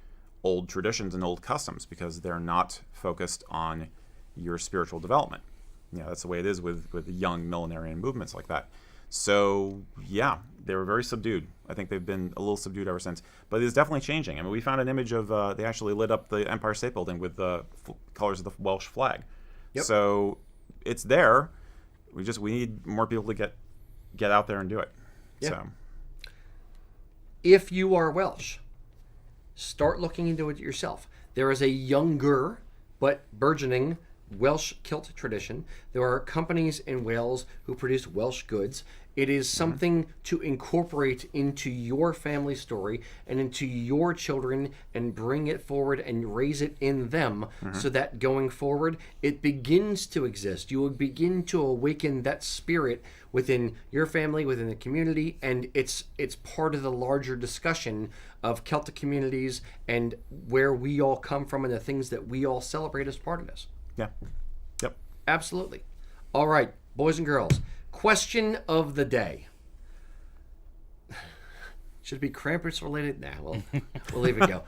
Speaker 2: old traditions and old customs because they're not focused on your spiritual development. That's the way it is with young millenarian movements like that. So yeah, they were very subdued. I think they've been a little subdued ever since, but it's definitely changing. I mean, we found an image of they actually lit up the Empire State Building with the colors of the Welsh flag.
Speaker 1: Yep.
Speaker 2: So it's there. We need more people to get out there and do it.
Speaker 1: Yeah.
Speaker 2: So
Speaker 1: if you are Welsh, start looking into it yourself. There is a younger but burgeoning Welsh kilt tradition. There are companies in Wales who produce Welsh goods. It is something to incorporate into your family story and into your children and bring it forward and raise it in them so that going forward it begins to exist. You will begin to awaken that spirit within your family, within the community, and it's part of the larger discussion of Celtic communities and where we all come from and the things that we all celebrate as part of this.
Speaker 2: yeah, yep.
Speaker 1: Absolutely. All right, boys and girls. Question of the day. Should it be Krampus related? Nah, we'll leave it go.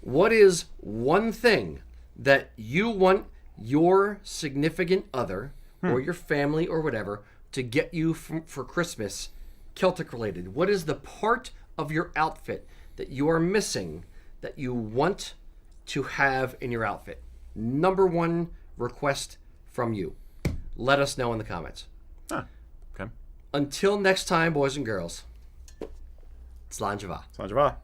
Speaker 1: What is one thing that you want your significant other or your family or whatever to get you for Christmas Celtic related? What is the part of your outfit that you are missing that you want to have in your outfit? Number one request from you. Let us know in the comments.
Speaker 2: Okay.
Speaker 1: Until next time, boys and girls, Slán Java.
Speaker 2: Slán Java.